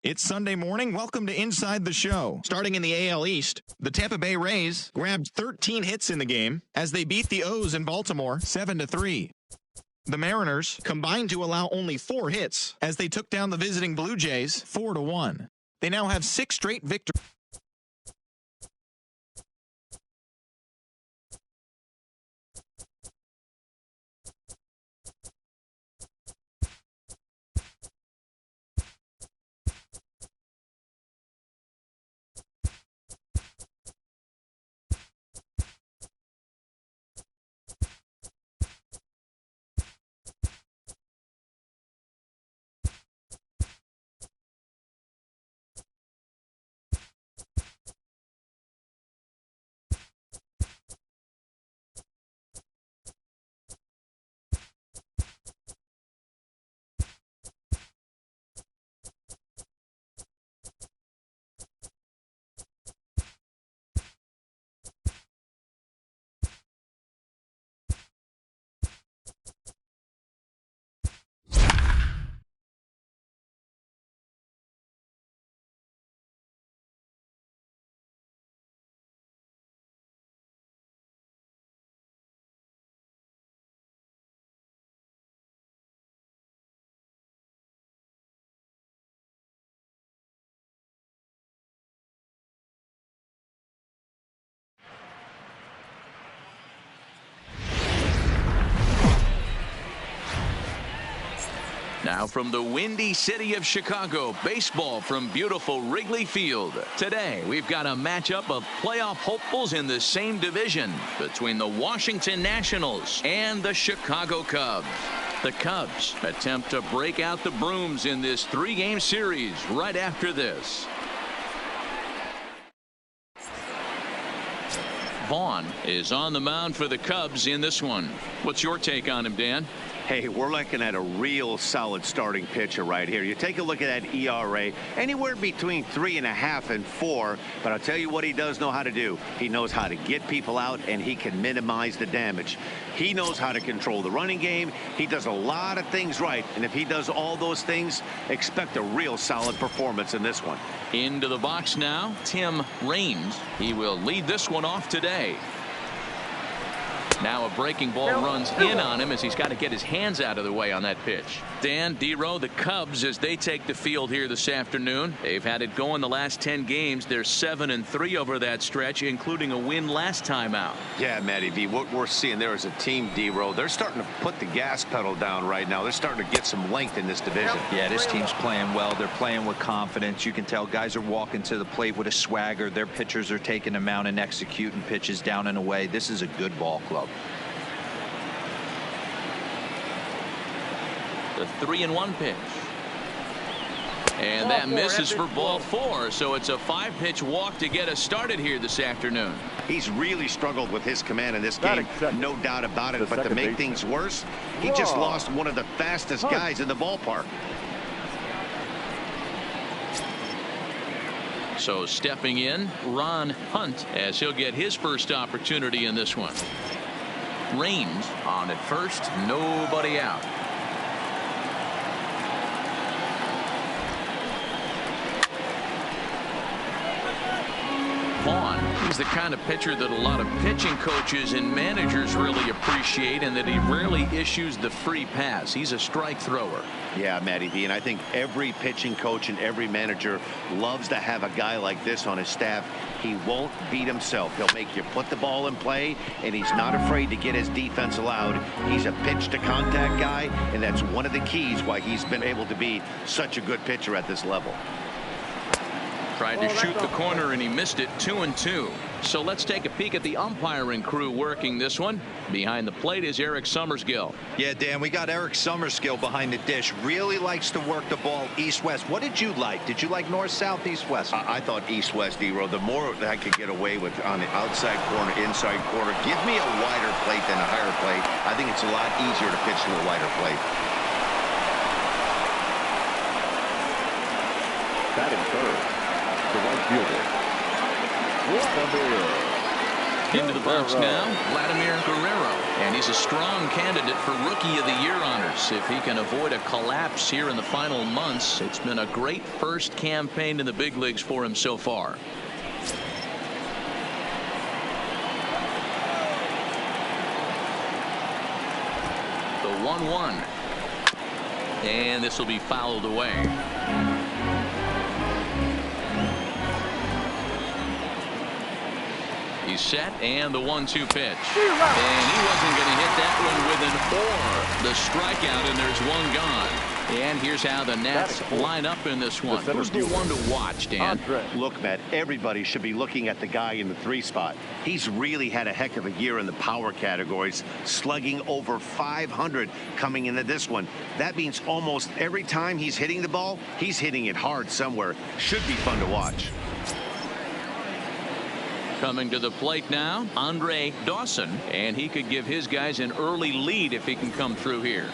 It's Sunday morning. Welcome to Inside the Show. Starting in the AL East, the Tampa Bay Rays grabbed 13 hits in the game as they beat the O's in Baltimore 7-3. The Mariners combined to allow only 4 hits as they took down the visiting Blue Jays 4-1. They now have 6 straight victories. Now from the windy city of Chicago, baseball from beautiful Wrigley Field. Today, we've got a matchup of playoff hopefuls in the same division between the Washington Nationals and the Chicago Cubs. The Cubs attempt to break out the brooms in this 3-game series right after this. Vaughn is on the mound for the Cubs in this one. What's your take on him, Dan? Hey, we're looking at a real solid starting pitcher right here. You take a look at that ERA, anywhere between 3.5 and 4. But I'll tell you what he does know how to do. He knows how to get people out, and he can minimize the damage. He knows how to control the running game. He does a lot of things right. And if he does all those things, expect a real solid performance in this one. Into the box now, Tim Raines. He will lead this one off today. Now a breaking ball runs in on him as he's got to get his hands out of the way on that pitch. Dan, D-Row, the Cubs, as they take the field here this afternoon, they've had it going the last 10 games. They're 7-3 over that stretch, including a win last time out. Yeah, Matty V, what we're seeing there is a team, D-Row. They're starting to put the gas pedal down right now. They're starting to get some length in this division. Yeah, this team's playing well. They're playing with confidence. You can tell guys are walking to the plate with a swagger. Their pitchers are taking them out and executing pitches down and away. This is a good ball club. The 3-1 pitch. And that misses for ball 4. So it's a 5-pitch walk to get us started here this afternoon. He's really struggled with his command in this game, no doubt about it. But to make things worse, he just lost one of the fastest guys in the ballpark. So stepping in, Ron Hunt, as he'll get his first opportunity in this one. Raines on at first, nobody out. Vaughn, he's the kind of pitcher that a lot of pitching coaches and managers really appreciate, and that he rarely issues the free pass. He's a strike thrower. Yeah, Matty V, and I think every pitching coach and every manager loves to have a guy like this on his staff. He won't beat himself. He'll make you put the ball in play, and he's not afraid to get his defense allowed. He's a pitch to contact guy, and that's one of the keys why he's been able to be such a good pitcher at this level. Tried to shoot the corner and he missed it. 2-2. So let's take a peek at the umpiring crew working this one. Behind the plate is Eric Summersgill. Yeah, Dan, we got Eric Summersgill behind the dish. Really likes to work the ball east-west. What did you like? Did you like north-south, east-west? I thought east-west, D-Row. The more that I could get away with on the outside corner, inside corner, give me a wider plate than a higher plate. I think it's a lot easier to pitch to a wider plate. Batting third, the right fielder, Into the box now, Vladimir Guerrero. And he's a strong candidate for Rookie of the Year honors. If he can avoid a collapse here in the final months, it's been a great first campaign in the big leagues for him so far. The 1-1. And this will be fouled away. He's set, and the 1-2 pitch. And he wasn't going to hit that one with an or. The strikeout, and there's one gone. And here's how the Nats line up in this one. Who's the one to watch, Dan? Look, Matt, everybody should be looking at the guy in the 3 spot. He's really had a heck of a year in the power categories, slugging over 500 coming into this one. That means almost every time he's hitting the ball, he's hitting it hard somewhere. Should be fun to watch. Coming to the plate now, Andre Dawson, and he could give his guys an early lead if he can come through here.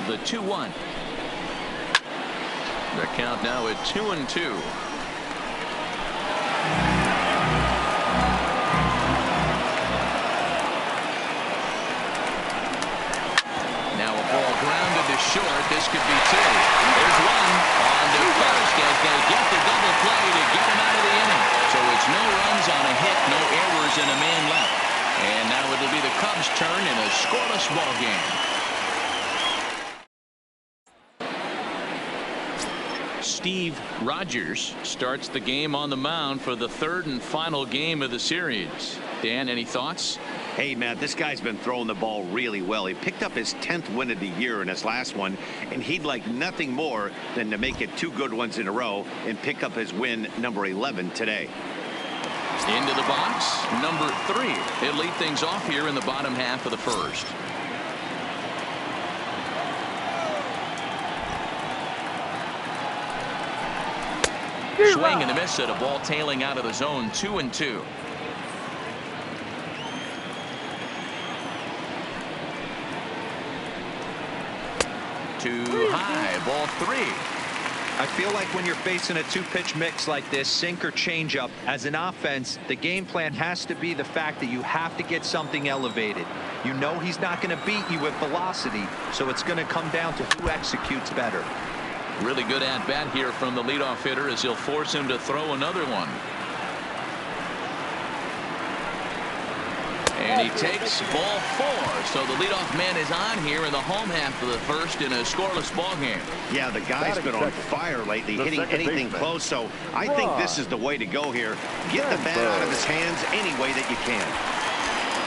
The 2-1. The count now at 2-2. Now a ball grounded to short. This could be 2. There's one on to first as they get the double play to get him out of the inning. So it's no runs on a hit, no errors, and a man left. And now it'll be the Cubs' turn in a scoreless ball game. Steve Rogers starts the game on the mound for the 3rd and final game of the series. Dan, any thoughts? Hey, Matt, this guy's been throwing the ball really well. He picked up his 10th win of the year in his last one, and he'd like nothing more than to make it 2 good ones in a row and pick up his win number 11 today. Into the box, number 3. He'll lead things off here in the bottom half of the 1st. Swing and a miss at a ball tailing out of the zone. 2-2. Too high. Ball 3. I feel like when you're facing a 2-pitch mix like this, sink or change up, as an offense, the game plan has to be the fact that you have to get something elevated. You know he's not going to beat you with velocity, so it's going to come down to who executes better. Really good at bat here from the leadoff hitter as he'll force him to throw another one. And he takes ball 4. So the leadoff man is on here in the home half of the 1st in a scoreless ball game. Yeah, the guy's been on fire lately, hitting anything close. So I think this is the way to go here. Get the bat out of his hands any way that you can.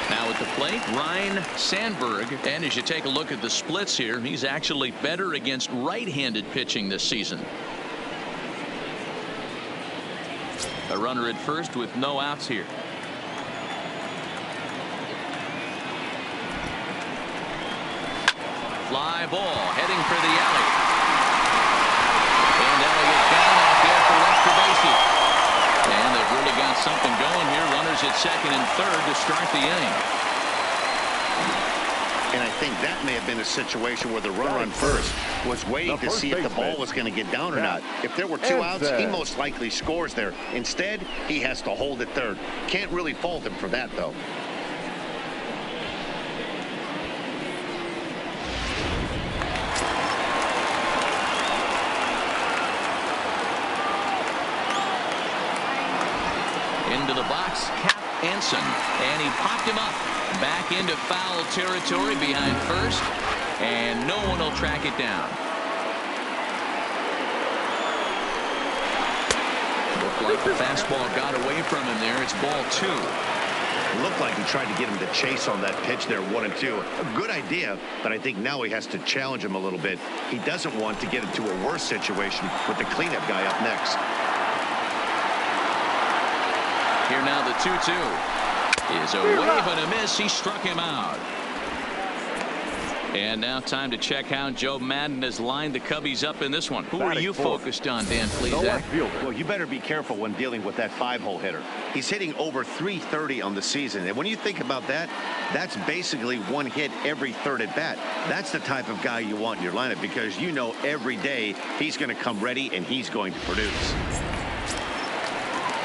Now at the plate, Ryan Sandberg. And as you take a look at the splits here, he's actually better against right-handed pitching this season. A runner at first with no outs here. Fly ball heading for the alley. And Elliott down out there for extra bases. And they've really got something going here. Runners at 2nd and 3rd to start the inning. And I think that may have been a situation where the runner on first was waiting to see if the ball was going to get down or not. If there were 2 outs, he most likely scores there. Instead, he has to hold at 3rd. Can't really fault him for that, though. Into the box, Cap Anson, and he popped him up back into foul territory behind first, and no one will track it down. Looked like the fastball got away from him there. It's ball 2. It looked like he tried to get him to chase on that pitch there, 1-2. A good idea, but I think now he has to challenge him a little bit. He doesn't want to get into a worse situation with the cleanup guy up next. Here now the 2-2 is a wave and a miss. He struck him out. And now time to check how Joe Madden has lined the Cubbies up in this one. Who are you focused on, Dan Plesac? Well, you better be careful when dealing with that 5-hole hitter. He's hitting over 330 on the season. And when you think about that, that's basically 1 hit every 3rd at bat. That's the type of guy you want in your lineup because you know every day he's going to come ready and he's going to produce.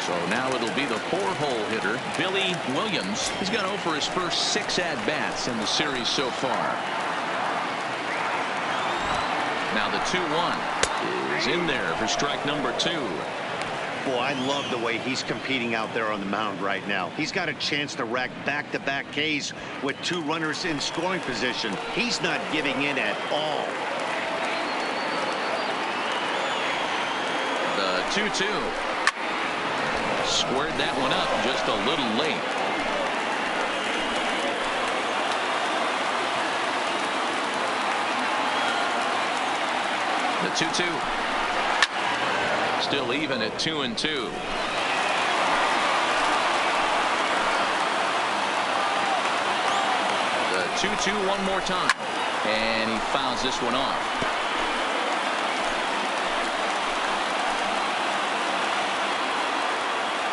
So now it'll be the 4-hole hitter, Billy Williams. He's got 0 for his first 6 at-bats in the series so far. Now the 2-1 is in there for strike number 2. Boy, I love the way he's competing out there on the mound right now. He's got a chance to rack back-to-back Ks with 2 runners in scoring position. He's not giving in at all. The 2-2. Squared that one up just a little late. The 2-2. Still even at 2-2. The 2-2 one more time. And he fouls this one off.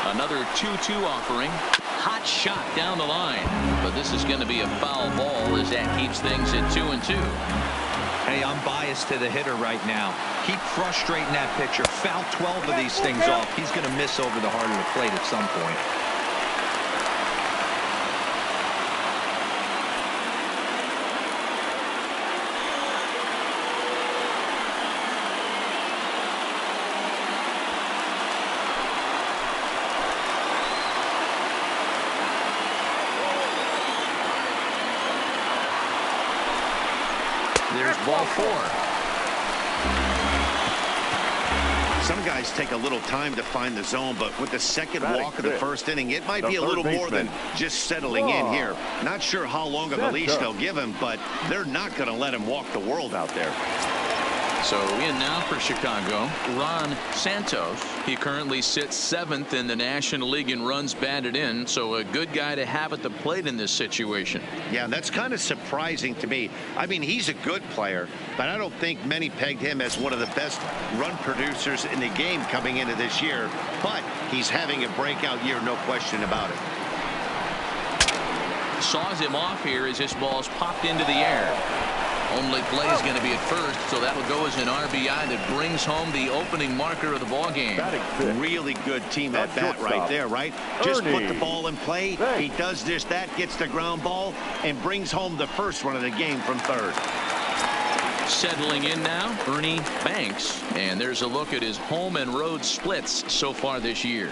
Another 2-2 offering. Hot shot down the line. But this is going to be a foul ball as that keeps things at 2-2. Hey, I'm biased to the hitter right now. Keep frustrating that pitcher. Foul 12 of these things off. He's going to miss over the heart of the plate at some point. There's ball 4. Some guys take a little time to find the zone, but with the second walk of the first inning, it might be a little more than just settling in here. Not sure how long of a leash they'll give him, but they're not going to let him walk the world out there. So in now for Chicago, Ron Santos. He currently sits 7th in the National League in runs batted in, so a good guy to have at the plate in this situation. Yeah, that's kind of surprising to me. I mean, he's a good player, but I don't think many pegged him as one of the best run producers in the game coming into this year. But he's having a breakout year, no question about it. Saws him off here as this ball's popped into the air. Only play is going to be at first, so that will go as an RBI that brings home the opening marker of the ball game. Really good team at bat right there, right? Just put the ball in play. He does just that, gets the ground ball, and brings home the first run of the game from third. Settling in now, Ernie Banks, and there's a look at his home and road splits so far this year.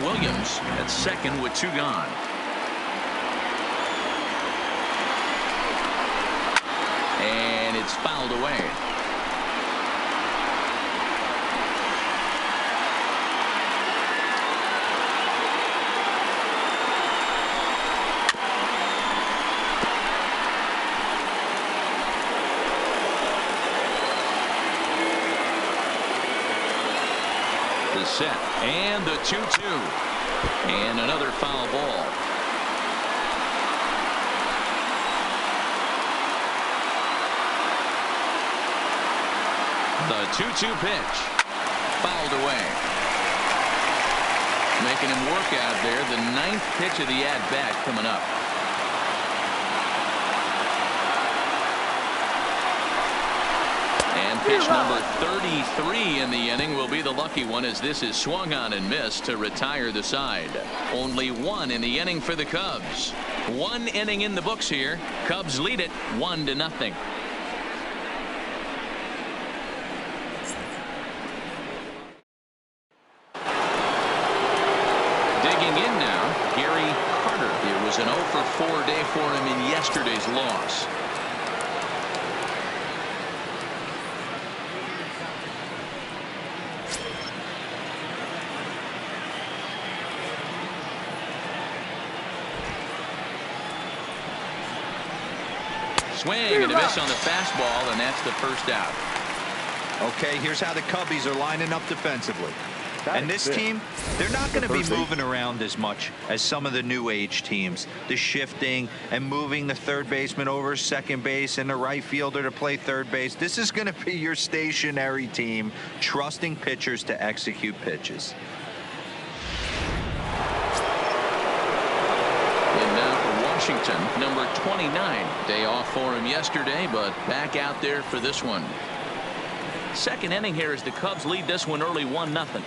Williams at second with 2 gone. And it's fouled away. The set and the 2-2. And another foul ball. The 2-2 pitch. Fouled away. Making him work out there. The 9th pitch of the at-bat coming up. And pitch number 33 in the inning will be the lucky one, as this is swung on and missed to retire the side. Only 1 in the inning for the Cubs. 1 inning in the books here. Cubs lead it 1-0. Digging in now, Gary Carter. It was an 0 for 4 day for him in yesterday's loss. Swing and a miss on the fastball, and that's the first out. Okay, here's how the Cubbies are lining up defensively. And this team, they're not going to be moving around as much as some of the new age teams. The shifting and moving the third baseman over second base and the right fielder to play third base. This is going to be your stationary team, trusting pitchers to execute pitches. And now for Washington, number 29. Day off for him yesterday, but back out there for this one. Second inning here as the Cubs lead this one early 1-0.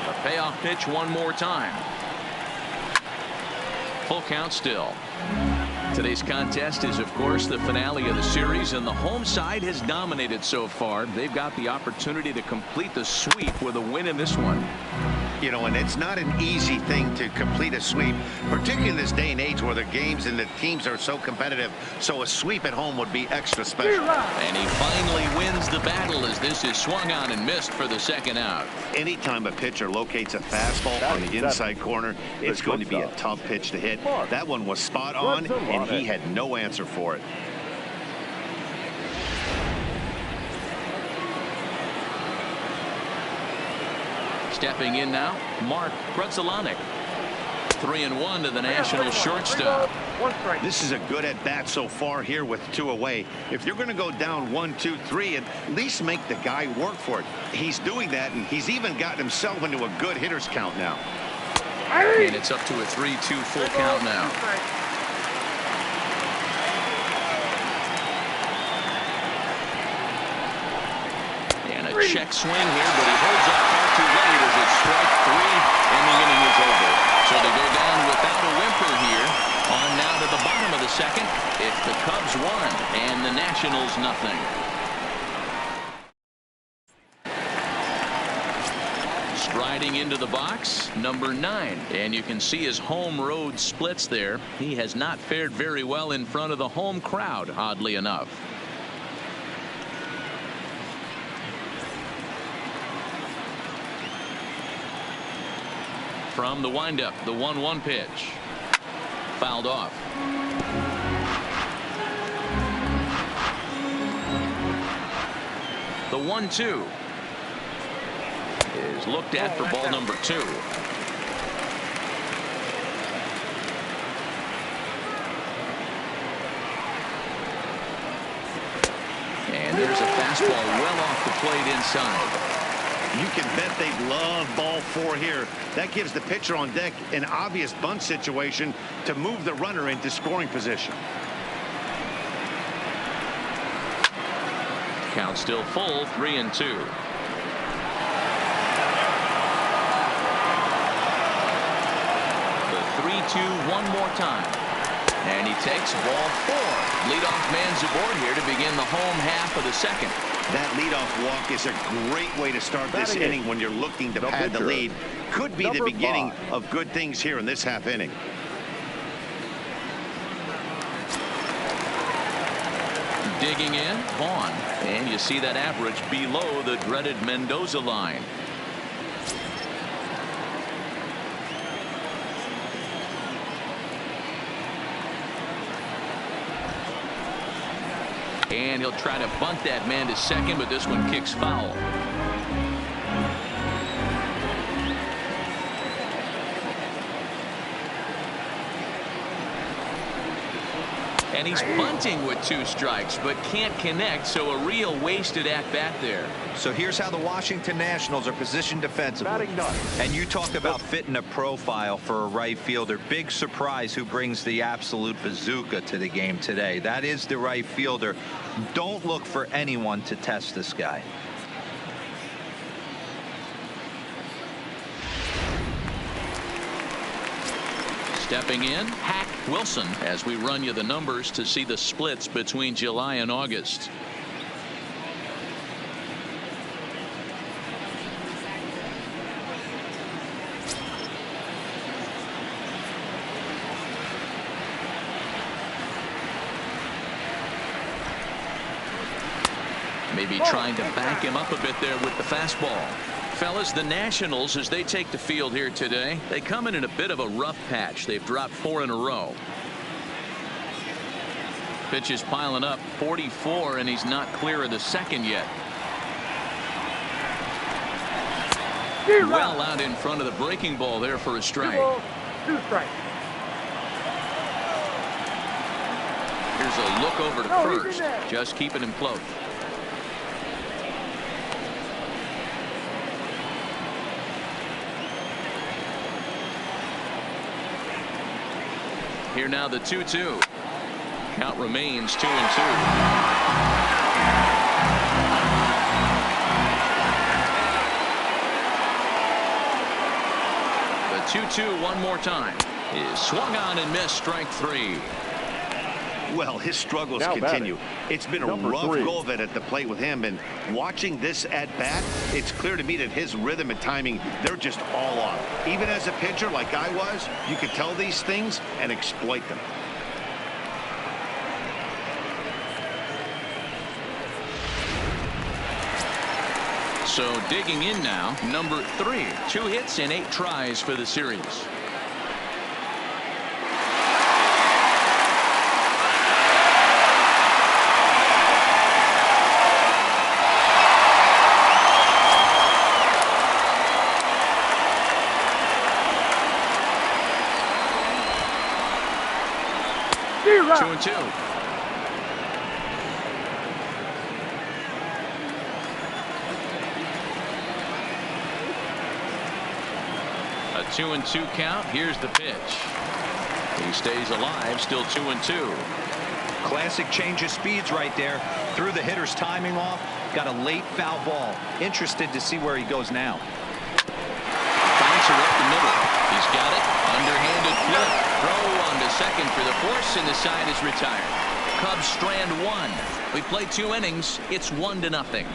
A payoff pitch one more time. Full count still. Today's contest is, of course, the finale of the series, and the home side has dominated so far. They've got the opportunity to complete the sweep with a win in this one. You know, and it's not an easy thing to complete a sweep, particularly in this day and age where the games and the teams are so competitive. So a sweep at home would be extra special. And he finally wins the battle as this is swung on and missed for the second out. Anytime a pitcher locates a fastball on the inside corner, it's going to be a tough pitch to hit. That one was spot on, and he had no answer for it. Stepping in now, Mark Grudzielanek. 3-1 to the National shortstop. This is a good at bat so far here with 2 away. If you're going to go down 1, 2, 3, at least make the guy work for it. He's doing that, and he's even gotten himself into a good hitter's count now. And it's up to a 3-2 full count now. And a check swing here, but he holds up far too late as it's strike 3 and the inning is over. So they go down without a whimper here. On now to the bottom of the second. It's the Cubs 1 and the Nationals nothing. Striding into the box, number 9, and you can see his home road splits there. He has not fared very well in front of the home crowd, oddly enough. From the windup, the 1-1 pitch. Fouled off. The 1-2 is looked at for ball number 2. And there's a fastball well off the plate inside. You can bet they love ball 4 here. That gives the pitcher on deck an obvious bunt situation to move the runner into scoring position. Count still full, 3-2. The 3-2 one more time. And he takes ball 4. Leadoff man's aboard here to begin the home half of the second. That leadoff walk is a great way to start this inning when you're looking to pad the lead. Could be the beginning of good things here in this half inning. Digging in, Vaughn. And you see that average below the dreaded Mendoza line. And he'll try to bunt that man to second, but this one kicks foul. And he's bunting with 2 strikes, but can't connect, so a real wasted at-bat there. So here's how the Washington Nationals are positioned defensively. And you talk about fitting a profile for a right fielder. Big surprise who brings the absolute bazooka to the game today. That is the right fielder. Don't look for anyone to test this guy. Stepping in, Hack Wilson, as we run you the numbers to see the splits between July and August. Maybe trying to back him up a bit there with the fastball. fellas, the Nationals, as they take the field here today, they come in a bit of a rough patch. They've dropped 4 in a row. Pitch is piling up, 44, and he's not clear of the second yet. Well out in front of the breaking ball there for a strike. 2 strikes. Here's a look over to first, just keeping him close. Here now the 2-2. Count remains 2-2. The 2-2 one more time. Is swung on and missed, strike 3. Well, his struggles continue. It's been a rough go of it at the plate with him, and watching this at bat, it's clear to me that his rhythm and timing, they're just all off. Even as a pitcher like I was, you could tell these things and exploit them. So digging in now, number 3. 2 hits and 8 tries for the series. Two and 2. A 2-2 count. Here's the pitch. He stays alive, still 2-2. Classic change of speeds right there. Threw the hitter's timing off. Got a late foul ball. Interested to see where he goes now. Bouncer up the middle. He's got it. Underhanded flip. Throw on to second for the force, and the side is retired. Cubs strand 1. We played 2 innings. It's 1-0.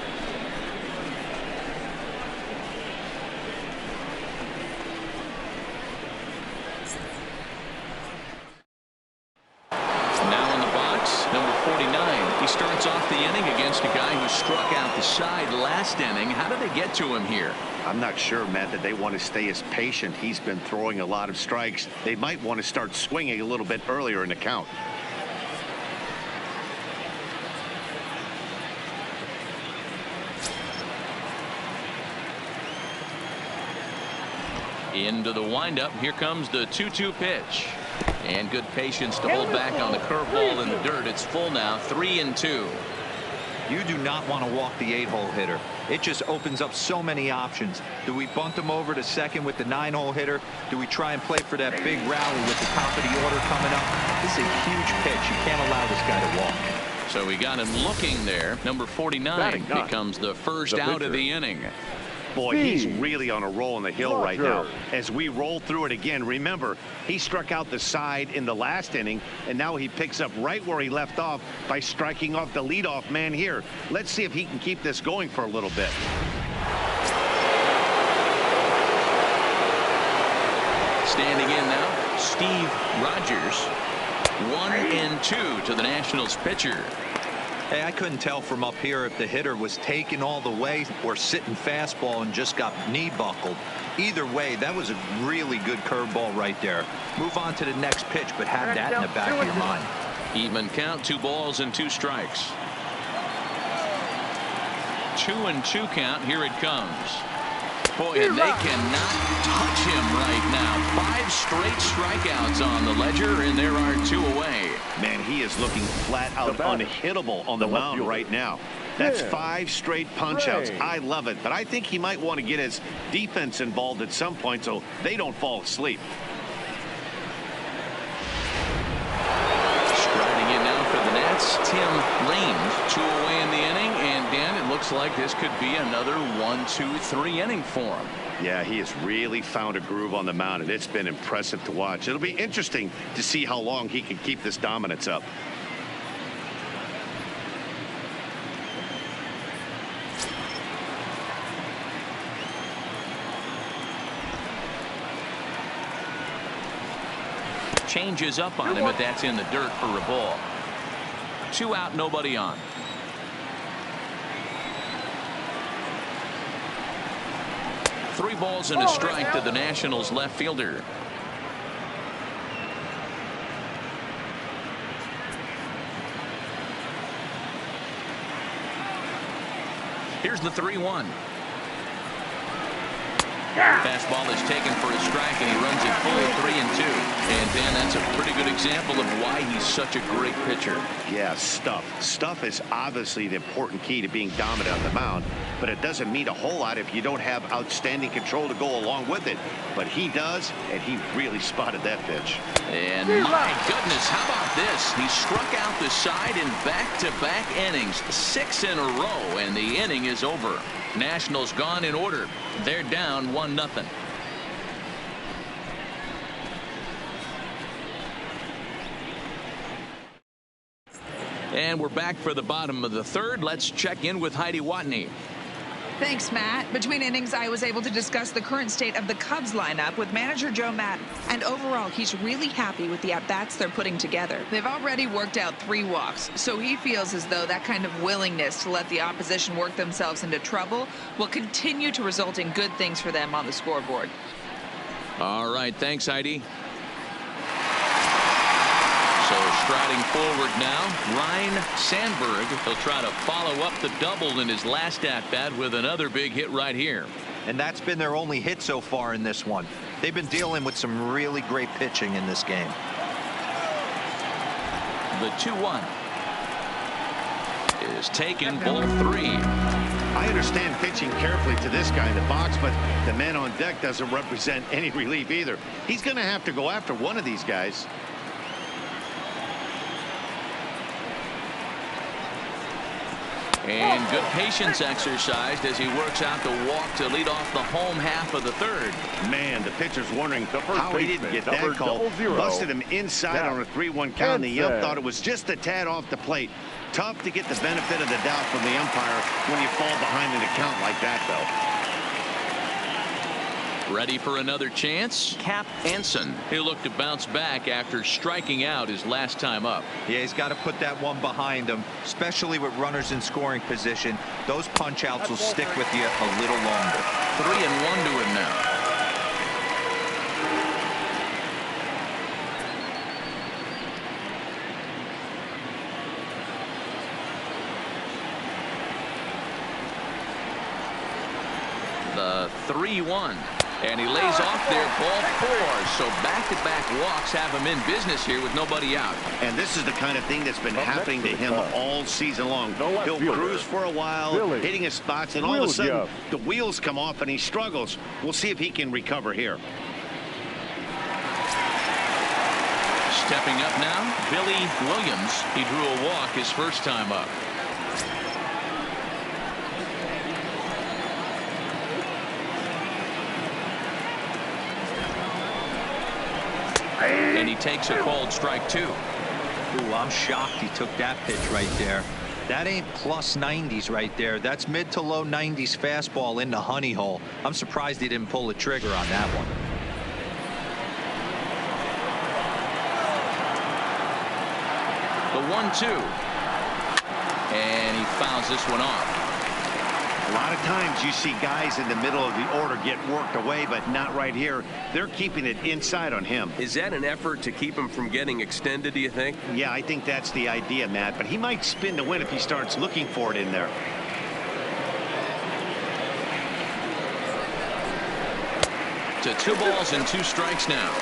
Now in the box, number 49. He starts off the inning against a guy who struck out the side last inning. How did they get to him here? I'm not sure, Matt, that they want to stay as patient. He's been throwing a lot of strikes. They might want to start swinging a little bit earlier in the count. Into the windup. Here comes the 2-2 pitch. And good patience to hold back on the curveball in the dirt. It's full now, 3-2. You do not want to walk the 8-hole hitter. It just opens up so many options. Do we bunt him over to second with the 9-hole hitter? Do we try and play for that big rally with the top of the order coming up? This is a huge pitch. You can't allow this guy to walk. So we got him looking there. Number 49 becomes the first out of the inning. Boy, he's really on a roll on the hill right now. As we roll through it again, remember, he struck out the side in the last inning, and now he picks up right where he left off by striking off the leadoff man here. Let's see if he can keep this going for a little bit. Standing in now, Steve Rogers. 1-2 to the Nationals pitcher. Hey, I couldn't tell from up here if the hitter was taken all the way or sitting fastball and just got knee buckled. Either way, that was a really good curveball right there. Move on to the next pitch, but have that in the back of your mind. Even count, 2 balls and 2 strikes. 2-2 count. Here it comes. Boy, and they cannot touch him right now. 5 straight strikeouts on the ledger, and there are 2 away. Man, he is looking flat out unhittable on the mound right now. That's 5 straight punch-outs. I love it, but I think he might want to get his defense involved at some point so they don't fall asleep. Striding in now for the Nats, Tim Raines. 2 away in the inning, and Dan, it looks like this could be another 1-2-3 inning for him. Yeah, he has really found a groove on the mound, and it's been impressive to watch. It'll be interesting to see how long he can keep this dominance up. Changes up on him, but that's in the dirt for a ball. 2 out, nobody on. 3 balls and a strike to the Nationals left fielder. Here's the 3-1. Fastball is taken for a strike, and he runs it full 3-2. And Dan, that's a pretty good example of why he's such a great pitcher. Yeah, stuff. Stuff is obviously the important key to being dominant on the mound, but it doesn't mean a whole lot if you don't have outstanding control to go along with it. But he does, and he really spotted that pitch. And my goodness, how about this? He struck out the side in back-to-back innings, 6 in a row, and the inning is over. Nationals gone in order. They're down 1-0. And we're back for the bottom of the third. Let's check in with Heidi Watney. Thanks, Matt. Between innings, I was able to discuss the current state of the Cubs lineup with manager Joe Maddon. And overall, he's really happy with the at-bats they're putting together. They've already worked out 3 walks, so he feels as though that kind of willingness to let the opposition work themselves into trouble will continue to result in good things for them on the scoreboard. All right, thanks, Heidi. So striding forward now, Ryne Sandberg. He'll try to follow up the double in his last at-bat with another big hit right here. And that's been their only hit so far in this one. They've been dealing with some really great pitching in this game. The 2-1 is taken, ball 3. I understand pitching carefully to this guy in the box, but the man on deck doesn't represent any relief either. He's going to have to go after one of these guys. And good patience exercised as he works out the walk to lead off the home half of the third. Man, the pitcher's wondering how he didn't get that call. Busted him inside on a 3-1 count. The ump thought it was just a tad off the plate. Tough to get the benefit of the doubt from the umpire when you fall behind in a count like that, though. Ready for another chance? Cap Anson. He'll look to bounce back after striking out his last time up. Yeah, he's got to put that one behind him, especially with runners in scoring position. Those punch outs will stick with you a little longer. 3-1 to him now. The 3-1. And he lays off there, ball 4. So back-to-back walks have him in business here with nobody out. And this is the kind of thing that's been happening to him all season long. He'll cruise for a while, hitting his spots, and all of a sudden the wheels come off and he struggles. We'll see if he can recover here. Stepping up now, Billy Williams. He drew a walk his first time up. And he takes a called strike 2. Ooh, I'm shocked he took that pitch right there. That ain't plus 90s right there. That's mid to low 90s fastball in the honey hole. I'm surprised he didn't pull the trigger on that one. The 1-2. And he fouls this one off. A lot of times you see guys in the middle of the order get worked away, but not right here. They're keeping it inside on him. Is that an effort to keep him from getting extended, do you think? Yeah, I think that's the idea, Matt. But he might spin to win if he starts looking for it in there. To 2 balls and 2 strikes now.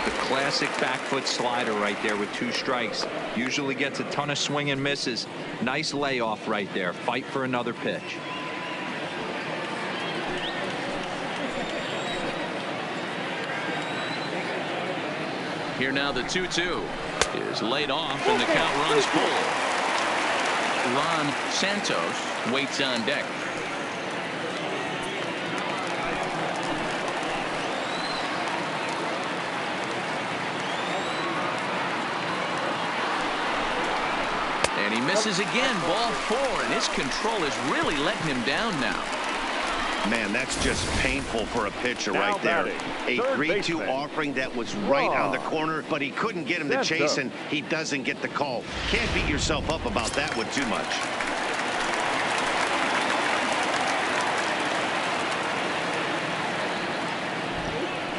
The classic back foot slider right there with 2 strikes. Usually gets a ton of swing and misses. Nice layoff right there. Fight for another pitch. Here now the 2-2 is laid off and the count runs full. Ron Santos waits on deck. And he misses again, ball 4, and his control is really letting him down now. Man, that's just painful for a pitcher right there. A 3-2 offering that was right on the corner, but he couldn't get him to chase, and he doesn't get the call. Can't beat yourself up about that one too much.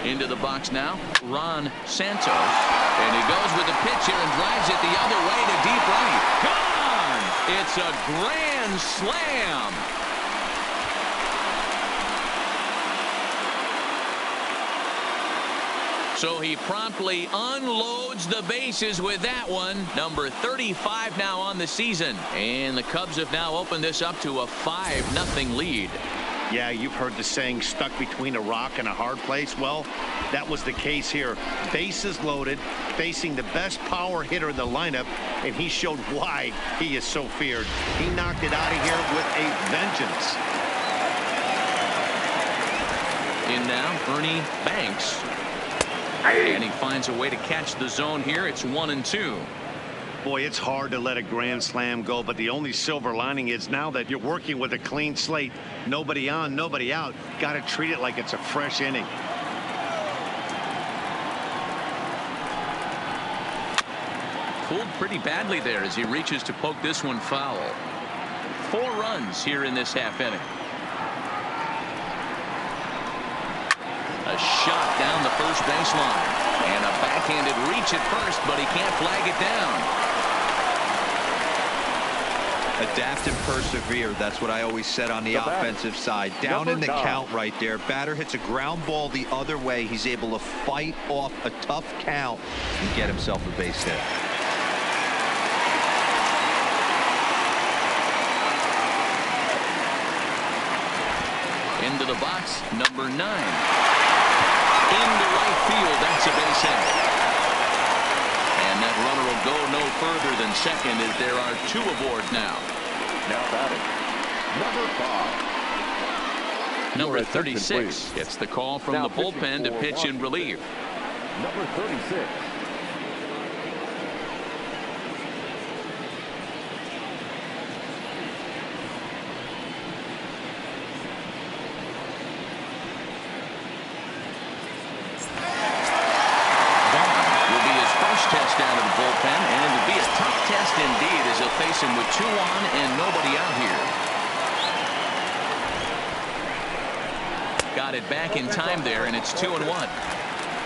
Into the box now, Ron Santos. And he goes with the pitch here and drives it the other way to deep right. Gone! It's a grand slam. So he promptly unloads the bases with that one. Number 35 now on the season. And the Cubs have now opened this up to a 5-0 lead. Yeah, you've heard the saying, stuck between a rock and a hard place. Well, that was the case here. Bases loaded, facing the best power hitter in the lineup, and he showed why he is so feared. He knocked it out of here with a vengeance. In now, Ernie Banks. And he finds a way to catch the zone here. It's 1-2. Boy, it's hard to let a grand slam go, but the only silver lining is now that you're working with a clean slate, nobody on, nobody out, got to treat it like it's a fresh inning. Pulled pretty badly there as he reaches to poke this one foul. 4 runs here in this half inning. A shot down the first baseline. And a backhanded reach at first, but he can't flag it down. Adapt and persevere. That's what I always said on the offensive side. Down in the count right there. Batter hits a ground ball the other way. He's able to fight off a tough count and get himself a base hit. Into the box, number 9. Into right field, that's a base hit. And that runner will go no further than second as there are 2 aboard now. Now batting, number 5. Number 36 gets the call from the bullpen to pitch in relief. Number 36. Test out of the bullpen, and it'll be a tough test indeed as he'll face him with 2 on and nobody out here. Got it back in time there, and it's 2-1.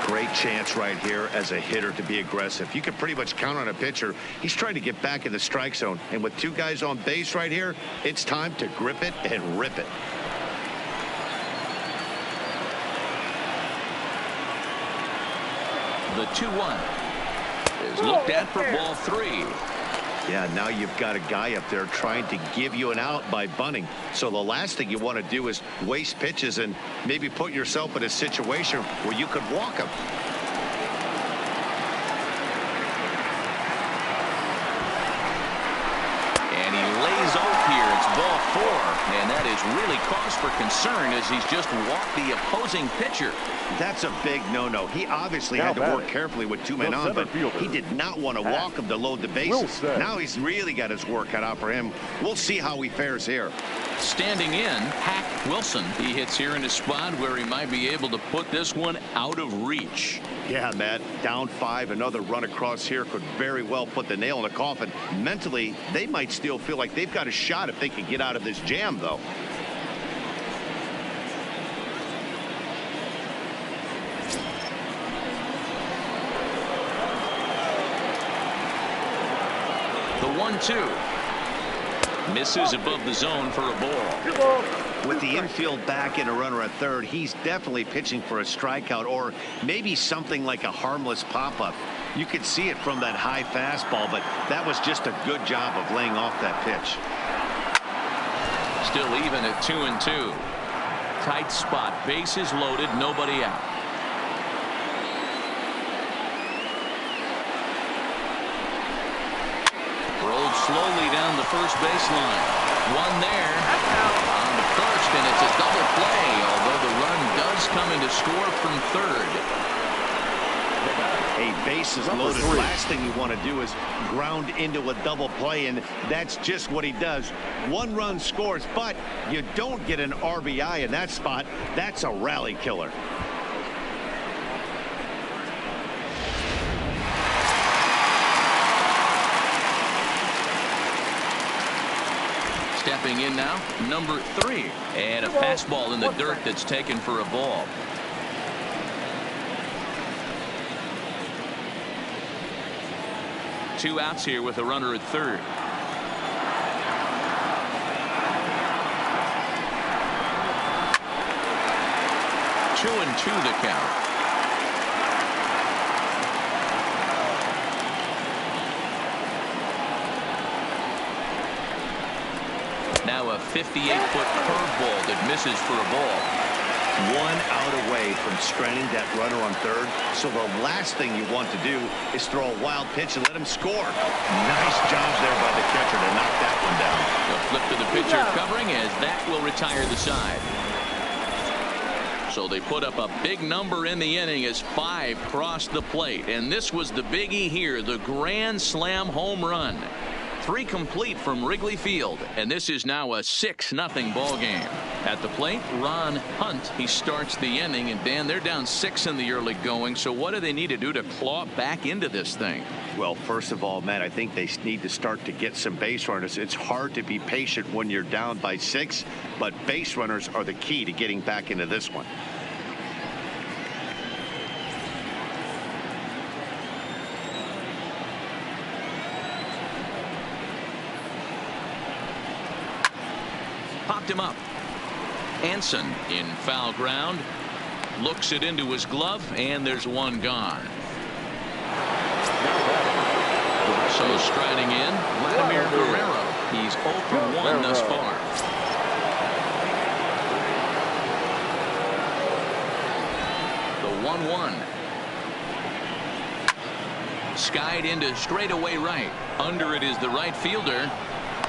Great chance right here as a hitter to be aggressive. You can pretty much count on a pitcher. He's trying to get back in the strike zone, and with 2 guys on base right here, it's time to grip it and rip it. The 2-1 is looked at for ball 3. Yeah, now you've got a guy up there trying to give you an out by bunting. So the last thing you want to do is waste pitches and maybe put yourself in a situation where you could walk him. And he lays off here. It's ball 4. And that is really cause for concern as he's just walked the opposing pitcher. That's a big no-no. He obviously had to work carefully with 2 men on, but he did not want to walk him to load the bases. Now he's really got his work cut out for him. We'll see how he fares here. Standing in, Hack Wilson. He hits here in a spot where he might be able to put this one out of reach. Yeah, Matt, down 5, another run across here could very well put the nail in the coffin. Mentally, they might still feel like they've got a shot if they can get out of this jam, though. The 1-2. Misses above the zone for a ball. With the infield back and a runner at third, he's definitely pitching for a strikeout or maybe something like a harmless pop-up. You could see it from that high fastball, but that was just a good job of laying off that pitch. Still even at 2-2. Tight spot, bases loaded, nobody out. Rolled slowly down the first baseline. One there on the first, and it's a double play, although the run does come in to score from third. A bases loaded. Last thing you want to do is ground into a double play, and that's just what he does. 1 run scores, but you don't get an RBI in that spot. That's a rally killer. Stepping in now, number 3. And a fastball in the dirt that's taken for a ball. 2 outs here with a runner at third. Two and two the count. Now a 58-foot curveball that misses for a ball. 1 out away from stranding that runner on third. So the last thing you want to do is throw a wild pitch and let him score. Nice job there by the catcher to knock that one down. A flip to the pitcher covering as that will retire the side. So they put up a big number in the inning as 5 crossed the plate. And this was the biggie here, the grand slam home run. 3 complete from Wrigley Field, and this is now a 6-0 ball game. At the plate, Ron Hunt. He starts the inning, and Dan, they're down 6 in the early going. So what do they need to do to claw back into this thing? Well, first of all, Matt, I think they need to start to get some base runners. It's hard to be patient when you're down by 6, but base runners are the key to getting back into this one. Popped him up. Anson in foul ground. Looks it into his glove, and there's one gone. So striding in, Vladimir Guerrero. He's 0 for 1 thus far. The 1-1. Skied into straightaway right. Under it is the right fielder.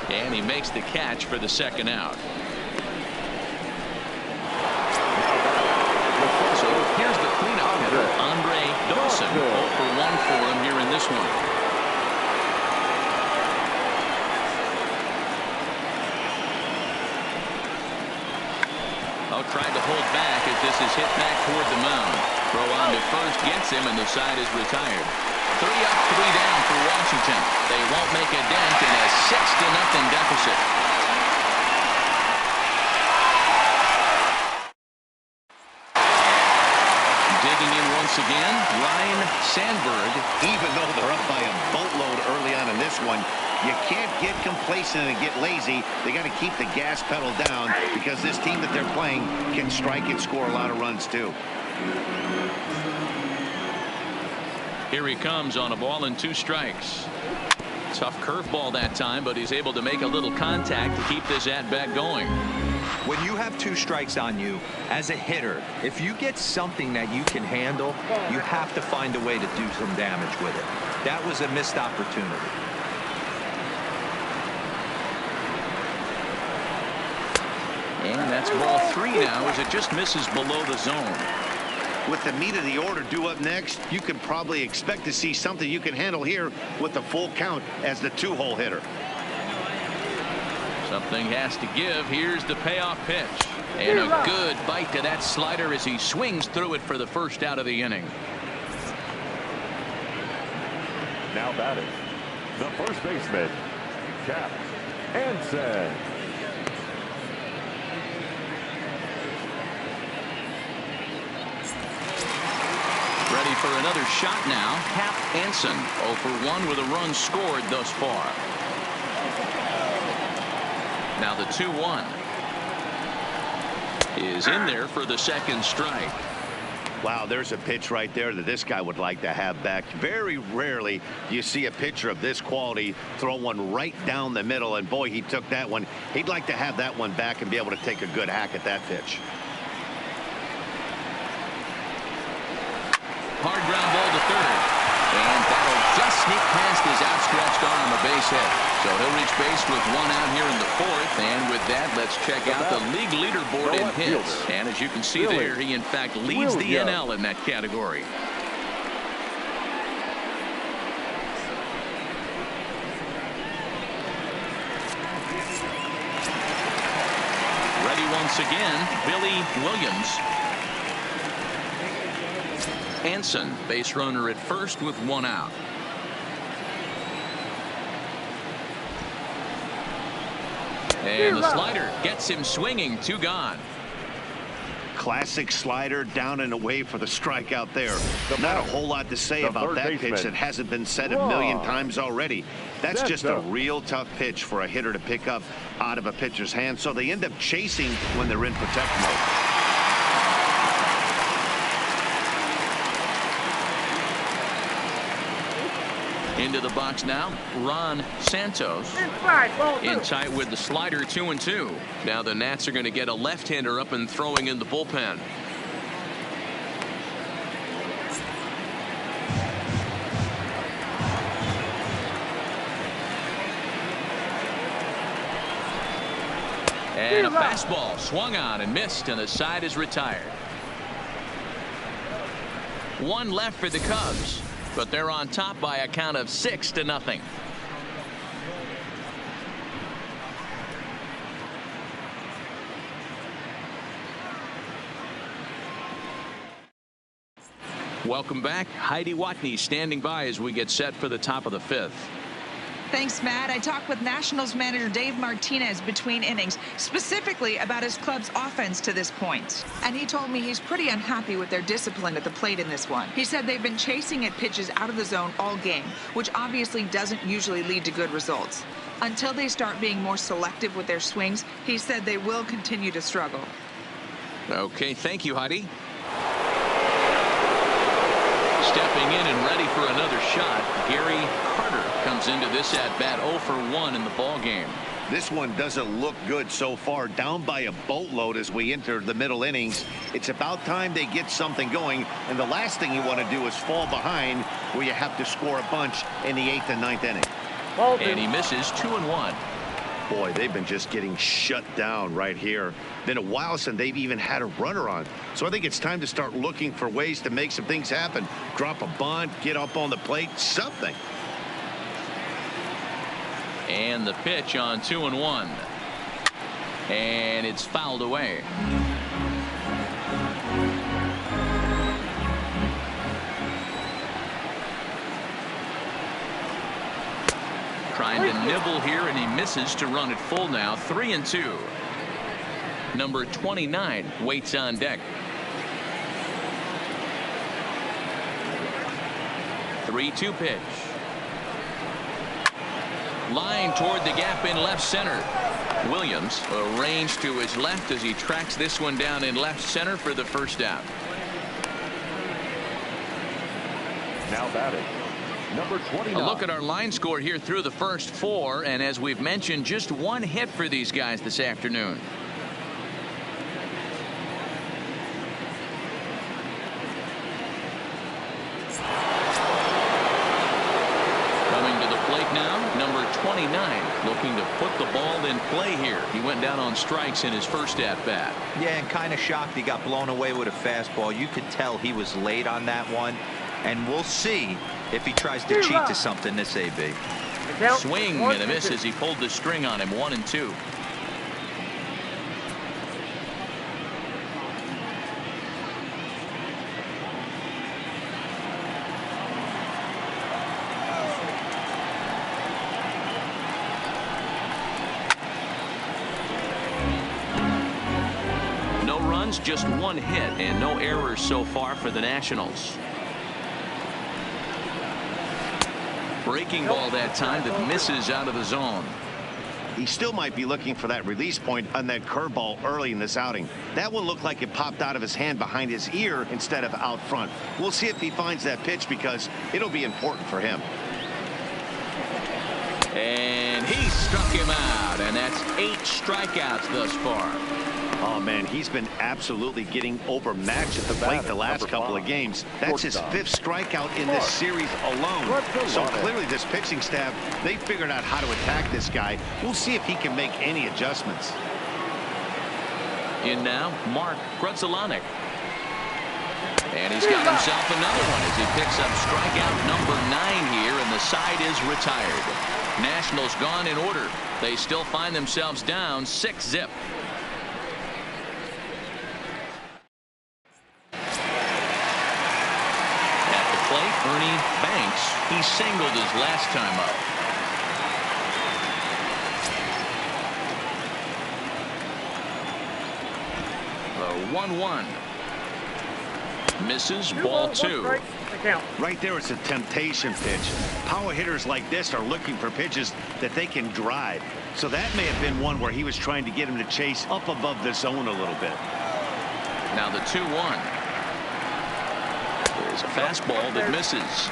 And he makes the catch for the second out. So here's the cleanup hitter, Andre Dawson. 0 for 1 for him here in this one. Oh, tried to hold back as this is hit back toward the mound. Throw on to first gets him, and the side is retired. 3 up, 3 down for Washington. They won't make a dent in a 6-0 deficit. Digging in once again, Ryan Sandberg. Even though they're up by a boatload early on in this one, you can't get complacent and get lazy. They got to keep the gas pedal down because this team that they're playing can strike and score a lot of runs too. Here he comes on a ball and 2 strikes. Tough curveball that time, but he's able to make a little contact to keep this at-bat going. When you have 2 strikes on you, as a hitter, if you get something that you can handle, you have to find a way to do some damage with it. That was a missed opportunity. And that's ball 3 now as it just misses below the zone. With the meat of the order due up next, you can probably expect to see something you can handle here with the full count as the 2-hole hitter. Something has to give. Here's the payoff pitch. And a good bite to that slider as he swings through it for the first out of the inning. Now batting, the first baseman, Cap Anson. Ready for another shot now. Cap Anson 0 for 1 with a run scored thus far. Now the 2-1 is in there for the second strike. Wow, there's a pitch right there that this guy would like to have back. Very rarely do you see a pitcher of this quality throw one right down the middle, and boy, he took that one. He'd like to have that one back and be able to take a good hack at that pitch. Hard ground ball to third. And that'll just sneak past his outstretched arm, a base hit. So he'll reach base with 1 out here in the 4th. And with that, let's check out the league leaderboard in hits. And as you can see there, he in fact leads the NL in that category. Ready once again, Billy Williams. Anson, base runner at first with 1 out. And the slider gets him swinging, 2 gone. Classic slider down and away for the strikeout there. Not a whole lot to say about that pitch that hasn't been said a million times already. That's just a real tough pitch for a hitter to pick up out of a pitcher's hand, so they end up chasing when they're in protect mode. Into the box now, Ron Santos. In tight with the slider, 2-2. Now the Nats are going to get a left-hander up and throwing in the bullpen. And a fastball swung on and missed, and the side is retired. One left for the Cubs, but they're on top by a count of 6-0. Welcome back. Heidi Watney standing by as we get set for the top of the 5th. Thanks, Matt. I talked with Nationals manager Dave Martinez between innings, specifically about his club's offense to this point. And he told me he's pretty unhappy with their discipline at the plate in this one. He said they've been chasing at pitches out of the zone all game, which obviously doesn't usually lead to good results. Until they start being more selective with their swings, he said they will continue to struggle. Okay, thank you, Heidi. Stepping in and ready for another shot, Gary Carter comes into this at-bat 0 for 1 in the ball game. This one doesn't look good so far, down by a boatload as we enter the middle innings. It's about time they get something going, and the last thing you want to do is fall behind where you have to score a bunch in the 8th and 9th inning. And he misses 2-1. Boy, they've been just getting shut down right here. Been a while since they've even had a runner on. So I think it's time to start looking for ways to make some things happen. Drop a bunt, get up on the plate, something. And the pitch on 2-1. And it's fouled away. Trying to nibble here, and he misses to run it full now. 3-2. Number 29 waits on deck. 3-2 pitch. Line toward the gap in left center. Williams arranged to his left as he tracks this one down in left center for the first out. Now batting, number 29. A look at our line score here through the first 4, and as we've mentioned, just 1 hit for these guys this afternoon. Coming to the plate now, number 29, looking to put the ball in play here. He went down on strikes in his first at-bat. Yeah, and kind of shocked he got blown away with a fastball. You could tell he was late on that one, and we'll see if he tries to cheat to something this AB. Swing and a miss as he pulled the string on him. 1-2. No runs, just 1 hit, and no errors so far for the Nationals. Breaking ball that time that misses out of the zone. He still might be looking for that release point on that curveball early in this outing. That one looked like it popped out of his hand behind his ear instead of out front. We'll see if he finds that pitch because it'll be important for him. And he struck him out, and that's 8 strikeouts thus far. Oh, man, he's been absolutely getting overmatched at the plate the last couple of games. That's his 5th strikeout in this series alone. So clearly this pitching staff, they figured out how to attack this guy. We'll see if he can make any adjustments. In now, Mark Grudzielanek. And he's got himself another one as he picks up strikeout number 9 here, and the side is retired. Nationals gone in order. They still find themselves down 6-0. Ernie Banks, he singled his last time up. The 1-1. Misses, ball 2. Right there, it's a temptation pitch. Power hitters like this are looking for pitches that they can drive. So that may have been one where he was trying to get him to chase up above the zone a little bit. Now the 2-1. There's a fastball that misses.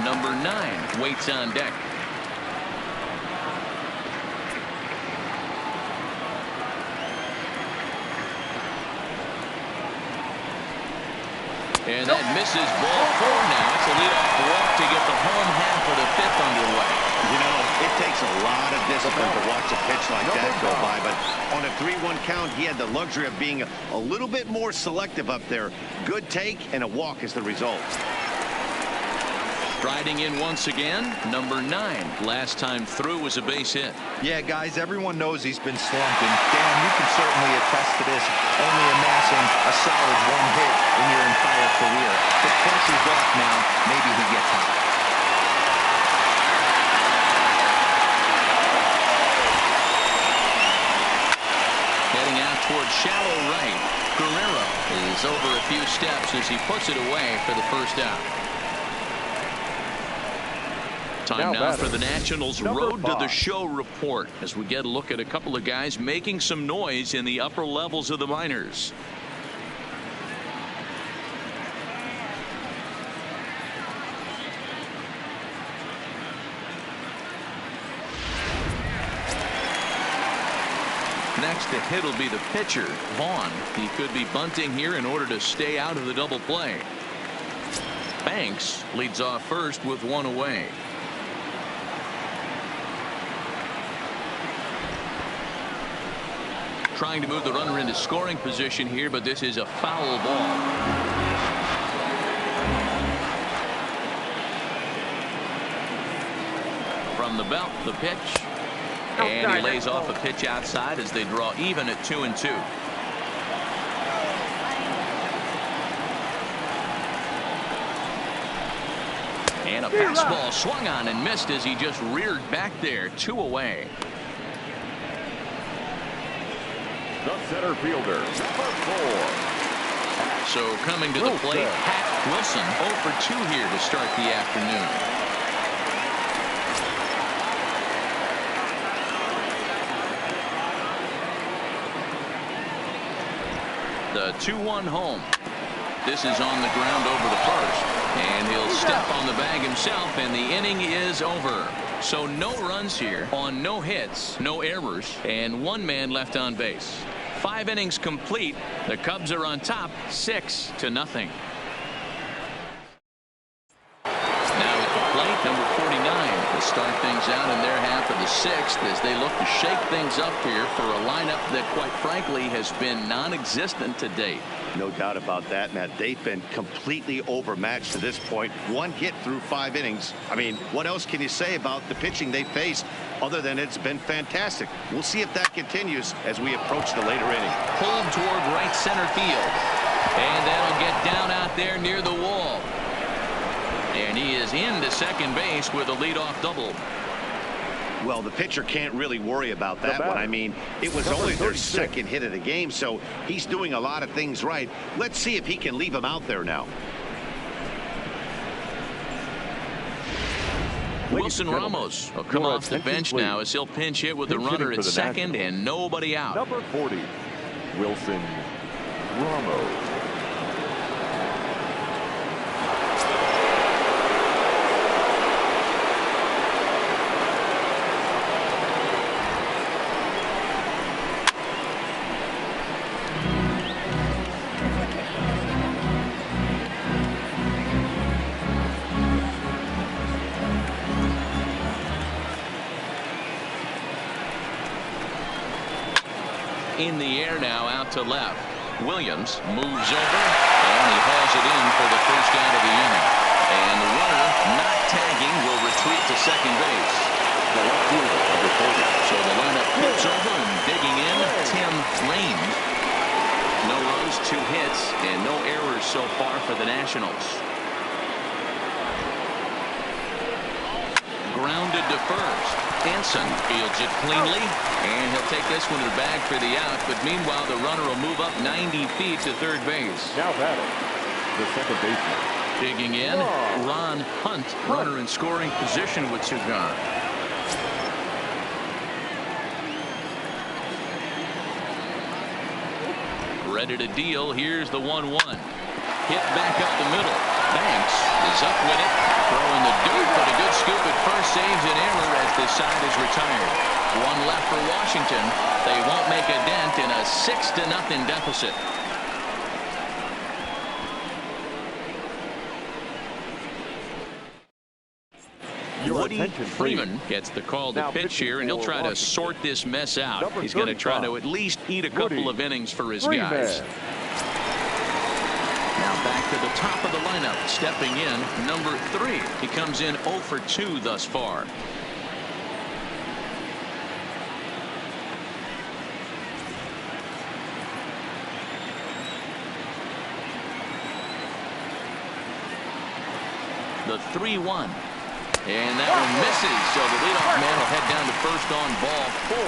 Number 9 waits on deck. And that misses, ball 4 now. It's a leadoff walk to get the home half of the 5th underway. You know, it takes a lot of discipline to watch a pitch like that go by, but on a 3-1 count, he had the luxury of being a little bit more selective up there. Good take and a walk is the result. Striding in once again, number 9. Last time through was a base hit. Yeah, guys, everyone knows he's been slumping. Dan, you can certainly attest to this, only amassing a solid 1 hit in your entire career. The pressure's off now. Maybe he gets hot. Heading out towards shallow right. Guerrero is over a few steps as he puts it away for the first out. Time now for the Nationals Road to the Show report as we get a look at a couple of guys making some noise in the upper levels of the minors. Next to hit will be the pitcher, Vaughn. He could be bunting here in order to stay out of the double play. Banks leads off first with 1 away. Trying to move the runner into scoring position here, but this is a foul ball. From the belt, the pitch. And he lays off a pitch outside as they draw even at 2-2. And a fastball swung on and missed as he just reared back there. 2 away. The center fielder, number 4. So coming to the plate, Pat Wilson 0 for 2 here to start the afternoon. The 2-1 home. This is on the ground over the first. And he'll step on the bag himself, and the inning is over. So no runs here on no hits, no errors, and 1 man left on base. 5 innings complete. The Cubs are on top 6-0. Now at the plate, number 49 to start things out in their half of the 6th as they look to shake things up here for a lineup that quite frankly has been non-existent to date. No doubt about that, Matt. They've been completely overmatched to this point. 1 hit through 5 innings. I mean, what else can you say about the pitching they faced other than it's been fantastic? We'll see if that continues as we approach the later inning. Pulled toward right center field. And that'll get down out there near the wall. And he is into second base with a leadoff double. Well, the pitcher can't really worry about that one. I mean, it was only their 2nd hit of the game, so he's doing a lot of things right. Let's see if he can leave him out there now. Wilson Ramos will come off the bench now as he'll pinch hit with the runner at second and nobody out. Number 40, Wilson Ramos. In the air now, out to left. Williams moves over, and he hauls it in for the first out of the inning. And the runner, not tagging, will retreat to second base. So the lineup flips over, and digging in, Tim Raines. No runs, 2 hits, and no errors so far for the Nationals. grounded to first. Anson fields it cleanly, and he'll take this one to the bag for the out. But meanwhile, the runner will move up 90 feet to third base. Now batting, the second baseman. Digging in, Ron Hunt, runner in scoring position with two gone. Ready to deal. Here's the 1-1. Hit back up the middle. Banks is up with it. Throwing the dirt, but a good scoop at first. Saves an error as this side is retired. One left for Washington. They won't make a dent in a 6-0 deficit. Woody Freeman gets the call to pitch here, and he'll try to sort this mess out. He's going to try to at least eat a couple of innings for his guys. Now back to the top of the lineup. Stepping in, number 3. He comes in 0 for 2 thus far. The 3-1. And that one misses, so the leadoff man will head down to first on ball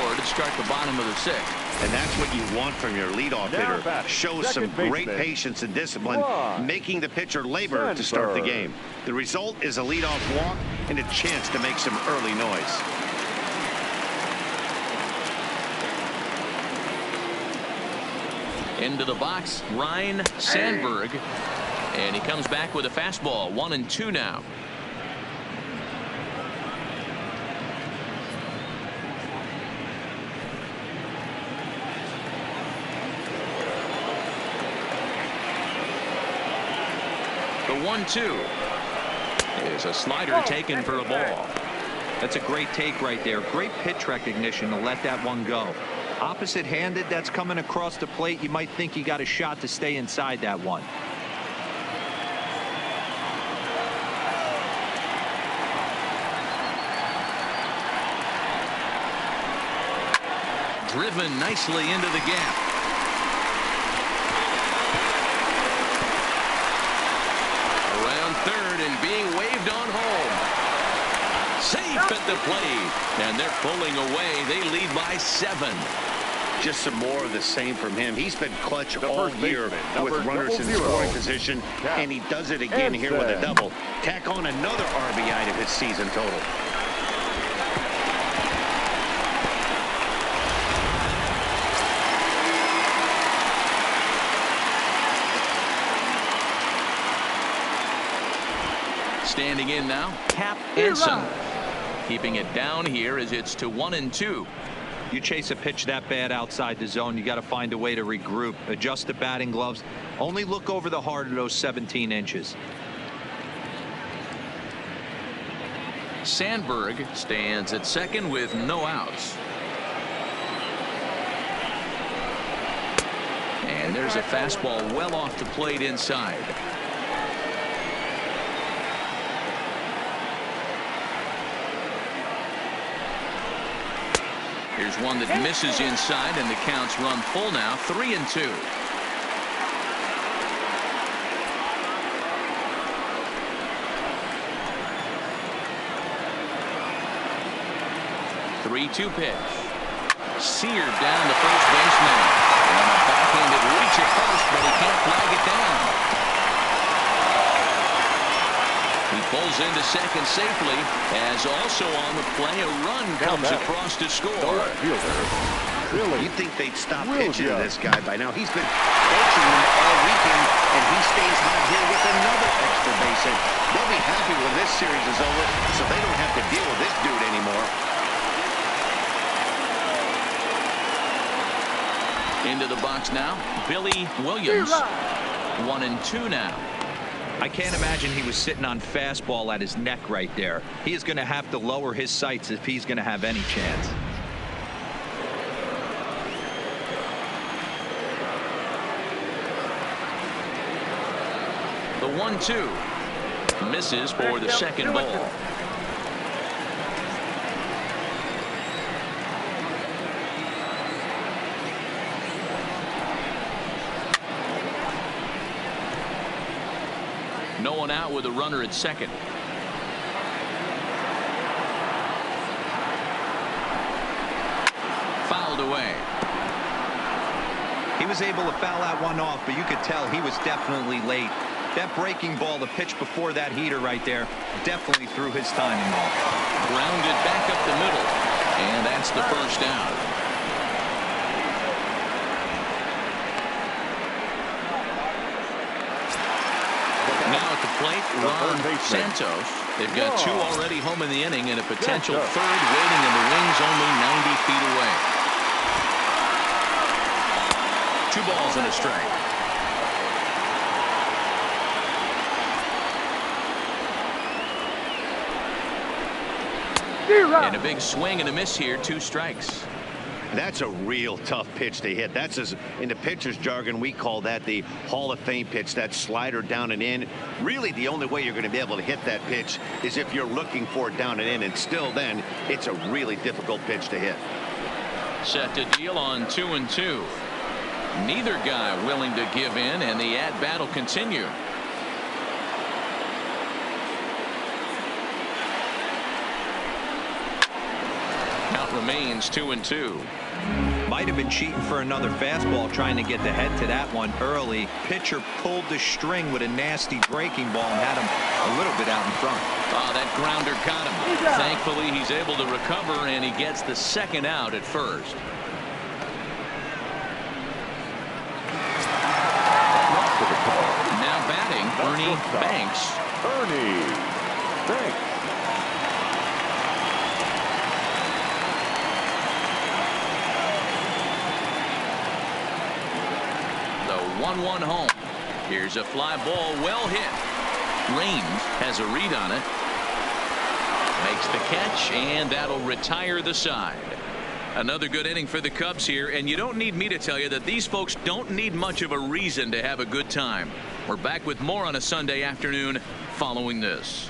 4 to start the bottom of the 6th. And that's what you want from your leadoff hitter. Shows some great patience and discipline, making the pitcher labor to start the game. The result is a leadoff walk and a chance to make some early noise. Into the box, Ryan Sandberg, and he comes back with a fastball. 1-2 now. The 1-2 is a slider taken for a ball. That's a great take right there. Great pitch recognition to let that one go. Opposite handed, that's coming across the plate. You might think you got a shot to stay inside that one. Driven nicely into the gap. Third and being waved on home. Safe at the plate, and they're pulling away. They lead by 7. Just some more of the same from him. He's been clutch all year with runners in scoring position, and he does it again here with a double. Tack on another RBI to his season total. Standing in now, Cap Anson. Keeping it down here as it's to 1-2. You chase a pitch that bad outside the zone, you got to find a way to regroup, adjust the batting gloves. Only look over the heart of those 17 inches. Sandberg stands at second with no outs. And there's a fastball well off the plate inside. Here's one that misses inside, and the counts run full now. 3-2. 3-2 pitch. Seared down the first baseman. And a backhanded reach at first, but he can't flag it down. He pulls into second safely, as also on the play a run comes across to score. You'd think they'd stop pitching to this guy by now. He's been coaching them all weekend, and he stays hot here with another extra base hit. They'll be happy when this series is over, so they don't have to deal with this dude anymore. Into the box now, Billy Williams. 1-2 now. I can't imagine he was sitting on fastball at his neck right there. He is going to have to lower his sights if he's going to have any chance. The 1-2 misses for the second ball. No one out with a runner at second. He was able to foul that one off, but you could tell he was definitely late. That breaking ball, the pitch before that heater right there, definitely threw his timing off. Grounded back up the middle, and that's the first down. Now at the plate, Ron Santos. They've got two already home in the inning and a potential third waiting in the wings only 90 feet away. 2 balls and a strike. And a big swing and a miss here, 2 strikes. That's a real tough pitch to hit. That's, as in the pitcher's jargon, we call that the Hall of Fame pitch, that slider down and in. Really, the only way you're going to be able to hit that pitch is if you're looking for it down and in, and still then, it's a really difficult pitch to hit. Set to deal on 2-2. Neither guy willing to give in, and the at-bat will continue. Count remains 2-2. Might have been cheating for another fastball, trying to get the head to that one early. Pitcher pulled the string with a nasty breaking ball and had him a little bit out in front. Oh, that grounder got him. Thankfully, he's able to recover, and he gets the second out at first. Now batting, Ernie Banks. The 1-1 home. Here's a fly ball, well hit. Raines has a read on it. Makes the catch, and that'll retire the side. Another good inning for the Cubs here, and you don't need me to tell you that these folks don't need much of a reason to have a good time. We're back with more on a Sunday afternoon following this.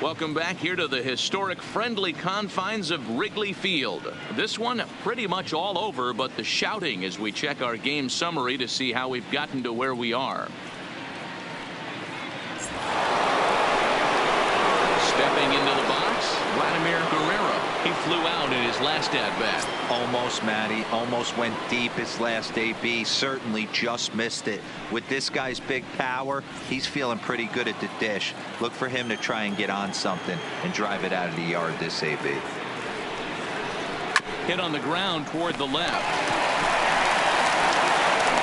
Welcome back here to the historic friendly confines of Wrigley Field. This one pretty much all over, but the shouting as we check our game summary to see how we've gotten to where we are. Stepping into the box, Vladimir Guerrero. He flew out in his last at-bat. Almost, Matty. Almost went deep his last AB. Certainly just missed it. With this guy's big power, he's feeling pretty good at the dish. Look for him to try and get on something and drive it out of the yard this AB. Hit on the ground toward the left.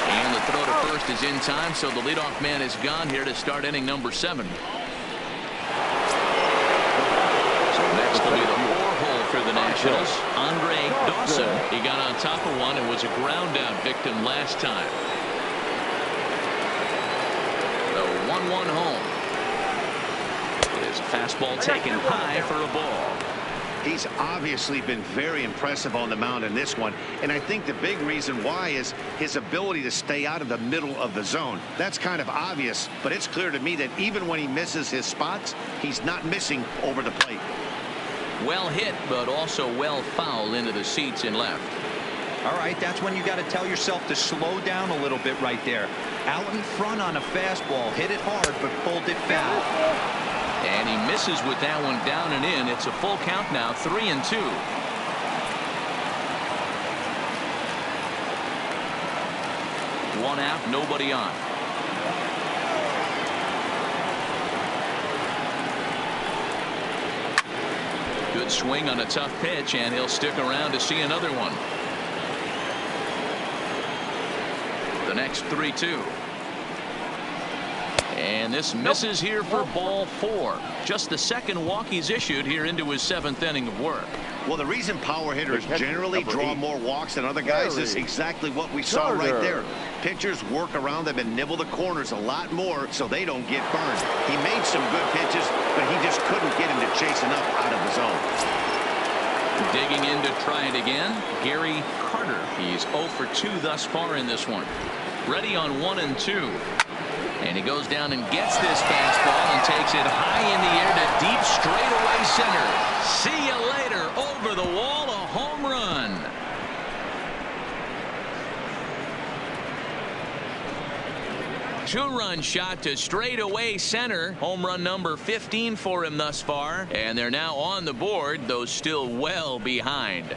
And the throw to first is in time, so the leadoff man is gone here to start inning number 7. So next will be the 4-hole for the Nationals. Andre Dawson. He got on top of one and was a ground out victim last time. The 1-1 home. His fastball taken high for a ball. He's obviously been very impressive on the mound in this one, and I think the big reason why is his ability to stay out of the middle of the zone. That's kind of obvious, but it's clear to me that even when he misses his spots, he's not missing over the plate. Well hit, but also well fouled into the seats in left. All right, that's when you got to tell yourself to slow down a little bit right there. Out in front on a fastball, hit it hard, but pulled it foul. And he misses with that one down and in. It's a full count now, 3-2. One out, nobody on. Good swing on a tough pitch, and he'll stick around to see another one. The next 3-2. And this misses here for ball 4. Just the second walk he's issued here into his 7th inning of work. Well, the reason power hitters generally draw more walks than other guys is exactly what we saw right there. Pitchers work around them and nibble the corners a lot more so they don't get burned. He made some good pitches, but he just couldn't get him to chase enough out of the zone. Digging in to try it again, Gary Carter. He's 0 for 2 thus far in this one. Ready on 1-2. And he goes down and gets this fastball and takes it high in the air to deep straightaway center. See you later. Over the wall, a home run. Two-run shot to straightaway center. Home run number 15 for him thus far. And they're now on the board, though still well behind.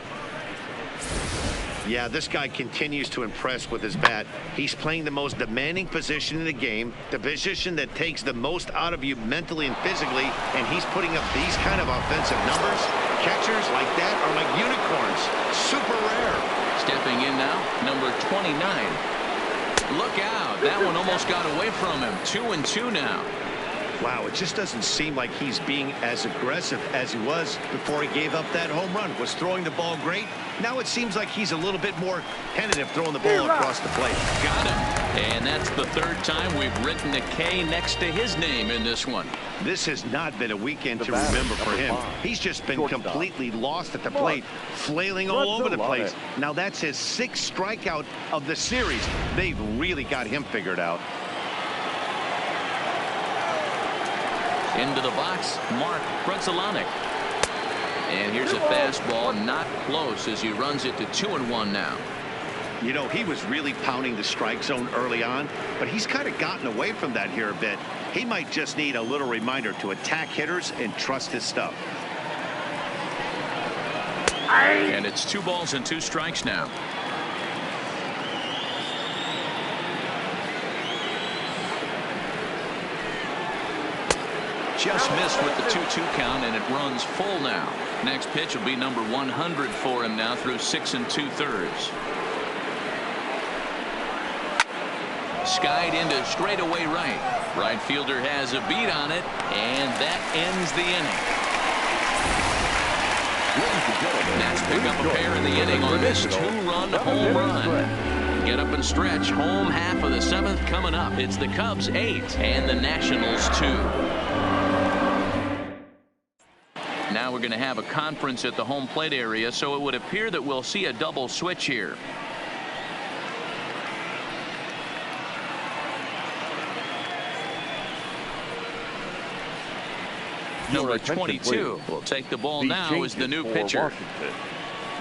Yeah, this guy continues to impress with his bat. He's playing the most demanding position in the game, the position that takes the most out of you mentally and physically, and he's putting up these kind of offensive numbers. Catchers like that are like unicorns. Super rare. Stepping in now, number 29. Look out. That one almost got away from him. 2-2 now. Wow, it just doesn't seem like he's being as aggressive as he was before he gave up that home run. Was throwing the ball great. Now it seems like he's a little bit more tentative throwing the ball across the plate. Got him. And that's the third time we've written a K next to his name in this one. This has not been a weekend to remember for him. He's just been completely lost at the plate, flailing all over the place. Now that's his 6th strikeout of the series. They've really got him figured out. Into the box, Mark Brunzelanek. And here's a fastball, not close as he runs it to 2-1 now. You know, he was really pounding the strike zone early on, but he's kind of gotten away from that here a bit. He might just need a little reminder to attack hitters and trust his stuff. And it's 2 balls and 2 strikes now. Just missed with the 2-2 count, and it runs full now. Next pitch will be number 100 for him now through 6 2/3. Skied into straightaway right. Right fielder has a beat on it, and that ends the inning. Nats pick up a pair in the inning on this 2-run home run. Get up and stretch. Home half of the 7th coming up. It's the Cubs 8 and the Nationals 2. Now we're going to have a conference at the home plate area, so it would appear that we'll see a double switch here. Number 22 will take the ball now as the new pitcher. Washington.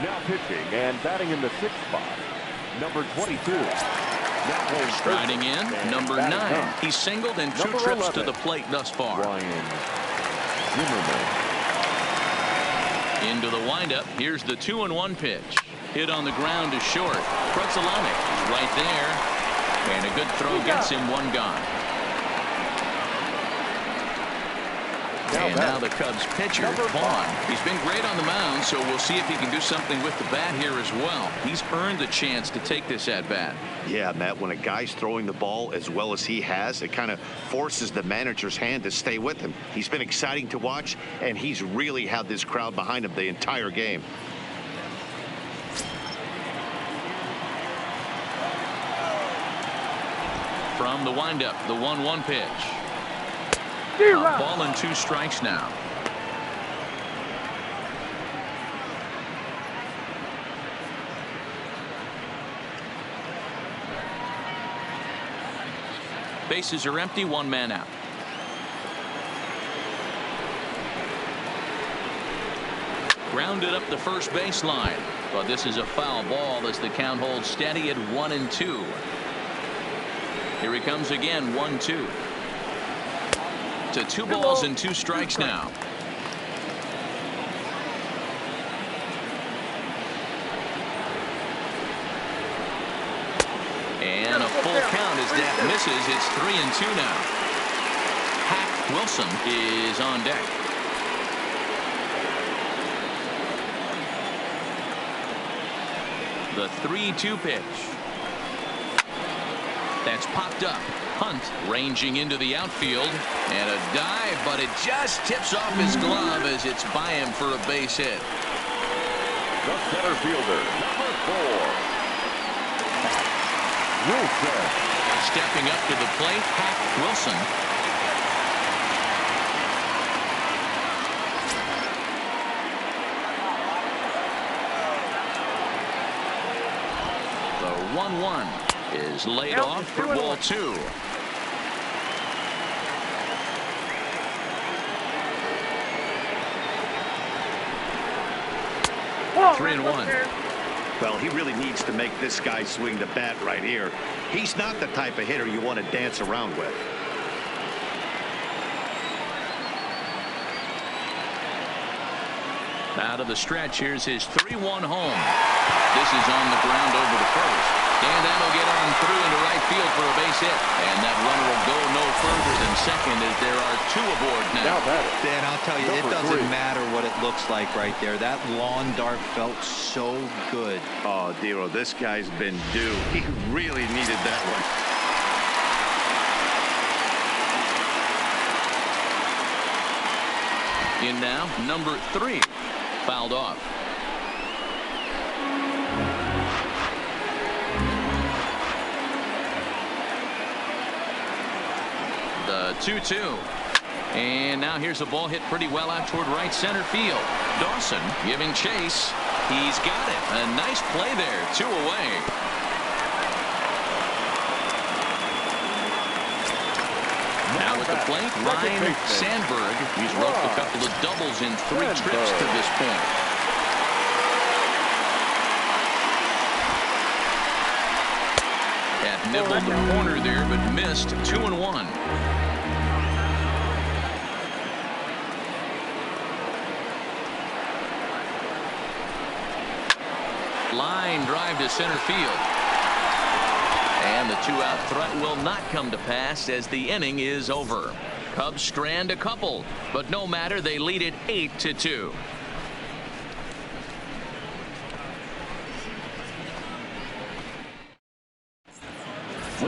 Now pitching and batting in the 6th spot, number 22. Striding in, number 9. He's singled in 2 trips to the plate thus far. Ryan Zimmerman. Into the windup. Here's the 2-1 pitch. Hit on the ground to short. Brunzelanek is right there. And a good throw gets him 1 gone. And now the Cubs pitcher, Vaughn. He's been great on the mound, so we'll see if he can do something with the bat here as well. He's earned the chance to take this at bat. Yeah, Matt, when a guy's throwing the ball as well as he has, it kind of forces the manager's hand to stay with him. He's been exciting to watch, and he's really had this crowd behind him the entire game. From the windup, the 1-1 pitch. A ball and 2 strikes now. Bases are empty, 1 man out. Grounded up the first baseline, but this is a foul ball as the count holds steady at 1-2. Here he comes again, 1-2. To 2 balls and 2 strikes now. And a full count as that misses. It's 3-2 now. Hack Wilson is on deck. The 3-2 pitch. That's popped up. Hunt ranging into the outfield, and a dive, but it just tips off his glove as it's by him for a base hit. The center fielder, number 4. Wilson. Stepping up to the plate, Hack Wilson. The 1-1 is laid off for ball 2. Three and 1. Well, he really needs to make this guy swing the bat right here. He's not the type of hitter you want to dance around with. Out of the stretch, here's his 3-1 home. This is on the ground over to first. And that'll get on through into right field for a base hit. And that runner will go no further than second as there are 2 aboard now. Dan, I'll tell you, it doesn't matter what it looks like right there. That lawn dart felt so good. Oh, Dero, this guy's been due. He really needed that one. In now, number 3. Fouled off. The 2-2. And now here's a ball hit pretty well out toward right center field. Dawson giving chase. He's got it. A nice play there. 2 away. Now at the plate, Ryan Sandberg. He's roped a couple of doubles in 3 trips to this point. That nibbled the corner there, but missed. 2-1. Line drive to center field. And the 2-out threat will not come to pass as the inning is over. Cubs strand a couple, but no matter, they lead it 8-2.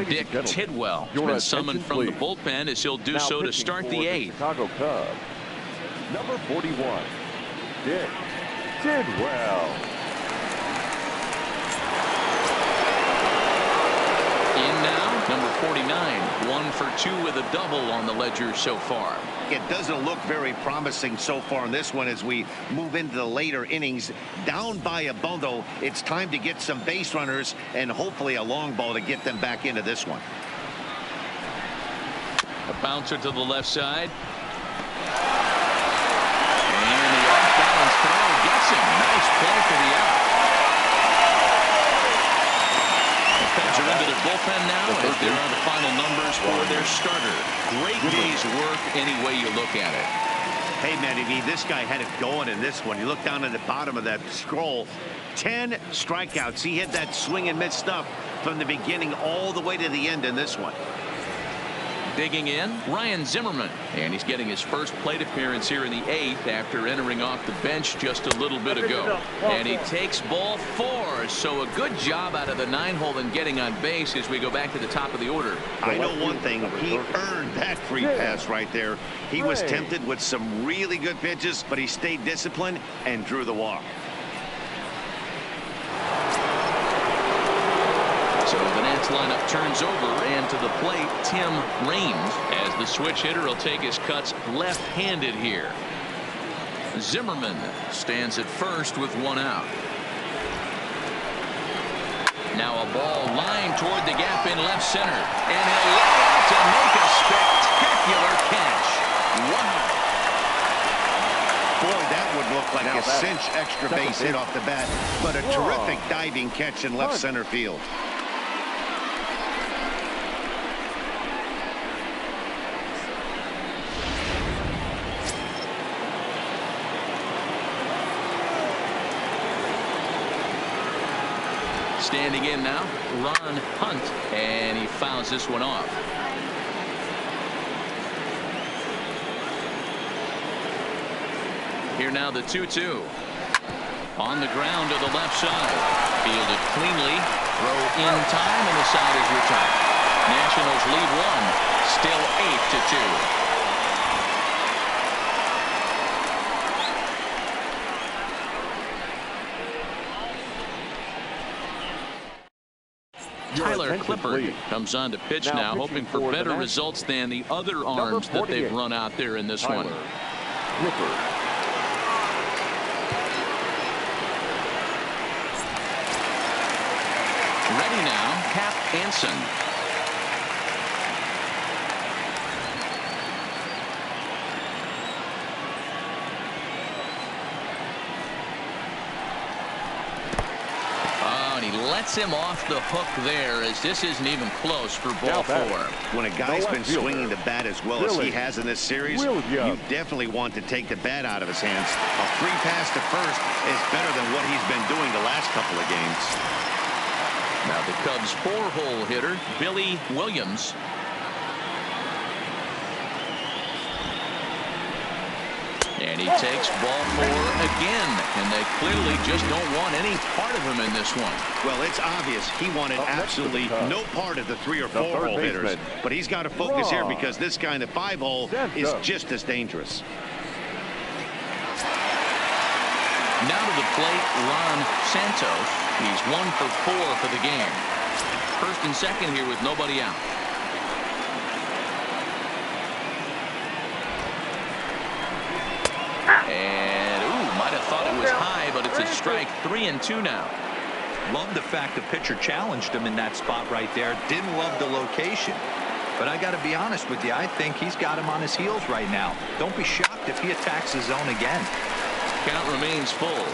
Dick Tidwell has been summoned from the bullpen as he'll do so to start the 8th. Chicago Cubs, number 41, Dick Tidwell. In now, number 49, 1 for 2 with a double on the ledger so far. It doesn't look very promising so far in this one as we move into the later innings. Down by a bundle, it's time to get some base runners and hopefully a long ball to get them back into this one. A bouncer to the left side. And the off-balance throw gets him. Nice play for the out. Cubs are into their bullpen now as there are the final numbers for their starter. Great day's work any way you look at it. Hey, Manny V, this guy had it going in this one. You look down at the bottom of that scroll. 10 strikeouts. He hit that swing and miss stuff from the beginning all the way to the end in this one. Digging in, Ryan Zimmerman. And he's getting his first plate appearance here in the 8th after entering off the bench just a little bit ago. And he takes ball 4. So a good job out of the 9-hole and getting on base as we go back to the top of the order. I know one thing. He earned that free pass right there. He was tempted with some really good pitches, but he stayed disciplined and drew the walk. So the Nats lineup turns over, and to the plate, Tim Raines, as the switch hitter will take his cuts left-handed here. Zimmerman stands at first with 1 out. Now a ball lined toward the gap in left center, and he'll lay out to make a spectacular catch. Wow. Boy, that would look like a cinch extra base hit off the bat, but a terrific diving catch in left center field. Standing in now, Ron Hunt, and he fouls this one off. Here now the 2-2. On the ground to the left side. Fielded cleanly. Throw in time, and the side is retired. Nationals lead 1. Still 8-2. Tyler Clippard comes on to pitch now, hoping for better results than the other arms that they've run out there in this one. Ready now, Cap Anson. lets him off the hook there, as this isn't even close for ball 4. When a guy's been swinging the bat as well as he has in this series, you definitely want to take the bat out of his hands. A free pass to first is better than what he's been doing the last couple of games. Now the Cubs 4-hole hitter, Billy Williams. And he takes ball 4 again, and they clearly just don't want any part of him in this one. Well, it's obvious he wanted absolutely no part of the 3 or 4-hole hitters, but he's got to focus here because this guy in the 5-hole is just as dangerous. Now to the plate, Ron Santos. He's 1 for 4 for the game. First and second here with nobody out. And, might have thought it was high, but it's a strike. 3-2 now. Love the fact the pitcher challenged him in that spot right there. Didn't love the location. But I got to be honest with you, I think he's got him on his heels right now. Don't be shocked if he attacks his zone again. Count remains full.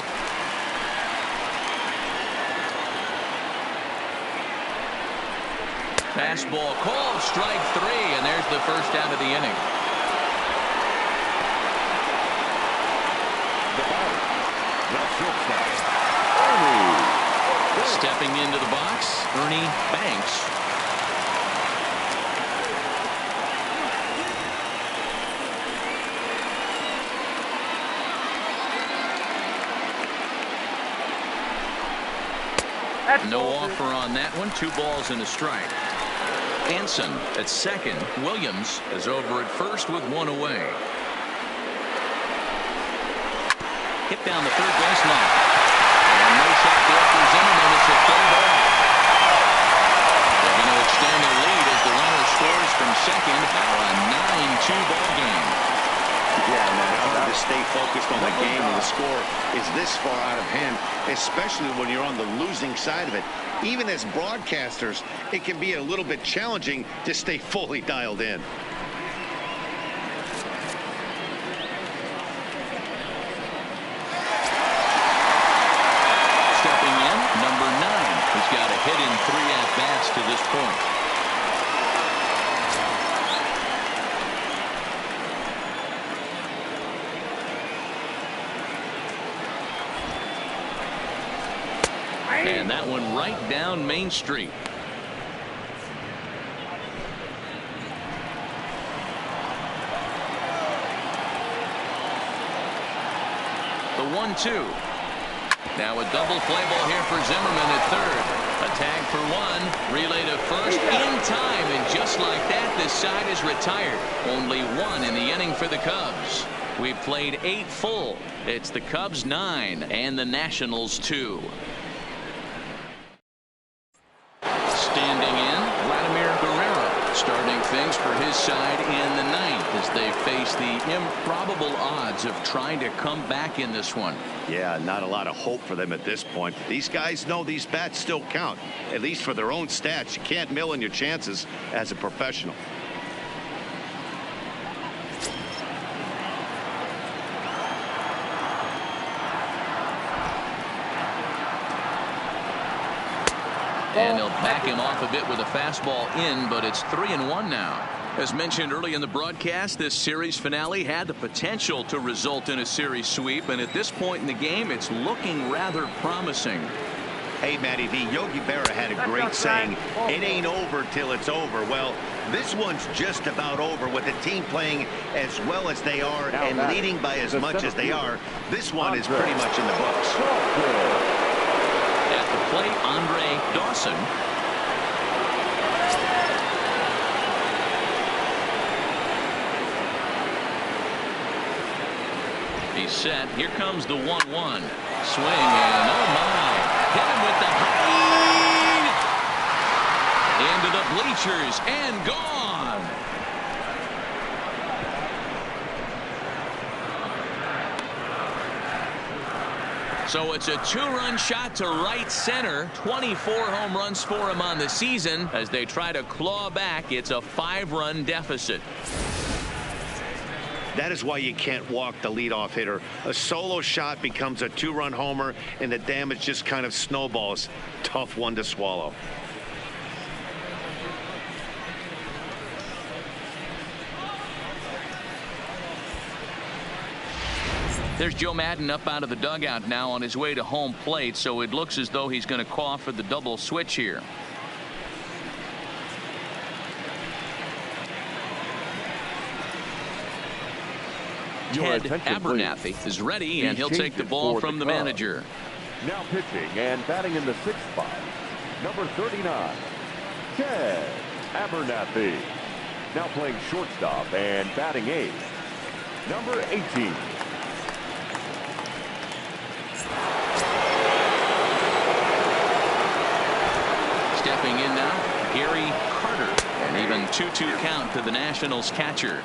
Fastball called, strike 3, and there's the first out of the inning. Stepping into the box, Ernie Banks. No offer on that one. 2 balls and a strike. Hanson at second. Williams is over at first with 1 away. Hit down the third baseline. And no shot there for Zimmerman. It's a third ball. They're going to extend their lead as the runner scores from second. Now a 9-2 ball game. Yeah, man, hard to stay focused on the game when the score is this far out of hand, especially when you're on the losing side of it. Even as broadcasters, it can be a little bit challenging to stay fully dialed in. Stepping in, number 9. He's got a hit in 3 at-bats to this point. And that one right down Main Street. The 1-2. Now a double play ball here for Zimmerman at third. A tag for 1. Relay to first in time. And just like that, this side is retired. Only 1 in the inning for the Cubs. We've played 8 full. It's the Cubs 9 and the Nationals 2. Starting things for his side in the 9th as they face the improbable odds of trying to come back in this one. Yeah, not a lot of hope for them at this point. These guys know these bats still count, at least for their own stats. You can't mill in your chances as a professional. And they'll back him off a bit with a fastball in, but it's 3-1 now. As mentioned early in the broadcast, this series finale had the potential to result in a series sweep, and at this point in the game, it's looking rather promising. Hey, Matty V, Yogi Berra had a great saying, it ain't over till it's over. Well, this one's just about over with the team playing as well as they are and leading by as much as they are. This one is pretty much in the books. At the plate, Andre Dawson. He's set. Here comes the 1-1. Swing and oh my. Hit him with the height. Into the bleachers and gone. So it's a 2-run shot to right center. 24 home runs for him on the season. As they try to claw back, it's a 5-run deficit. That is why you can't walk the leadoff hitter. A solo shot becomes a 2-run homer, and the damage just kind of snowballs. Tough one to swallow. There's Joe Maddon up out of the dugout now on his way to home plate, so it looks as though he's going to call for the double switch here. Ted Abernathy is ready, and he'll take the ball from the manager. Now pitching and batting in the 6th spot, number 39, Ted Abernathy. Now playing shortstop and batting 8th, number 18. Stepping in now, Gary Carter, and even 2-2 count to the Nationals catcher.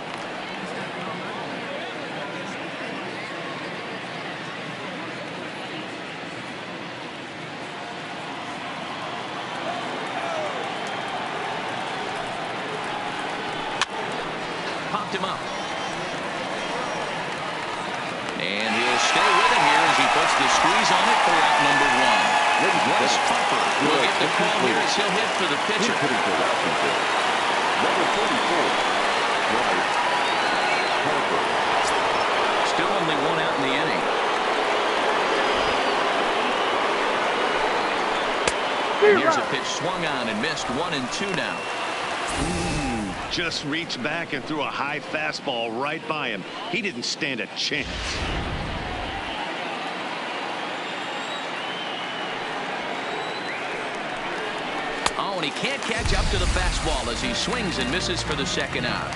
Popped him up. And he'll stay with it here as he puts the squeeze on it for out number 1. This Harper will get the call here as he'll hit for the pitcher. Number 44, Harper. Still only 1 out in the inning. And here's a pitch swung on and missed. 1-2 now. Just reached back and threw a high fastball right by him. He didn't stand a chance. Oh, and he can't catch up to the fastball as he swings and misses for the 2nd out.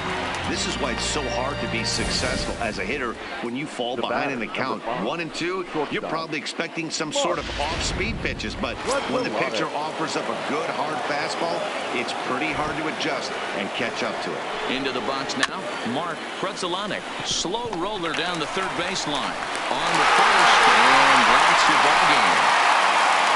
This is why it's so hard to be successful as a hitter when you fall behind in the count. 1-2, you're probably expecting some sort of off-speed pitches, but when the pitcher offers up a good hard fastball, it's pretty hard to adjust and catch up to it. Into the box now, Mark Krutzelanic. Slow roller down the 3rd baseline. On the 1st, and rounds the ball game.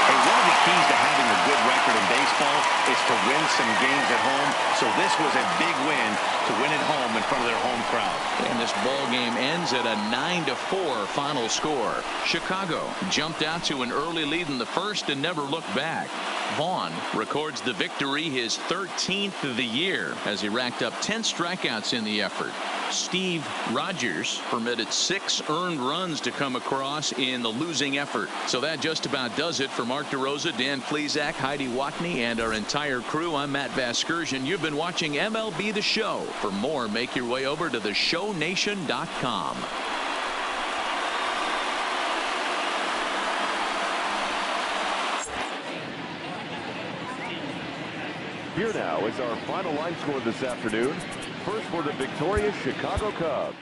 Hey, one of the keys to having a good record in baseball is to win some games at home. So this was a big win to win at home in front of their home crowd. And this ball game ends at a 9-4 final score. Chicago jumped out to an early lead in the 1st and never looked back. Vaughn records the victory, his 13th of the year, as he racked up 10 strikeouts in the effort. Steve Rogers permitted 6 earned runs to come across in the losing effort. So that just about does it for Mark DeRosa, Dan Plesac, Heidi Watney, and our entire crew. I'm Matt Vasgersian. You've been watching MLB The Show. For more, make your way over to theshownation.com. Here now is our final line score this afternoon. First for the victorious Chicago Cubs.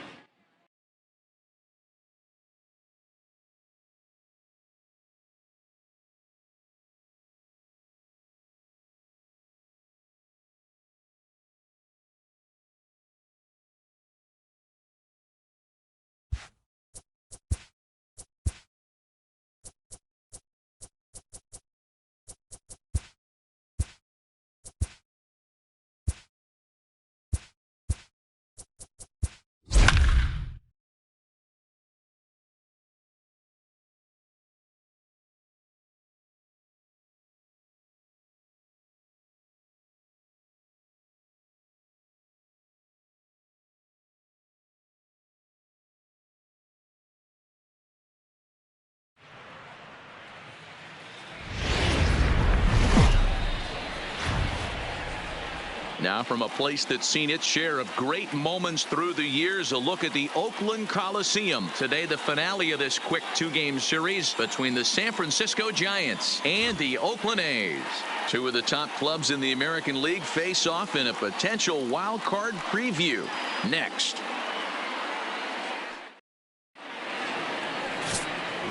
Now from a place that's seen its share of great moments through the years, a look at the Oakland Coliseum. Today, the finale of this quick 2-game series between the San Francisco Giants and the Oakland A's. 2 of the top clubs in the American League face off in a potential wild card preview. Next.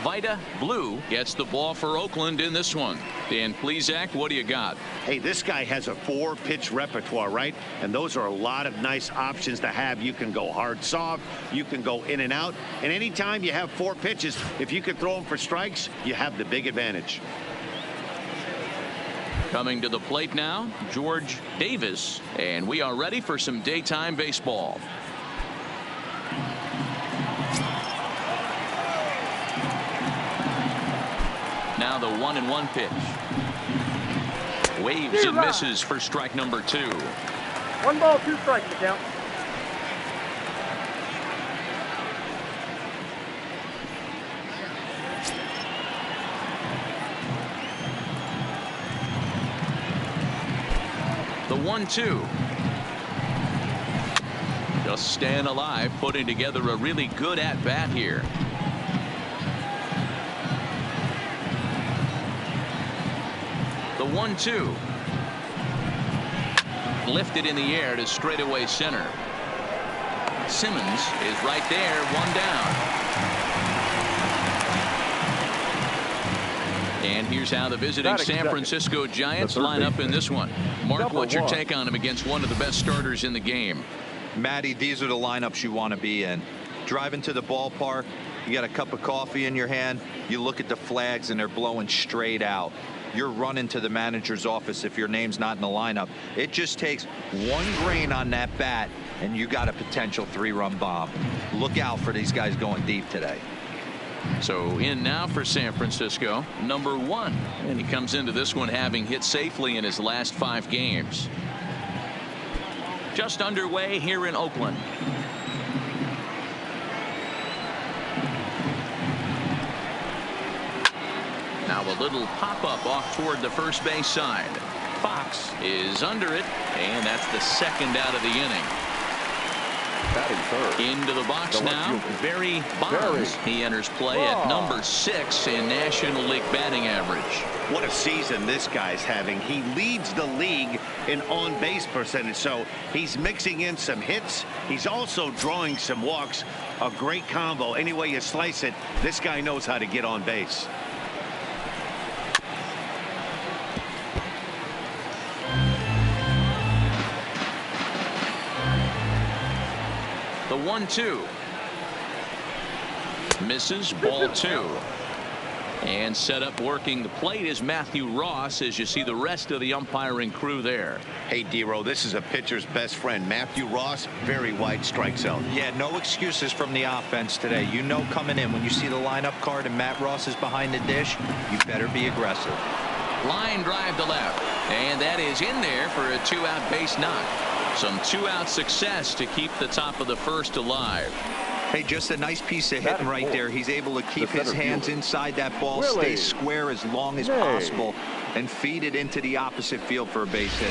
Vida Blue gets the ball for Oakland in this one. Dan Plesac, what do you got? Hey, this guy has a 4-pitch repertoire, right? And those are a lot of nice options to have. You can go hard, soft. You can go in and out. And anytime you have 4 pitches, if you can throw them for strikes, you have the big advantage. Coming to the plate now, George Davis. And we are ready for some daytime baseball. Now the 1-1 pitch. Waves and misses for strike number 2. 1 ball, 2 strikes to count. The 1-2. Just staying alive, putting together a really good at-bat here. The 1-2. Lifted in the air to straightaway center. Simmons is right there, 1 down. And here's how the visiting San Francisco Giants line up in this one. Mark, what's your take on him against one of the best starters in the game? Matty, these are the lineups you want to be in. Driving to the ballpark, you got a cup of coffee in your hand, you look at the flags and they're blowing straight out. You're running to the manager's office if your name's not in the lineup. It just takes 1 grain on that bat and you got a potential 3-run bomb. Look out for these guys going deep today. So in now for San Francisco, number 1, and he comes into this one having hit safely in his last 5 games. Just underway here in Oakland. Now a little pop-up off toward the first base side. Fox is under it, and that's the 2nd out of the inning. Into the box now, Barry Bonds. He enters play at number 6 in National League batting average. What a season this guy's having. He leads the league in on-base percentage, so he's mixing in some hits. He's also drawing some walks. A great combo. Any way you slice it, this guy knows how to get on base. The 1-2. Misses, ball 2. And set up working the plate is Matthew Ross, as you see the rest of the umpiring crew there. Hey, D-Row, this is a pitcher's best friend. Matthew Ross, very wide strike zone. Yeah, no excuses from the offense today. You know coming in when you see the lineup card and Matt Ross is behind the dish, you better be aggressive. Line drive to left, and that is in there for a 2-out base knock. Some 2-out success to keep the top of the first alive. Hey, just a nice piece of hitting right there. He's able to keep his hands inside that ball, stay square as long as possible, and feed it into the opposite field for a base hit.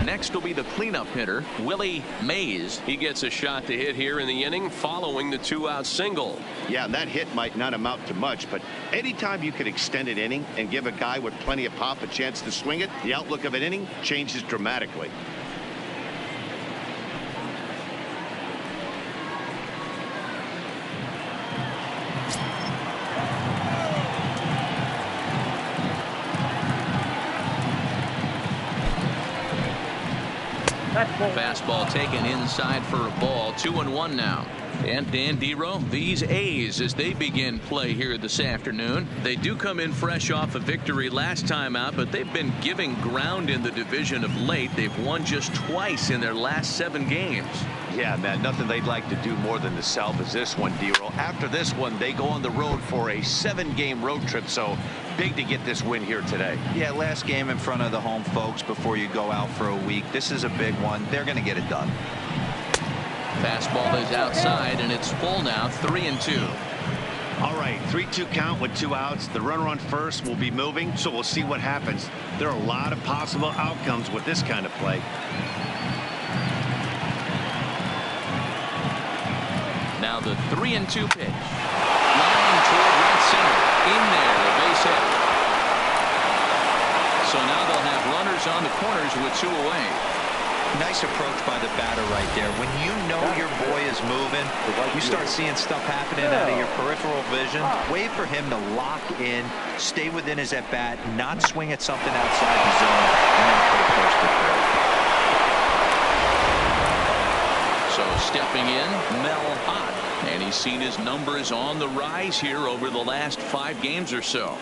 Next will be the cleanup hitter, Willie Mays. He gets a shot to hit here in the inning following the 2-out single. Yeah, and that hit might not amount to much, but anytime you can extend an inning and give a guy with plenty of pop a chance to swing it, the outlook of an inning changes dramatically. Fastball taken inside for a ball. 2-1 now. And Dan Dero, these A's, as they begin play here this afternoon, they do come in fresh off a victory last time out, but they've been giving ground in the division of late. They've won just twice in their last 7 games. Yeah, man, nothing they'd like to do more than to salvage this one, Dero. After this one, they go on the road for a 7-game road trip, so big to get this win here today. Yeah, last game in front of the home folks before you go out for a week. This is a big one. They're going to get it done. Fastball is outside, and it's full now, 3-2. All right, 3-2 count with 2 outs. The runner on first will be moving, so we'll see what happens. There are a lot of possible outcomes with this kind of play. Now the 3-2 pitch. Line toward right center. In there, a base hit. So now they'll have runners on the corners with 2 away. Nice approach by the batter right there. When you know your boy is moving, you start seeing stuff happening out of your peripheral vision. Wait for him to lock in, stay within his at-bat, not swing at something outside the zone, and then put it first to third. So stepping in, Mel Ott. And he's seen his numbers on the rise here over the last 5 games or so.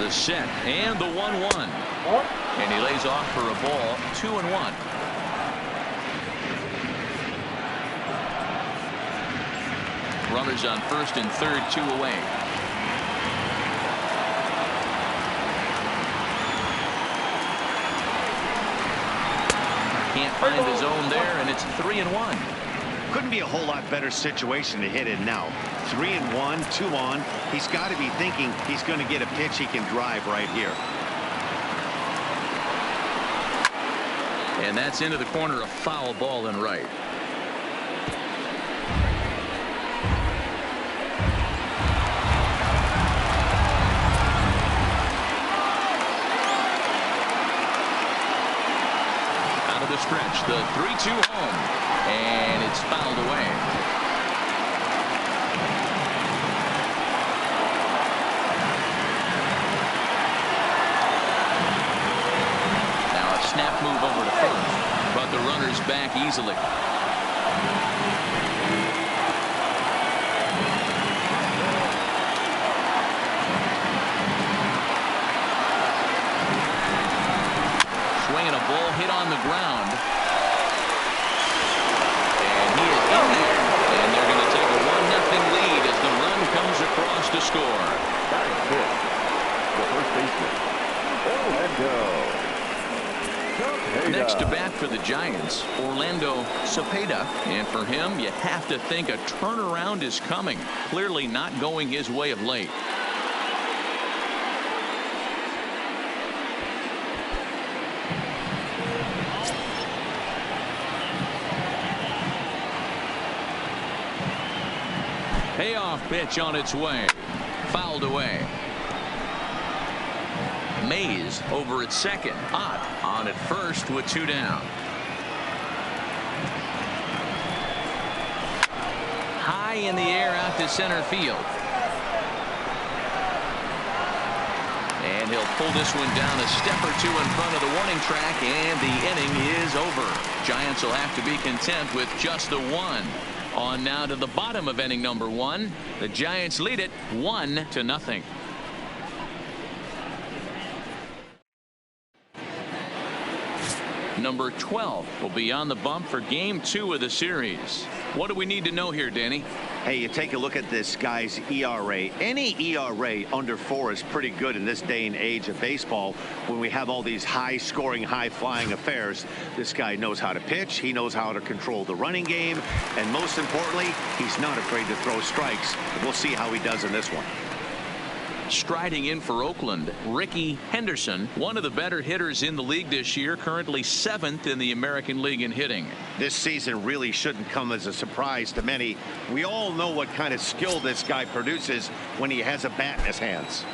The set and the 1-1. And he lays off for a ball, 2-1. Runners on first and third, 2 away. Can't find his own there, and it's 3-1. Couldn't be a whole lot better situation to hit in now. 3-1, 2 on. He's got to be thinking he's going to get a pitch he can drive right here. And that's into the corner, a foul ball and right. Out of the stretch, the 3-2 home, and it's fouled away. Snap move over to first, but the runner's back easily. Swinging a ball hit on the ground. And he is in there. And they're going to take a 1-0 lead as the run comes across to score. Batting fifth, the first baseman, Orlando. Next to bat for the Giants, Orlando Cepeda. And for him, you have to think a turnaround is coming. Clearly not going his way of late. Payoff pitch on its way. Fouled away. Mays over at second. Ott on at first with 2 down. High in the air out to center field. And he'll pull this one down a step or 2 in front of the warning track, and the inning is over. Giants will have to be content with just the 1. On now to the bottom of inning number 1. The Giants lead it 1-0. Number 12 will be on the bump for game 2 of the series. What do we need to know here, Danny? Hey, you take a look at this guy's ERA. Any ERA under 4 is pretty good in this day and age of baseball when we have all these high-scoring, high-flying affairs. This guy knows how to pitch. He knows how to control the running game. And most importantly, he's not afraid to throw strikes. We'll see how he does in this one. Striding in for Oakland, Ricky Henderson, one of the better hitters in the league this year, currently 7th in the American League in hitting. This season really shouldn't come as a surprise to many. We all know what kind of skill this guy produces when he has a bat in his hands.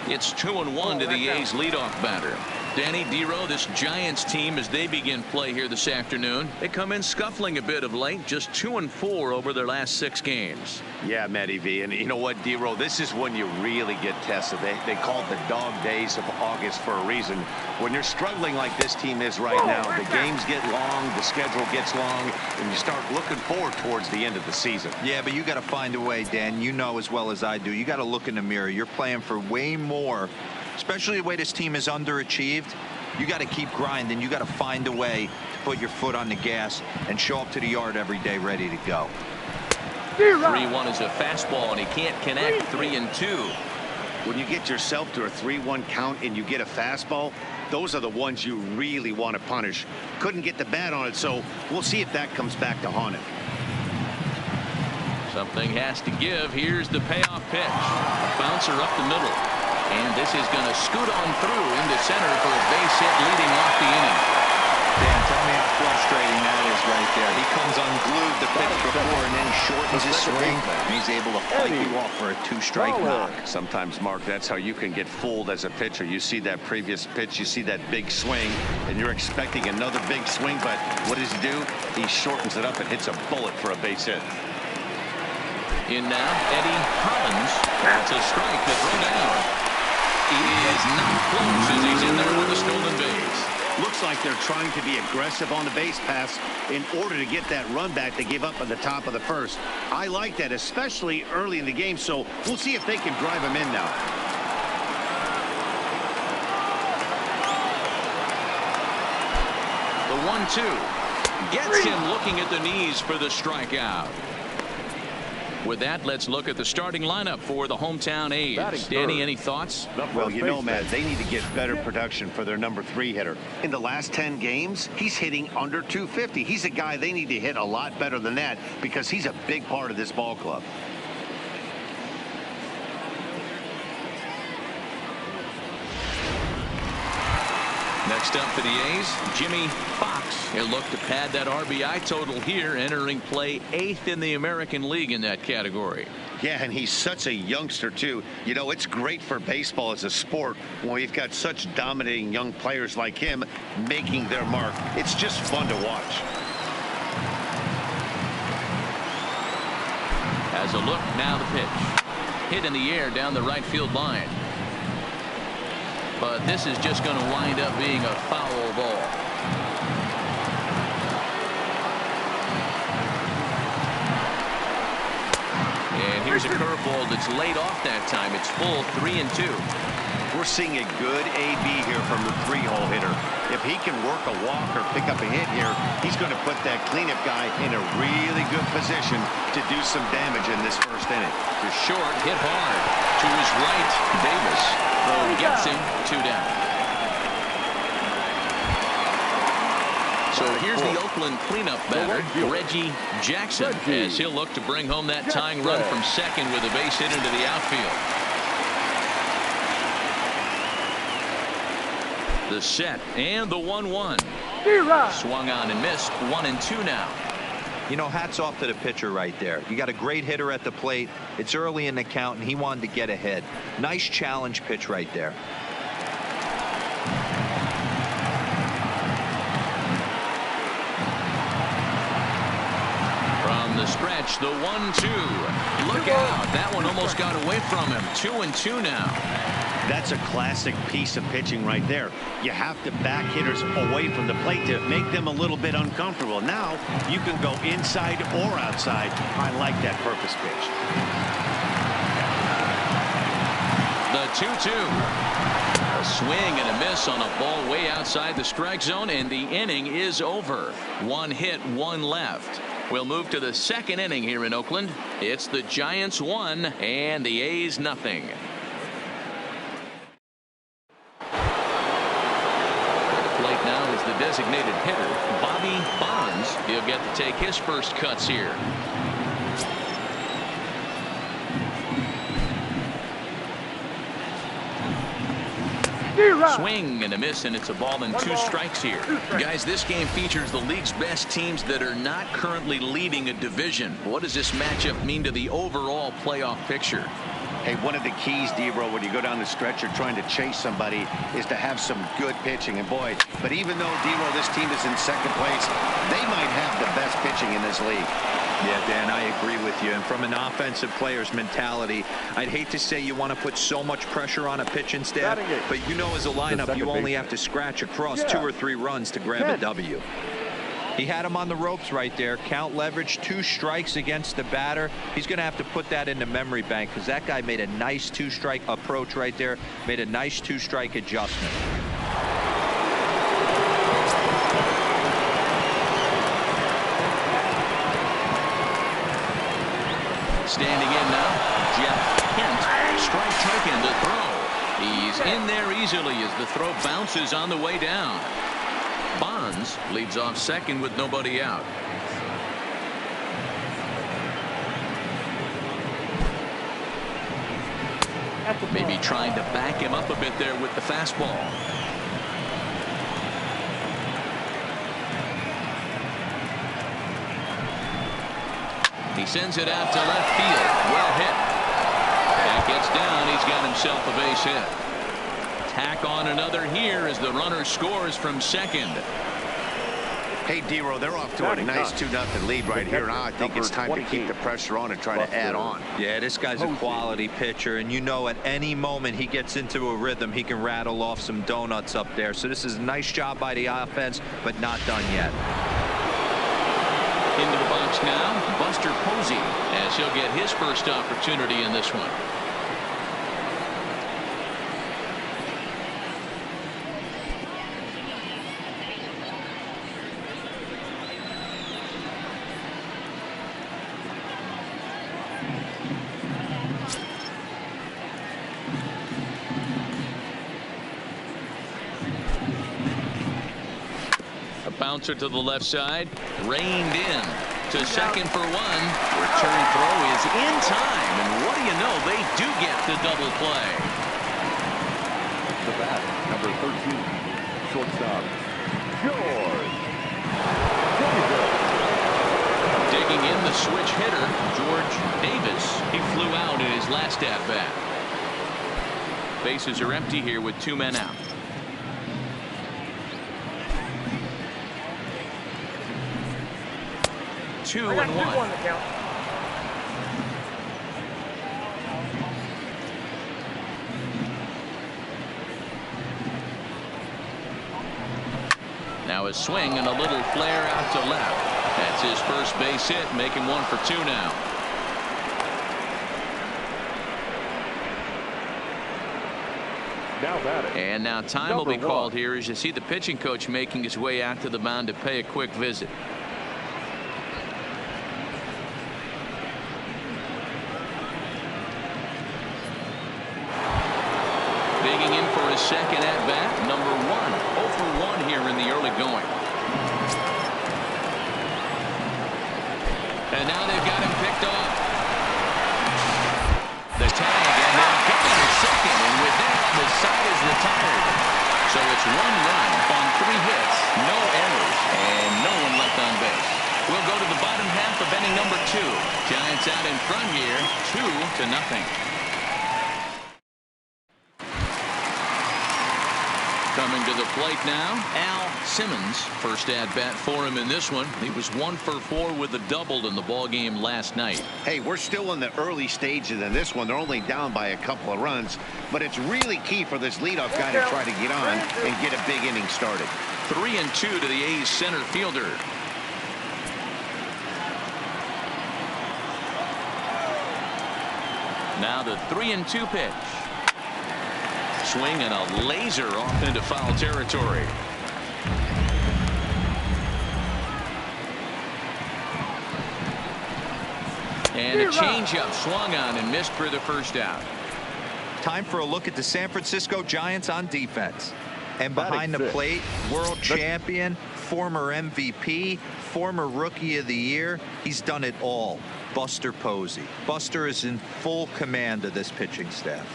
It's 2-1 to the A's leadoff batter. Danny Dero, this Giants team, as they begin play here this afternoon, they come in scuffling a bit of late, just 2-4 over their last 6 games. Yeah, Matty V, and you know what, Dero, this is when you really get tested. They call it the dog days of August for a reason. When you're struggling like this team is right now, the games get long, the schedule gets long, and you start looking forward towards the end of the season. Yeah, but you got to find a way, Dan. You know as well as I do. You got to look in the mirror. You're playing for way more. Especially the way this team is underachieved, you got to keep grinding. You got to find a way to put your foot on the gas and show up to the yard every day ready to go. 3-1 is a fastball, and he can't connect. 3-2. When you get yourself to a 3-1 count and you get a fastball, those are the ones you really want to punish. Couldn't get the bat on it, so we'll see if that comes back to haunt him. Something has to give. Here's the payoff pitch. A bouncer up the middle. And this is going to scoot on through into center for a base hit leading off the inning. Dan, tell me how frustrating that is right there. He comes unglued the pitch before and then shortens his swing, and he's able to fight you off for a 2-strike knock. Sometimes, Mark, that's how you can get fooled as a pitcher. You see that previous pitch, you see that big swing, and you're expecting another big swing, but what does he do? He shortens it up and hits a bullet for a base hit. In now, Eddie Hollins. That's a strike to throw down. He is not close as he's in there with a stolen base. Looks like they're trying to be aggressive on the base pass in order to get that run back they gave up at the top of the first. I like that, especially early in the game, so we'll see if they can drive him in now. The 1-2 gets him looking at the knees for the strikeout. With that, let's look at the starting lineup for the hometown A's. Danny, any thoughts? Well, you know, Matt, they need to get better production for their number 3 hitter. In the last 10 games, he's hitting under 250. He's a guy they need to hit a lot better than that because he's a big part of this ball club. Next up for the A's, Jimmy Fox. He'll look to pad that RBI total here, entering play 8th in the American League in that category. Yeah, and he's such a youngster, too. You know, it's great for baseball as a sport when we've got such dominating young players like him making their mark. It's just fun to watch. As a look, now the pitch. Hit in the air down the right field line. But this is just going to wind up being a foul ball. And here's a curveball that's laid off that time. It's full 3-2. We're seeing a good AB here from the 3-hole hitter. If he can work a walk or pick up a hit here, he's going to put that cleanup guy in a really good position to do some damage in this first inning. To short, hit hard. To his right, Davis. Throw gets him 2 down. So here's the Oakland cleanup batter, Reggie Jackson, as he'll look to bring home that tying run from second with a base hit into the outfield. The set and the 1-1. Swung on and missed. 1-2 now. You know, hats off to the pitcher right there. You got a great hitter at the plate. It's early in the count, and he wanted to get ahead. Nice challenge pitch right there. From the stretch, the 1-2. Look out. That one almost got away from him. 2-2 now. That's a classic piece of pitching right there. You have to back hitters away from the plate to make them a little bit uncomfortable. Now you can go inside or outside. I like that purpose pitch. The 2-2. A swing and a miss on a ball way outside the strike zone, and the inning is over. 1 hit, 1 left. We'll move to the second inning here in Oakland. It's the Giants 1 and the A's nothing. Now is the designated hitter, Bobby Bonds. He'll get to take his first cuts here. Swing and a miss, and it's a ball and 2 strikes here. Guys, this game features the league's best teams that are not currently leading a division. What does this matchup mean to the overall playoff picture? Hey, one of the keys, D-Bro, when you go down the stretch, you're trying to chase somebody, is to have some good pitching. And boy, but even though, D-Bro, this team is in second place, they might have the best pitching in this league. Yeah, Dan, I agree with you. And from an offensive player's mentality, I'd hate to say you want to put so much pressure on a pitching staff, but you know, as a lineup, you only have to scratch across 2 or 3 runs to grab a W. He had him on the ropes right there. Count leverage, 2 strikes against the batter. He's going to have to put that in the memory bank because that guy made a nice 2-strike approach right there, made a nice 2-strike adjustment. Standing in now, Jeff Kent. Strike taken, the throw. He's in there easily as the throw bounces on the way down. Bonds leads off second with nobody out. Maybe trying to back him up a bit there with the fastball. He sends it out to left field. Well hit. That gets down. He's got himself a base hit. Tack on another here as the runner scores from second. Hey, D-Row, they're off to a nice 2-0 lead right here. Now I think it's time to keep the pressure on and try to add on. Yeah, this guy's a quality pitcher, and you know at any moment he gets into a rhythm, he can rattle off some donuts up there. So this is a nice job by the offense, but not done yet. Into the box now, Buster Posey, as he'll get his first opportunity in this one. Bouncer to the left side, reined in to second for one. Return throw is in time, and what do you know, they do get the double play. The bat, number 13, shortstop, George. Digging in the switch hitter, George Davis. He flew out in his last at bat. Bases are empty here with 2 men out. Two and one. Now a swing and a little flare out to left. That's his first base hit, making 1 for 2 now. And now time will be called here as you see the pitching coach making his way out to the mound to pay a quick visit. Second at bat, number 1. 0 for 1 here in the early going. And now they've got him picked off. The tag, and now getting to second, and with that, the side is retired. So it's 1 run on 3 hits, no errors, and no one left on base. We'll go to the bottom half of inning number 2. Giants out in front here, 2-0. Coming to the plate now, Al Simmons. First at bat for him in this one. He was 1 for 4 with a double in the ball game last night. Hey, we're still in the early stages in this one. They're only down by a couple of runs, but it's really key for this leadoff guy to try to get on and get a big inning started. 3-2 to the A's center fielder. Now the 3-2 pitch. Swing and a laser off into foul territory. And a changeup swung on and missed for the first out. Time for a look at the San Francisco Giants on defense. And behind the plate, world champion, former MVP, former Rookie of the Year. He's done it all. Buster Posey. Buster is in full command of this pitching staff.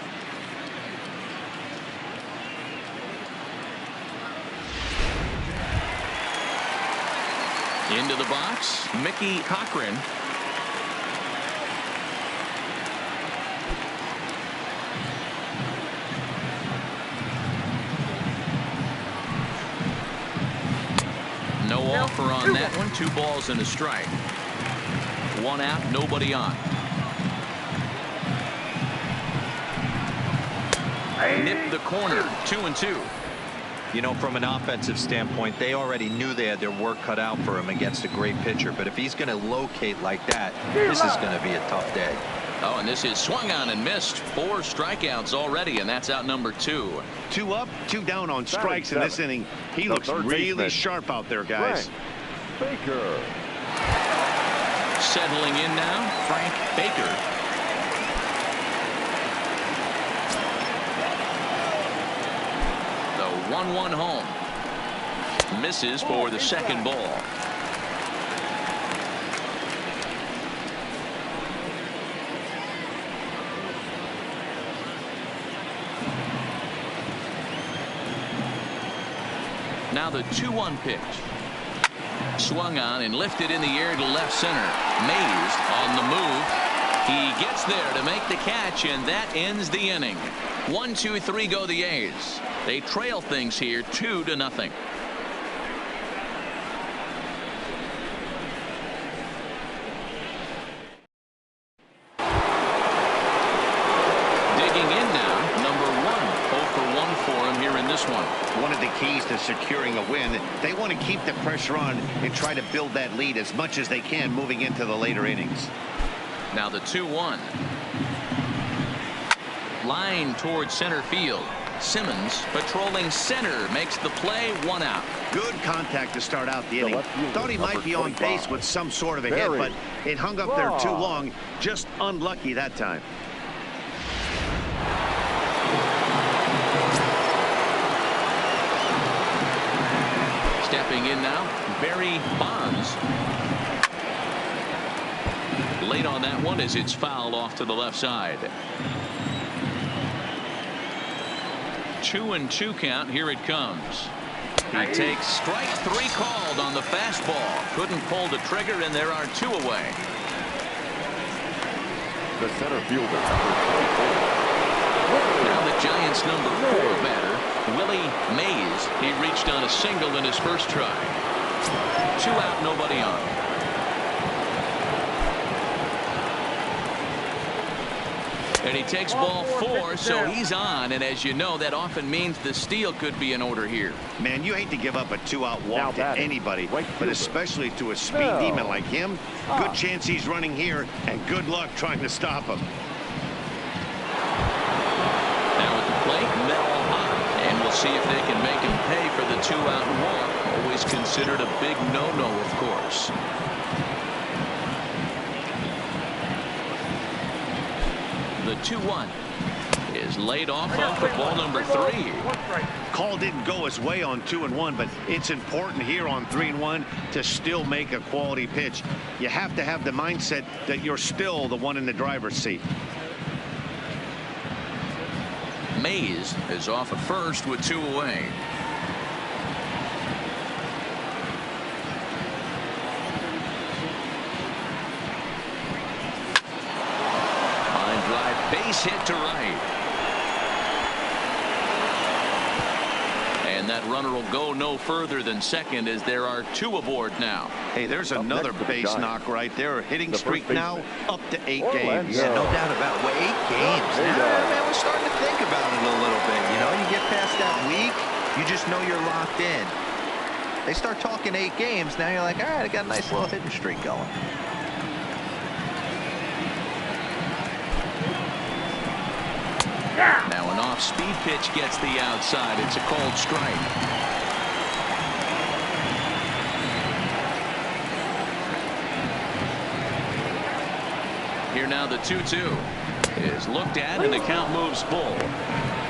Into the box, Mickey Cochran. No offer on that one. 2 balls and a strike. 1 out, nobody on. Nipped the corner. 2-2. You know, from an offensive standpoint, they already knew they had their work cut out for him against a great pitcher. But if he's going to locate like that, this is going to be a tough day. Oh, and this is swung on and missed. 4 strikeouts already, and that's out number 2. 2 up, 2 down on strikes in this inning. He looks really sharp out there, guys. Baker. Settling in now, Frank Baker. The 1-1 home. Misses for the second ball. Now the 2-1 pitch. Swung on and lifted in the air to left center. Mays on the move. He gets there to make the catch, and that ends the inning. 1-2-3 go the A's. They trail things here 2-0. this one. One of the keys to securing a win, they want to keep the pressure on and try to build that lead as much as they can moving into the later innings. Now the 2-1. Line towards center field. Simmons patrolling center makes the play, 1 out. Good contact to start out the inning. Thought he might be on base with some sort of a hit, but it hung up there too long. Just unlucky that time. Stepping in now, Barry Bonds. Late on that one as it's fouled off to the left side. 2-2 count. Here it comes. He takes strike 3 called on the fastball. Couldn't pull the trigger, and there are 2 away. The center fielder, Now the Giants' number 4 batter, Willie Mays. He reached on a single in his first try. 2 out, nobody on. And he takes ball 4, so he's on. And as you know, that often means the steal could be in order here. Man, you hate to give up a 2-out walk to anybody, but especially to a speed demon like him. Good chance he's running here, and good luck trying to stop him. Now at the plate, Mel Hahn. And we'll see if they can make him pay for the 2-out walk. Always considered a big no-no, of course. The 2-1 is laid off for ball number 3. Call didn't go his way on 2-1, but it's important here on 3-1 to still make a quality pitch. You have to have the mindset that you're still the one in the driver's seat. Mays is off at first with 2 away. Base hit to right. And that runner will go no further than second as there are 2 aboard now. Hey, there's another base knock right there. Hitting streak now up to 8 games. Yeah, no doubt about it. 8 games. Man, we're starting to think about it a little bit. You know, you get past that week, you just know you're locked in. They start talking 8 games. Now you're like, all right, I got a nice little hitting streak going. Now an off-speed pitch gets the outside. It's a called strike. Here now the 2-2 is looked at, and the count moves full.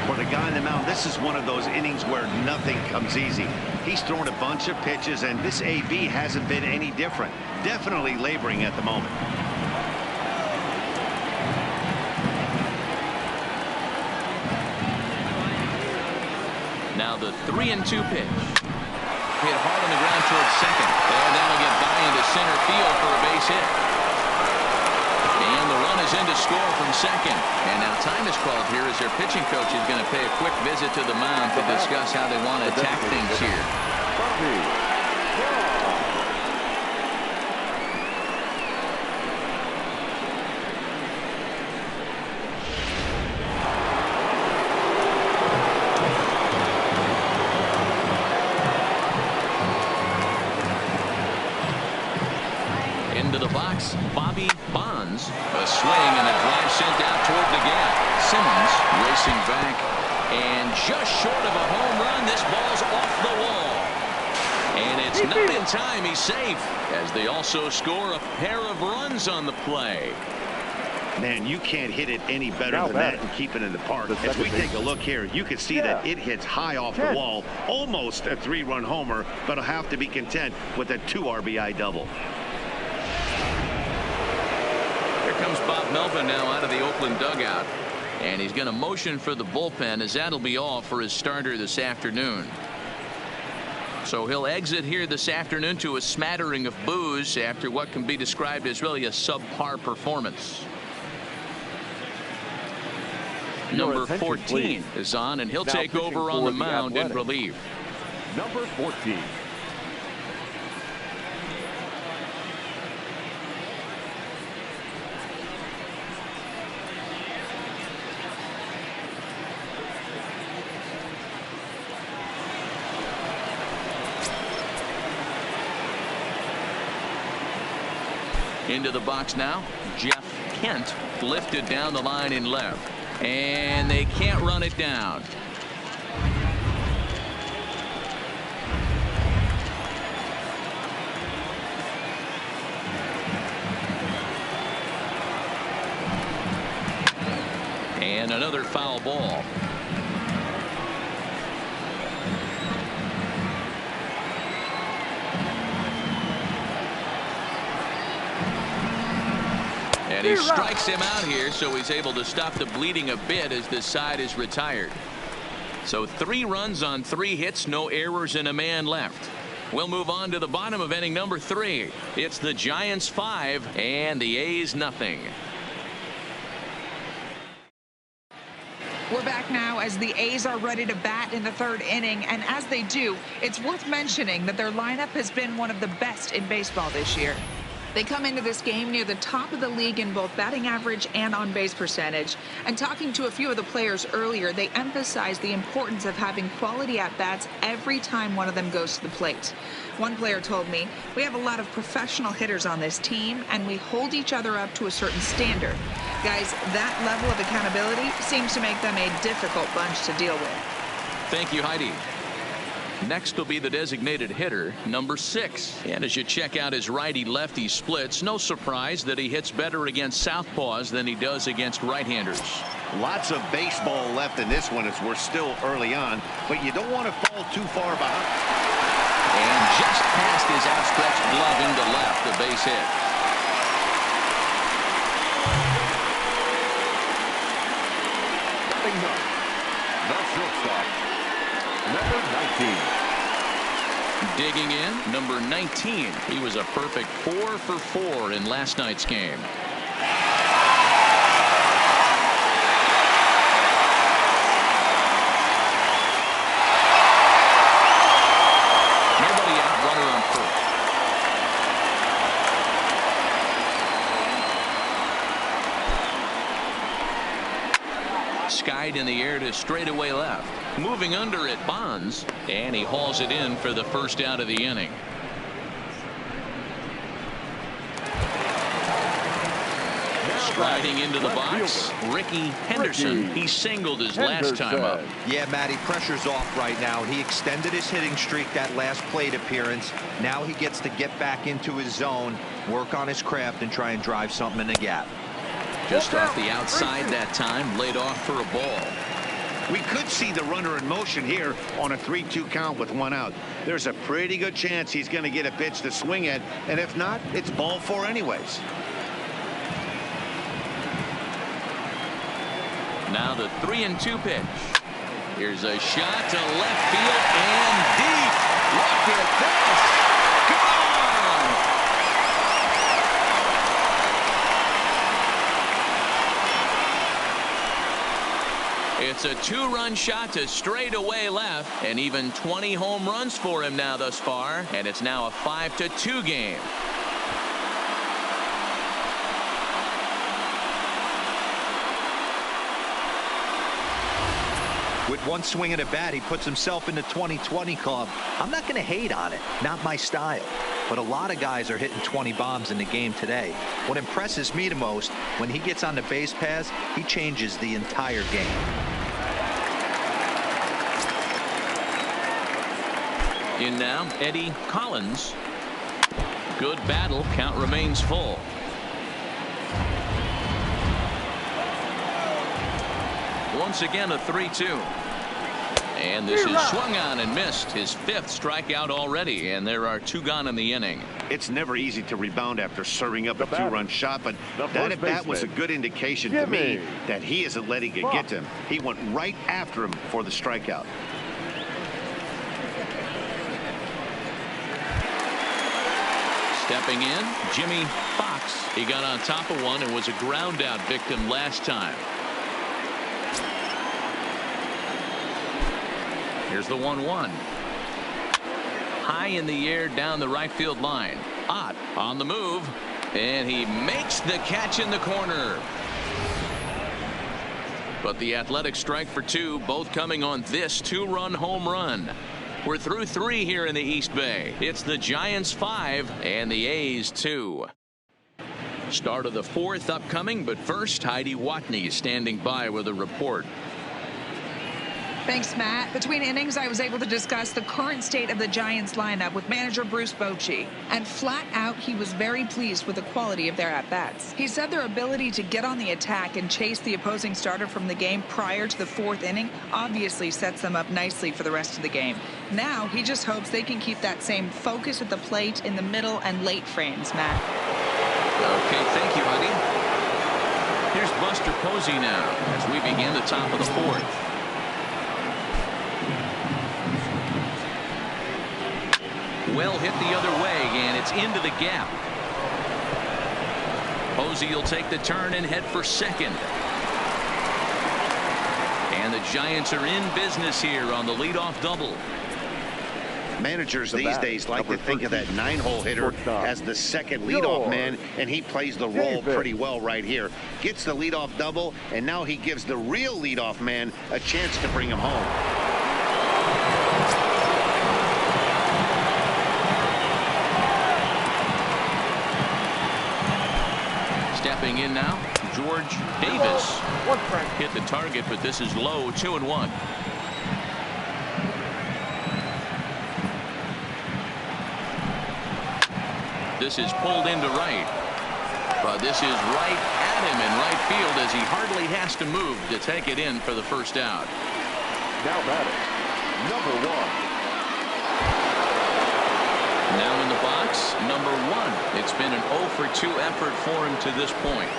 For the guy in the mound, this is one of those innings where nothing comes easy. He's thrown a bunch of pitches, and this AB hasn't been any different. Definitely laboring at the moment. Now the 3-2 pitch. Hit hard on the ground towards second. And that'll get by into center field for a base hit. And the run is in to score from second. And now time is called here as their pitching coach is going to pay a quick visit to the mound to discuss how they want to attack things here. Bobby Bonds, a swing and a drive sent out toward the gap. Simmons racing back, and just short of a home run. This ball's off the wall, and it's not in time. He's safe as they also score a pair of runs on the play. Man, you can't hit it any better than that and keep it in the park. As we take a look here, you can see that it hits high off the wall, almost a 3-run homer, but will have to be content with a 2 RBI double. Comes Bob Melvin now out of the Oakland dugout, and he's going to motion for the bullpen as that'll be all for his starter this afternoon. So he'll exit here this afternoon to a smattering of boos after what can be described as really a subpar performance. Number 14 is on, and he'll take over on the mound in relief. Number 14. Into the box now. Jeff Kent lifted down the line in left. And they can't run it down. And another foul ball. And he strikes him out here, so he's able to stop the bleeding a bit as this side is retired. So 3 runs on 3 hits, no errors, and a man left. We'll move on to the bottom of inning number 3. It's the Giants 5 and the A's nothing. We're back now as the A's are ready to bat in the 3rd inning, and as they do, it's worth mentioning that their lineup has been one of the best in baseball this year. They come into this game near the top of the league in both batting average and on-base percentage. And talking to a few of the players earlier, they emphasized the importance of having quality at-bats every time one of them goes to the plate. One player told me, "We have a lot of professional hitters on this team, and we hold each other up to a certain standard." Guys, that level of accountability seems to make them a difficult bunch to deal with. Thank you, Heidi. Next will be the designated hitter, number 6. And as you check out his righty-lefty splits, no surprise that he hits better against southpaws than he does against right-handers. Lots of baseball left in this one as we're still early on, but you don't want to fall too far behind. And just past his outstretched glove into left, the base hit. The shortstop, number 19. Digging in, number 19. He was a perfect 4 for 4 in last night's game. Nobody out, runner on first. Skied in the air to straightaway left. Moving under at Bonds, and he hauls it in for the first out of the inning. Striding into the box, Ricky Henderson. He singled his last time up. Yeah, Matty, pressure's off right now. He extended his hitting streak that last plate appearance. Now he gets to get back into his zone, work on his craft, and try and drive something in the gap. Just off the outside that time, laid off for a ball. We could see the runner in motion here on a 3-2 count with 1 out. There's a pretty good chance he's going to get a pitch to swing at, and if not, it's ball 4 anyways. Now the 3-2 pitch. Here's a shot to left field and deep. Look at this. It's a 2-run shot to straightaway left, and even 20 home runs for him now thus far, and it's now a 5-2 game. With one swing at a bat, he puts himself in the 2020 club. I'm not going to hate on it. Not my style. But a lot of guys are hitting 20 bombs in the game today. What impresses me the most, when he gets on the base paths, he changes the entire game. In now, Eddie Collins. Good battle. Count remains full. Once again, a 3-2. And this is swung on and missed. His 5th strikeout already, and there are 2 gone in the inning. It's never easy to rebound after serving up a 2-run shot, but that at bat was a good indication to me that he isn't letting it get to him. He went right after him for the strikeout. Stepping in, Jimmy Fox. He got on top of one and was a ground out victim last time. Here's the 1-1. High in the air down the right field line. Ott on the move, and he makes the catch in the corner. But the Athletics strike for 2, both coming on this 2-run home run. We're through 3 here in the East Bay. It's the Giants 5 and the A's 2. Start of the fourth upcoming, but first, Heidi Watney is standing by with a report. Thanks, Matt. Between innings, I was able to discuss the current state of the Giants lineup with manager Bruce Bochy. And flat out, he was very pleased with the quality of their at-bats. He said their ability to get on the attack and chase the opposing starter from the game prior to the fourth inning obviously sets them up nicely for the rest of the game. Now, he just hopes they can keep that same focus at the plate in the middle and late frames, Matt. Okay, thank you, Heidi. Here's Buster Posey now as we begin the top of the fourth. Well hit the other way, and it's into the gap. Posey will take the turn and head for second. And the Giants are in business here on the leadoff double. Managers these days like to think of that 9-hole hitter as the second leadoff man, and he plays the role pretty well right here. Gets the leadoff double, and now he gives the real leadoff man a chance to bring him home. Stepping in now, George Davis hit the target, but this is low, 2-1. This is pulled into right, but this is right at him in right field as he hardly has to move to take it in for the first out. Now batting, number 1. Now in the box, number 1. It's been an 0 for 2 effort for him to this point.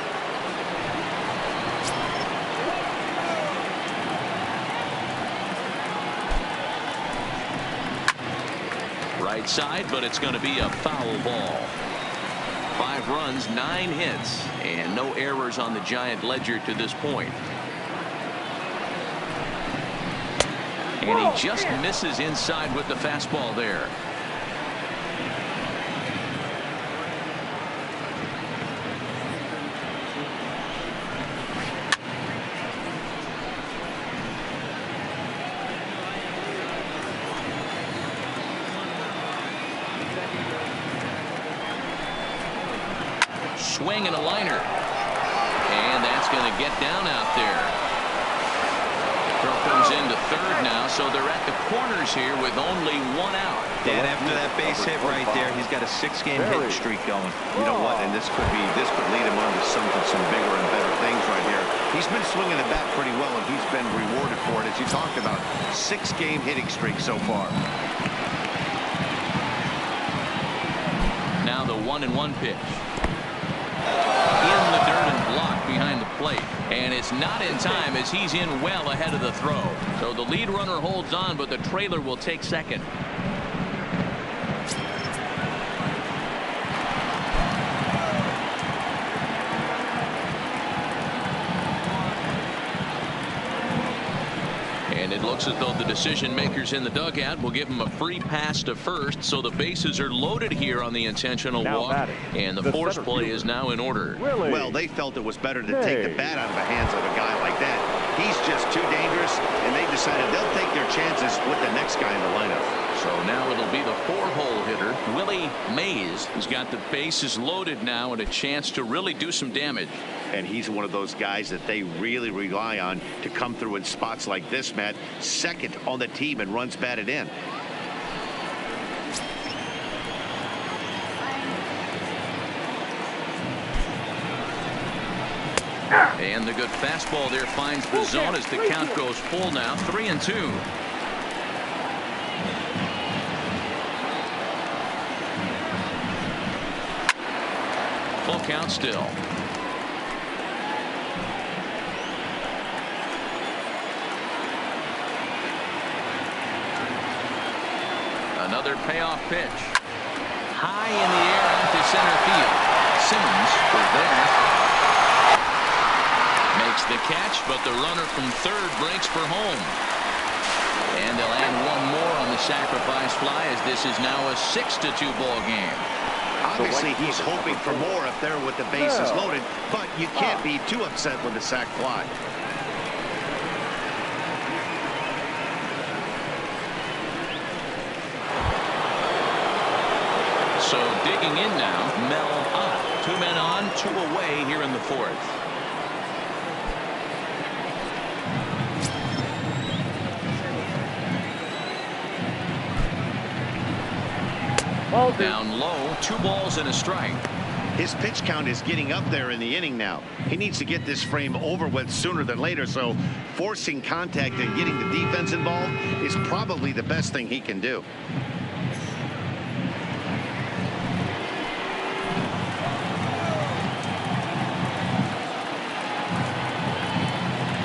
Right side, but it's going to be a foul ball. 5 runs, 9 hits, and no errors on the Giant ledger to this point. And he just misses inside with the fastball there. Swing and a liner, and that's going to get down out there. Throw comes into third now, so they're at the corners here with only 1 out. Dan, after that base hit right there, he's got a 6-game hitting streak going. You know what? And this could lead him on to some bigger and better things right here. He's been swinging the bat pretty well, and he's been rewarded for it, as you talked about. 6-game hitting streak so far. Now the 1-1 pitch. In the dirt and blocked behind the plate, and it's not in time as he's in well ahead of the throw. So the lead runner holds on, but the trailer will take second. And it looks as though the decision makers in the dugout will give him a free pass to first, so the bases are loaded here on the intentional walk, and the force play is now in order. Well, they felt it was better to take the bat out of the hands of a guy like that. He's just too dangerous, and they decided they'll take their chances with the next guy in the lineup. So now it'll be the 4-hole hitter, Willie Mays, who's got the bases loaded now and a chance to really do some damage. And he's one of those guys that they really rely on to come through in spots like this, Matt. Second on the team and runs batted in. And the good fastball there finds the zone as the count goes full now, 3-2. Full count still. Another payoff pitch. High in the air out to center field. Simmons is there. Makes the catch, but the runner from third breaks for home. And they'll add 1 more on the sacrifice fly as this is now a 6-2 ball game. Obviously, he's hoping for more up there with the bases loaded, but you can't be too upset with the sac fly. So digging in now, Mel Ott to 2 men on, 2 away here in the 4th. Down low, 2 balls and a strike. His pitch count is getting up there in the inning now. He needs to get this frame over with sooner than later, so forcing contact and getting the defense involved is probably the best thing he can do.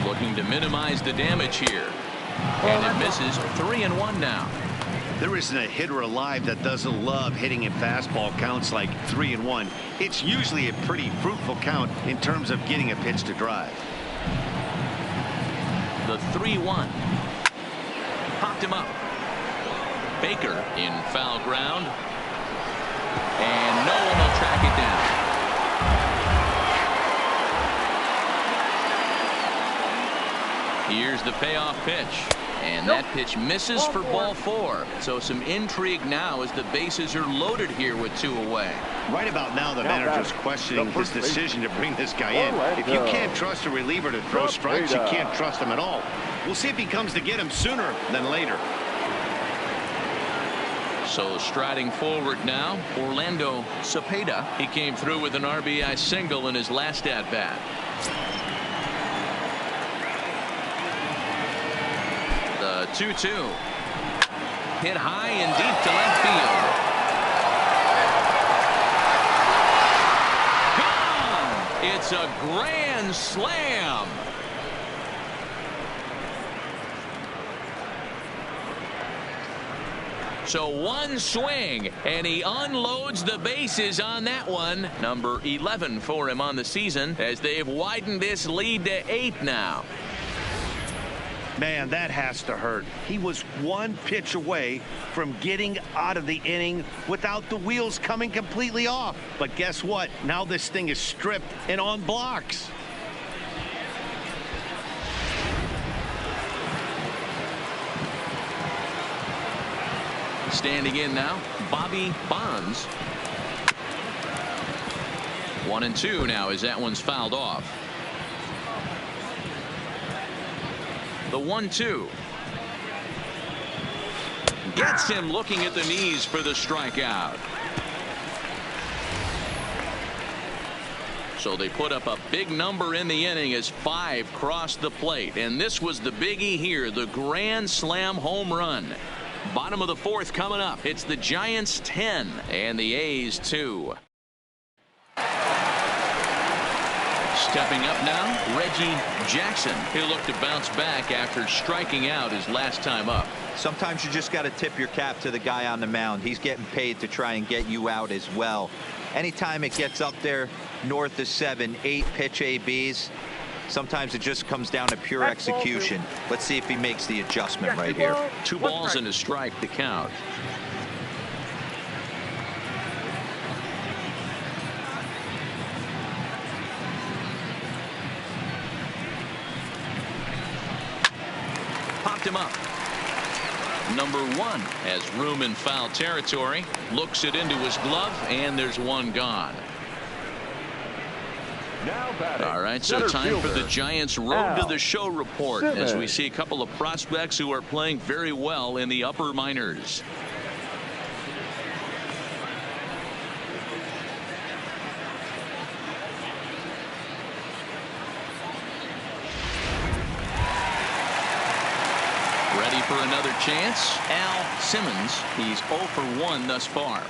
Looking to minimize the damage here. And it misses. 3-1 now. There isn't a hitter alive that doesn't love hitting in fastball counts like 3-1. It's usually a pretty fruitful count in terms of getting a pitch to drive. The 3-1. Popped him up. Baker in foul ground. And no one will track it down. Here's the payoff pitch. And that pitch misses for ball 4. So some intrigue now as the bases are loaded here with 2 away. Right about now, the manager's questioning his decision to bring this guy in. If you can't trust a reliever to throw strikes, you can't trust him at all. We'll see if he comes to get him sooner than later. So striding forward now, Orlando Cepeda. He came through with an RBI single in his last at-bat. The 2-2. Hit high and deep to left field. Gone! It's a grand slam. So one swing, and he unloads the bases on that one. Number 11 for him on the season as they've widened this lead to 8 now. Man, that has to hurt. He was 1 pitch away from getting out of the inning without the wheels coming completely off. But guess what? Now this thing is stripped and on blocks. Standing in now, Bobby Bonds. 1-2 now as that one's fouled off. The 1-2 gets him looking at the knees for the strikeout. So they put up a big number in the inning as 5 crossed the plate, and this was the biggie here, the grand slam home run. Bottom of the 4th coming up. It's the Giants 10 and the A's 2. Stepping up now, Reggie Jackson. He'll look to bounce back after striking out his last time up. Sometimes you just got to tip your cap to the guy on the mound. He's getting paid to try and get you out as well. Anytime it gets up there north of 7, 8 pitch ABs, sometimes it just comes down to pure execution. Let's see if he makes the adjustment right here. 2 balls and a strike to count. Popped him up. Number 1 has room in foul territory. Looks it into his glove, and there's 1 gone. All right, so time for the Giants Road to the Show report as we see a couple of prospects who are playing very well in the upper minors. Ready for another chance? Al Simmons. He's 0 for 1 thus far.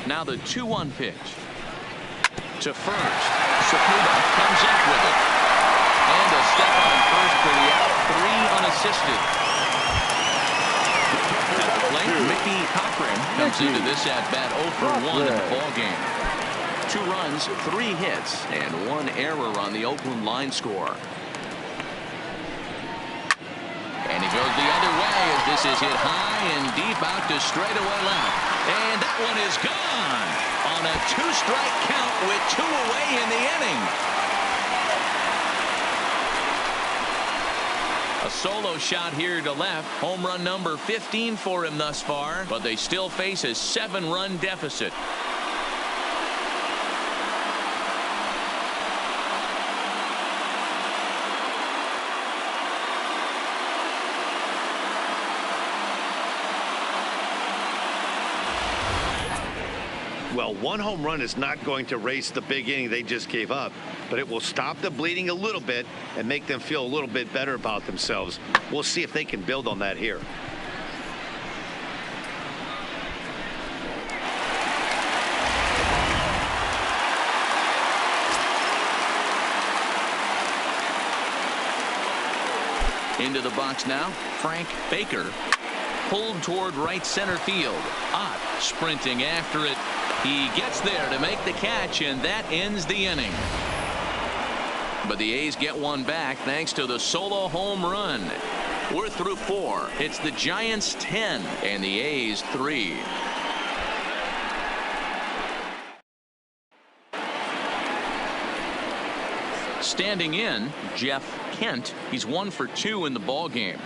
Now the 2-1 pitch. To first. Cepeda comes up with it. And a step on first for the out. 3 unassisted. At the plate, Mickey Cochran comes into this at-bat 0 for 1 in the ballgame. 2 runs, 3 hits, and 1 error on the Oakland line score. And he goes the other way as this is hit high and deep out to straightaway left. And that one is gone on a 2-strike count with 2 away in the inning. A solo shot here to left. Home run number 15 for him thus far, but they still face a 7-run deficit. Well, one home run is not going to erase the big inning they just gave up, but it will stop the bleeding a little bit and make them feel a little bit better about themselves. We'll see if they can build on that here. Into the box now, Frank Baker. Pulled toward right center field. Ott sprinting after it. He gets there to make the catch, and that ends the inning. But the A's get one back thanks to the solo home run. We're through 4. It's the Giants 10 and the A's 3. Standing in, Jeff Kent. He's 1 for 2 in the ball game.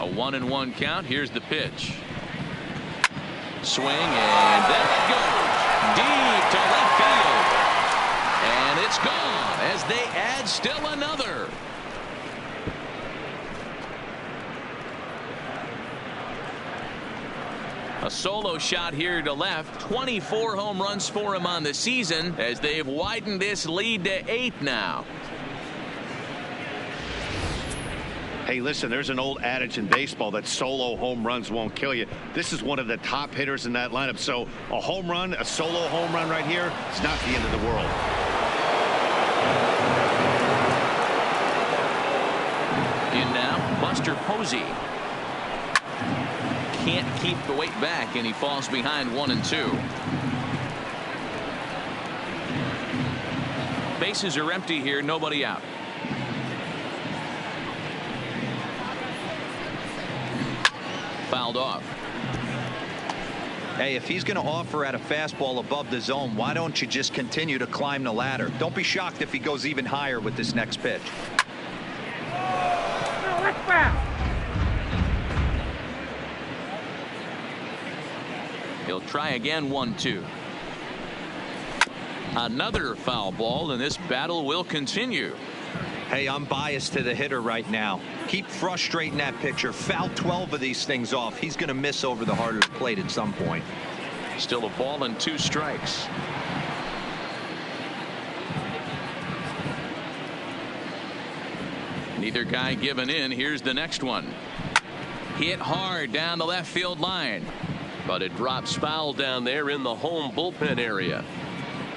A 1-1 count. Here's the pitch. Swing, and that goes deep to left field. And it's gone as they add still another. A solo shot here to left. 24 home runs for him on the season as they've widened this lead to 8 now. Hey, listen, there's an old adage in baseball that solo home runs won't kill you. This is one of the top hitters in that lineup. So a home run, a solo home run right here, it's not the end of the world. In now, Buster Posey. Can't keep the weight back, and he falls behind 1 and 2. Bases are empty here, nobody out. Fouled off. Hey, if he's going to offer at a fastball above the zone, why don't you just continue to climb the ladder? Don't be shocked if he goes even higher with this next pitch. He'll try again. 1-2. Another foul ball, and this battle will continue. Hey, I'm biased to the hitter right now. Keep frustrating that pitcher. Foul 12 of these things off. He's going to miss over the heart of the plate at some point. Still a ball and 2 strikes. Neither guy giving in. Here's the next one. Hit hard down the left field line. But it drops foul down there in the home bullpen area.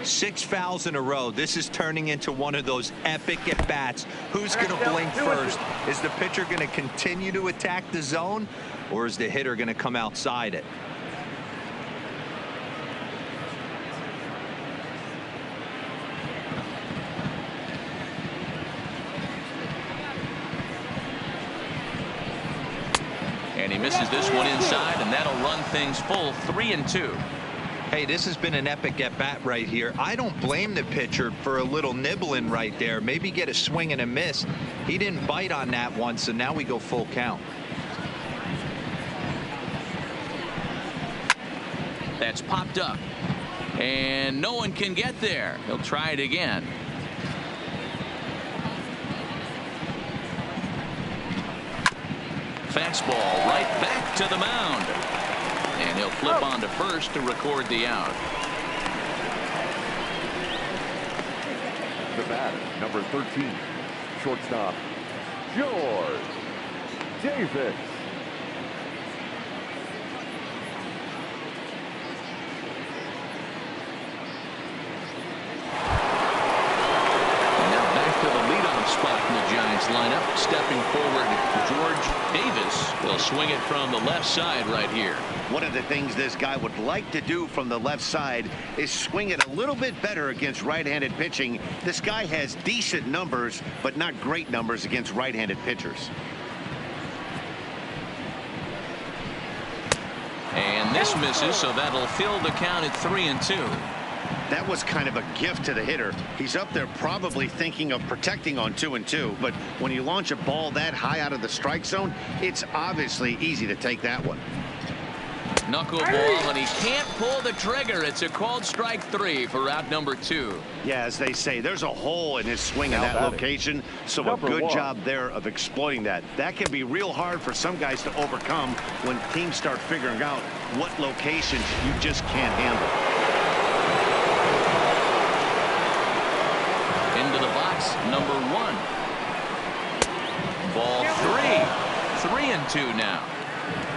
6 fouls in a row. This is turning into one of those epic at-bats. Who's going to blink first? Is the pitcher going to continue to attack the zone, or is the hitter going to come outside it? And he misses this one inside, and that'll run things full. 3-2. Hey, this has been an epic at-bat right here. I don't blame the pitcher for a little nibbling right there. Maybe get a swing and a miss. He didn't bite on that one, so now we go full count. That's popped up. And no one can get there. He'll try it again. Fastball right back to the mound. And he'll flip on to first to record the out. The batter, number 13, shortstop, George Davis. Now back to the leadoff spot in the Giants lineup. Stepping forward, George Davis will swing it from the left side right here. One of the things this guy would like to do from the left side is swing it a little bit better against right-handed pitching. This guy has decent numbers, but not great numbers against right-handed pitchers. This misses, so that'll fill the count at 3-2. That was kind of a gift to the hitter. He's up there probably thinking of protecting on 2-2, but when you launch a ball that high out of the strike zone, it's obviously easy to take that one. Knuckleball, and he can't pull the trigger. It's a called strike 3 for out number 2. Yeah, as they say, there's a hole in his swing in that location, so a good job there of exploiting that. That can be real hard for some guys to overcome when teams start figuring out what locations you just can't handle. Into the box, number 1. Ball 3. 3-2 now.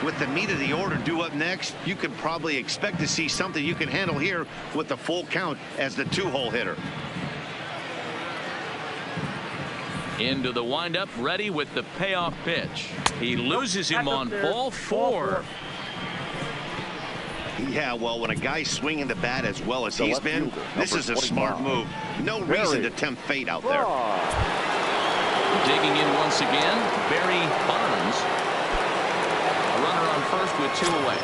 With the meat of the order due up next, you can probably expect to see something you can handle here with the full count as the 2-hole hitter. Into the windup, ready with the payoff pitch. He loses him on ball 4. Yeah, well, when a guy's swinging the bat as well as he's been, this is a smart move. No reason to tempt fate out there. Digging in once again, Barry Bonds. A runner on first with 2 away.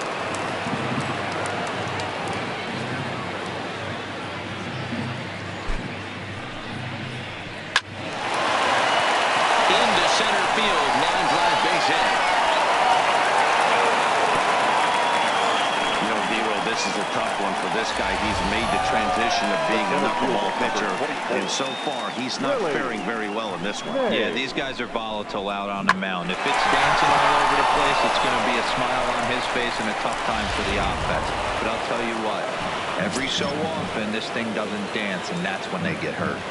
Into center field, line drive, base hit. You know, Dero, this is a tough one for this guy. He's made the transition of being a knuckleball pitcher, and so far he's not faring very well in this one. Yeah, these guys are volatile out on the mound. If it's dancing all over the place, it's going to be a smile on his face and a tough time for the offense. But I'll tell you what, every so often this thing doesn't dance, and that's when they get hurt.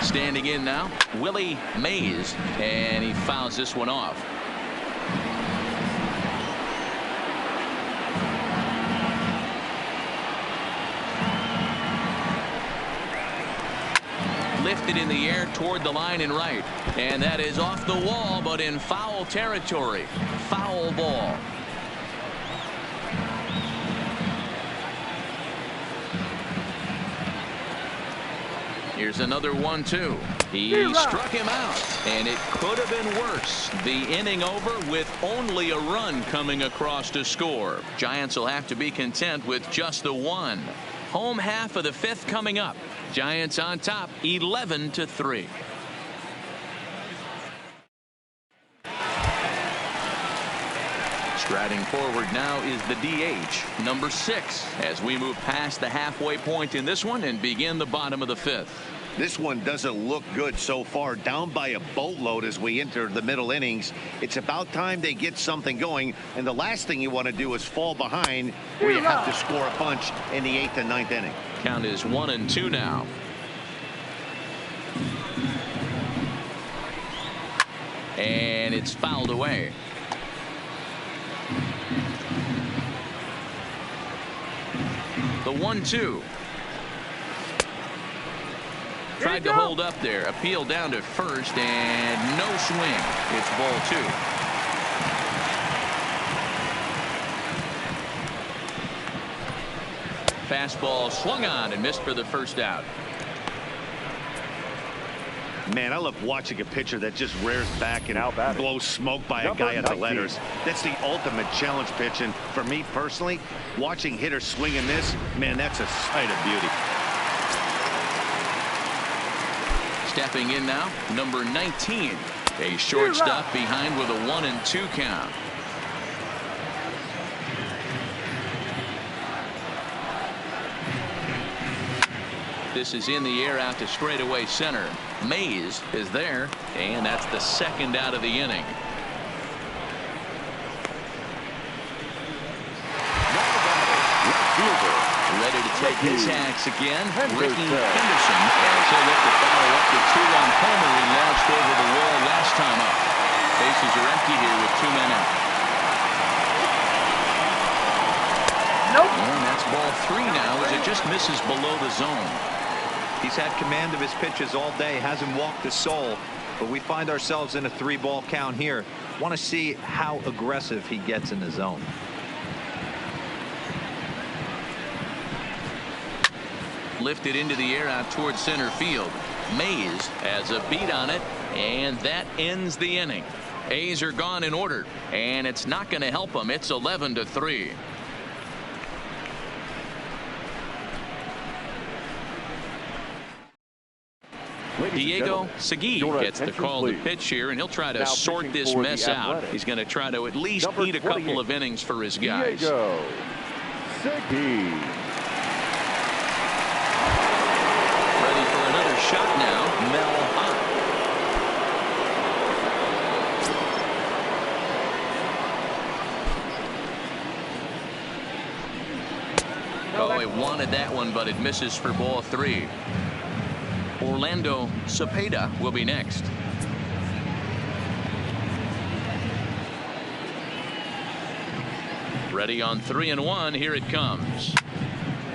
Standing in now, Willie Mays, and he fouls this one off. Lifted in the air toward the line and right, and that is off the wall but in foul territory. Foul ball. Here's another 1-2. He struck him out, and it could have been worse. The inning over with only a run coming across to score. Giants will have to be content with just the 1. Home half of the 5th coming up. Giants on top 11-3. Striding forward now is the DH, number 6, as we move past the halfway point in this one and begin the bottom of the 5th. This one doesn't look good so far. Down by a boatload as we enter the middle innings. It's about time they get something going, and the last thing you want to do is fall behind where you have to score a bunch in the 8th and 9th inning. Count is 1-2 now. And it's fouled away. The 1-2. Tried to hold up there. Appeal down to first, and no swing. It's ball 2. Fastball swung on and missed for the first out. Man, I love watching a pitcher that just rears back and blows smoke by a guy at the letters. That's the ultimate challenge pitch, and for me personally, watching hitters swing and miss, man, that's a sight of beauty. Stepping in now, number 19, a shortstop behind with a 1-2 count. This is in the air out to straightaway center. Mays is there, and that's the 2nd out of the inning. Ready to take his hacks again. Ricky Henderson, as he'll look to follow up the 2-run homer he launched over the wall last time up. Bases are empty here with 2 men out. And that's ball 3 now as it just misses below the zone. He's had command of his pitches all day, hasn't walked a soul, but we find ourselves in a 3-ball count here. Want to see how aggressive he gets in the zone. Lifted into the air out towards center field. Mays has a beat on it, and that ends the inning. A's are gone in order, and it's not going to help them. It's 11-3. Diego Segui gets the call to pitch here, and he'll try to sort this mess out. He's going to try to at least eat a couple of innings for his guys. Diego Segui. Ready for another shot now, Mel Hunt. Oh, he wanted that one, but it misses for ball 3. Orlando Cepeda will be next. Ready on 3-1. Here it comes.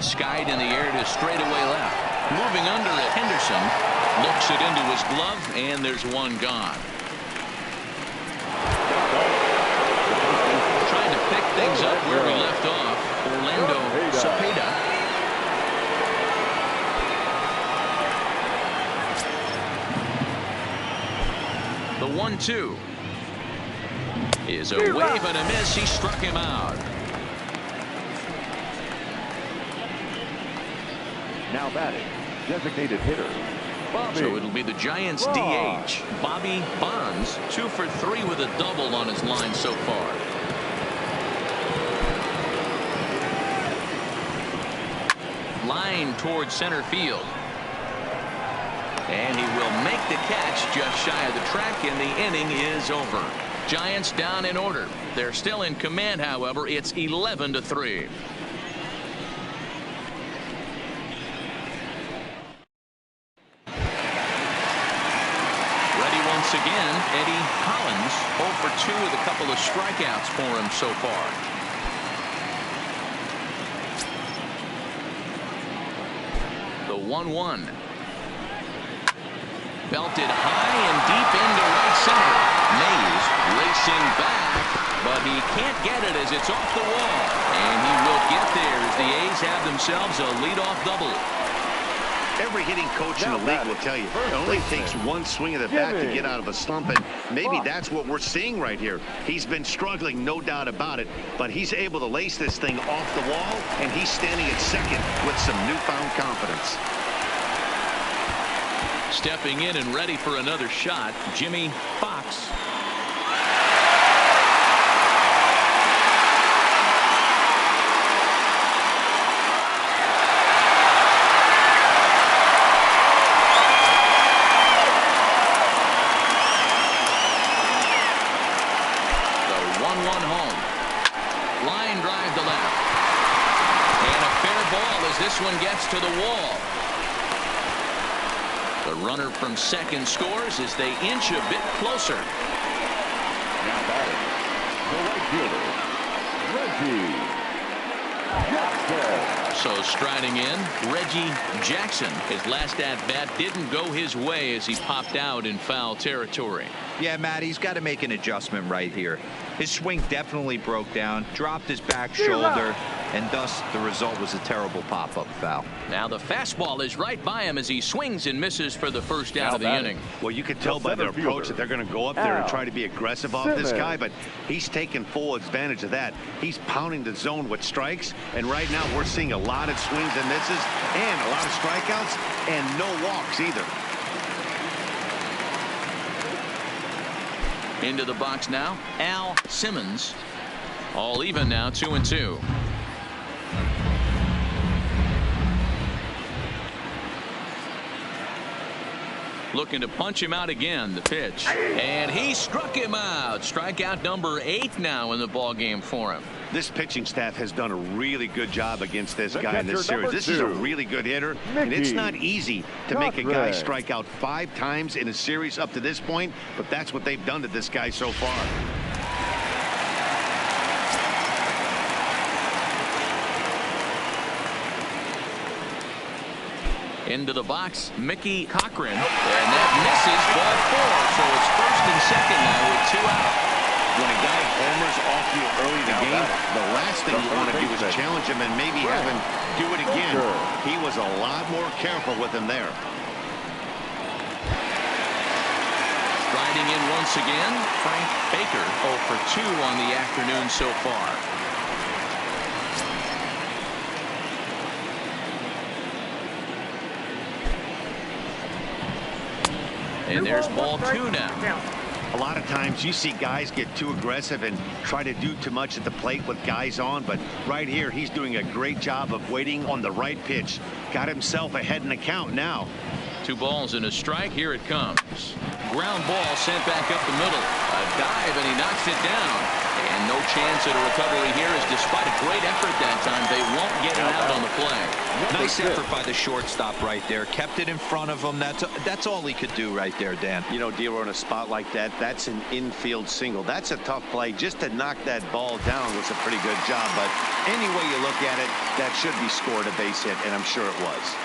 Skied in the air to straightaway left. Moving under it, Henderson looks it into his glove, and there's one gone. Trying to pick things up where we left off. Orlando Cepeda. The 1-2 is a wave and a miss. He struck him out. Now batting, designated hitter, Bobby. So it'll be the Giants DH, Bobby Bonds, 2 for 3 with a double on his line so far. Line towards center field. And he will make the catch just shy of the track, and the inning is over. Giants down in order. They're still in command, however. It's 11-3. Ready once again, Eddie Collins, 0 for 2 with a couple of strikeouts for him so far. The 1-1. Belted high and deep into right center. Mays racing back, but he can't get it as it's off the wall. And he will get there as the A's have themselves a leadoff double. Every hitting coach in the league will tell you it only takes one swing of the bat to get out of a slump, and maybe that's what we're seeing right here. He's been struggling, no doubt about it, but he's able to lace this thing off the wall, and he's standing at second with some newfound confidence. Stepping in and ready for another shot, Jimmy Fox. The 1-1 home. Line drive to left. And a fair ball as this one gets to the wall. The runner from second scores as they inch a bit closer. Now batting, the right fielder, Reggie Jackson. So striding in, Reggie Jackson. His last at-bat didn't go his way as he popped out in foul territory. Yeah, Matt, he's got to make an adjustment right here. His swing definitely broke down, dropped his back shoulder, and thus the result was a terrible pop-up foul. Now the fastball is right by him as he swings and misses for the first out of the inning. Well, you can tell by their approach that they're going to go up there and try to be aggressive off this guy, but he's taking full advantage of that. He's pounding the zone with strikes, and right now we're seeing a lot of swings and misses and a lot of strikeouts and no walks either. Into the box now, Al Simmons. All even now, 2-2. Looking to punch him out again, the pitch. And he struck him out. Strikeout number 8 now in the ball game for him. This pitching staff has done a really good job against this guy in this series. This is a really good hitter, and it's not easy to make a guy strike out 5 times in a series up to this point, but that's what they've done to this guy so far. Into the box, Mickey Cochran, and that misses ball 4, so it's first and second now with 2 out. When a guy homers off you early in the game, the last thing you want to do is challenge him and maybe have him do it again. He was a lot more careful with him there. Striding in once again, Frank Baker, 0 for 2 on the afternoon so far. And there's ball 2 now. A lot of times you see guys get too aggressive and try to do too much at the plate with guys on, but right here he's doing a great job of waiting on the right pitch. Got himself ahead in the count now. 2 balls and a strike. Here it comes. Ground ball sent back up the middle. A dive and he knocks it down. And no chance at a recovery here, as despite a great effort that time, they won't get it out on the play. Nice effort by the shortstop right there. Kept it in front of him. That's all he could do right there, Dan. You know, Dealer, in a spot like that, that's an infield single. That's a tough play. Just to knock that ball down was a pretty good job. But any way you look at it, that should be scored a base hit, and I'm sure it was.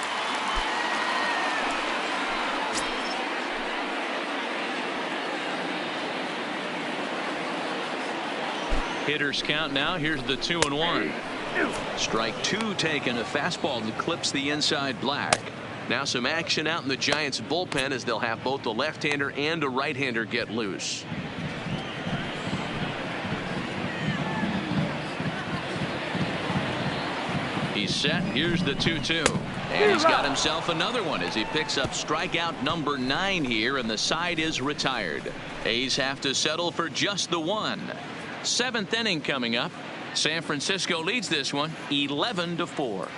Hitters count now. Here's the 2-1. Strike 2 taken. A fastball that clips the inside black. Now some action out in the Giants bullpen, as they'll have both a left-hander and a right-hander get loose. He's set. Here's the 2-2. And he's got himself another one as he picks up strikeout number 9 here, and the side is retired. A's have to settle for just the 1. 7th inning coming up. San Francisco leads this one 11-4.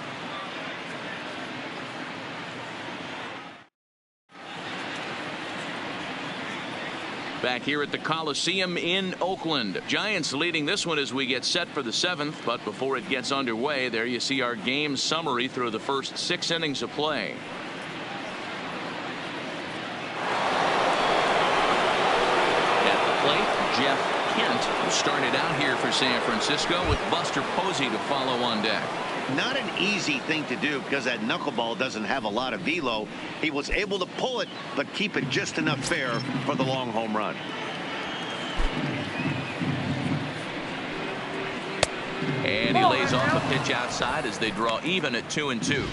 Back here at the Coliseum in Oakland. Giants leading this one as we get set for the 7th. But before it gets underway, there you see our game summary through the first 6 innings of play. At the plate, Jeff Kent, who started out here for San Francisco, with Buster Posey to follow on deck. Not an easy thing to do because that knuckleball doesn't have a lot of velo. He was able to pull it, but keep it just enough fair for the long home run. And he lays off a pitch outside as they draw even at 2-2.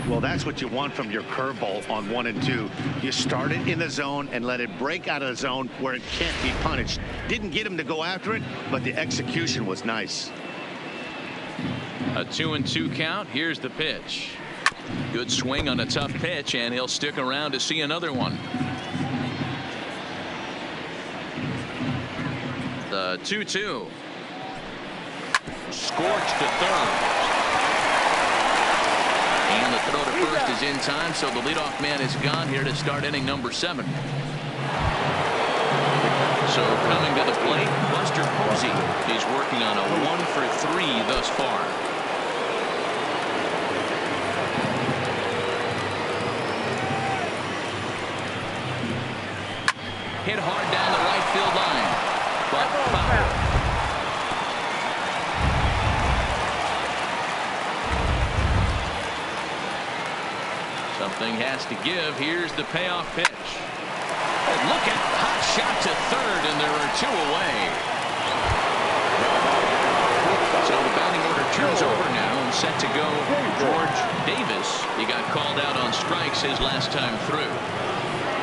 Well, that's what you want from your curveball on 1 and 2. You start it in the zone and let it break out of the zone where it can't be punished. Didn't get him to go after it, but the execution was nice. A 2-2 count. Here's the pitch. Good swing on a tough pitch, and he'll stick around to see another one. The 2-2. Scorched to third. And the throw to first is in time, so the leadoff man is gone here to start inning number 7. So coming to the plate, Buster Posey. He's working on a 1 for 3 thus far. Hit hard down the right field line, but foul. Something has to give. Here's the payoff pitch. Look at the hot shot to third, and there are 2 away. So the batting order turns over now, and set to go George Davis. He got called out on strikes his last time through.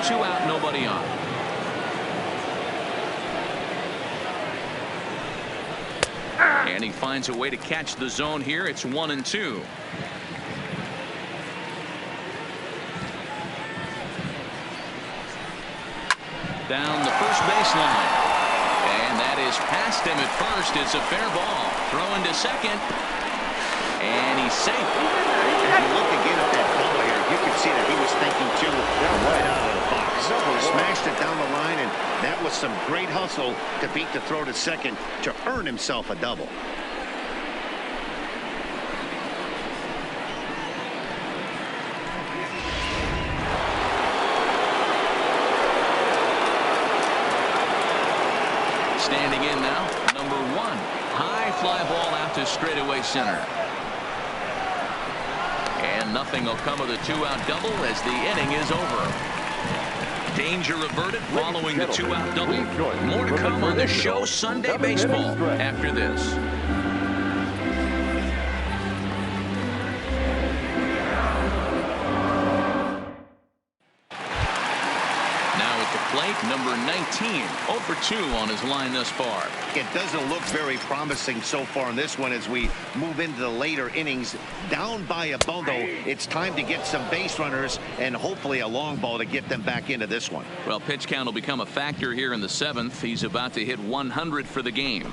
2 out, nobody on. And he finds a way to catch the zone here. It's 1-2. Down the first baseline. And that is past him at first. It's a fair ball. Throwing to second. And he's safe. If you look again at that ball here, you can see that he was thinking too right out of the box. Smashed it down the line, and that was some great hustle to beat the throw to second to earn himself a double. Standing in now, number 1. High fly ball out to straightaway center. And nothing will come of the 2-out double as the inning is over. Danger averted following the 2-out double. More to come on the show Sunday Baseball after this. Now at the plate, number 19, 0 for 2 on his line thus far. It doesn't look very promising so far in this one as we move into the later innings. Down by a bundle, it's time to get some base runners and hopefully a long ball to get them back into this one. Well, pitch count will become a factor here in the 7th. He's about to hit 100 for the game.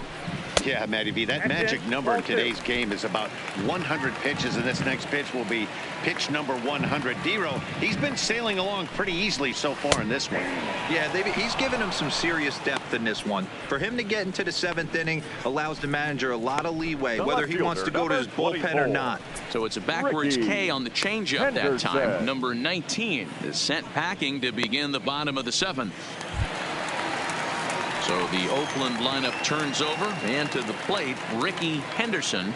Yeah, Matty V, that magic number in today's game is about 100 pitches, and this next pitch will be pitch number 100. Dero, he's been sailing along pretty easily so far in this one. Yeah, he's given him some serious depth in this one. For him to get into the 7th inning allows the manager a lot of leeway, whether he wants to go to his bullpen or not. So it's a backwards K on the changeup that time. Number 19 is sent packing to begin the bottom of the 7th. So the Oakland lineup turns over, and to the plate, Ricky Henderson.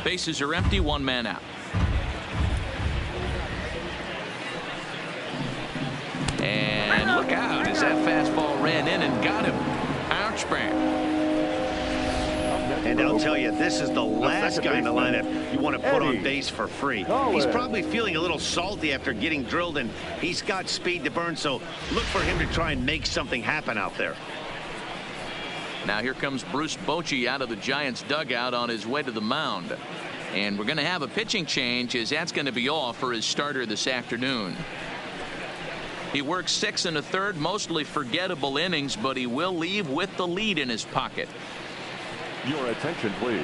Bases are empty, 1 man out. And look out as that fastball ran in and got him. Ouch, man. And I'll tell you, this is the last guy in the lineup you want to put on base for free. He's probably feeling a little salty after getting drilled, and he's got speed to burn, so look for him to try and make something happen out there. Now here comes Bruce Bochy out of the Giants dugout on his way to the mound. And we're going to have a pitching change, as that's going to be all for his starter this afternoon. He works 6 1/3, mostly forgettable innings, but he will leave with the lead in his pocket. Your attention, please.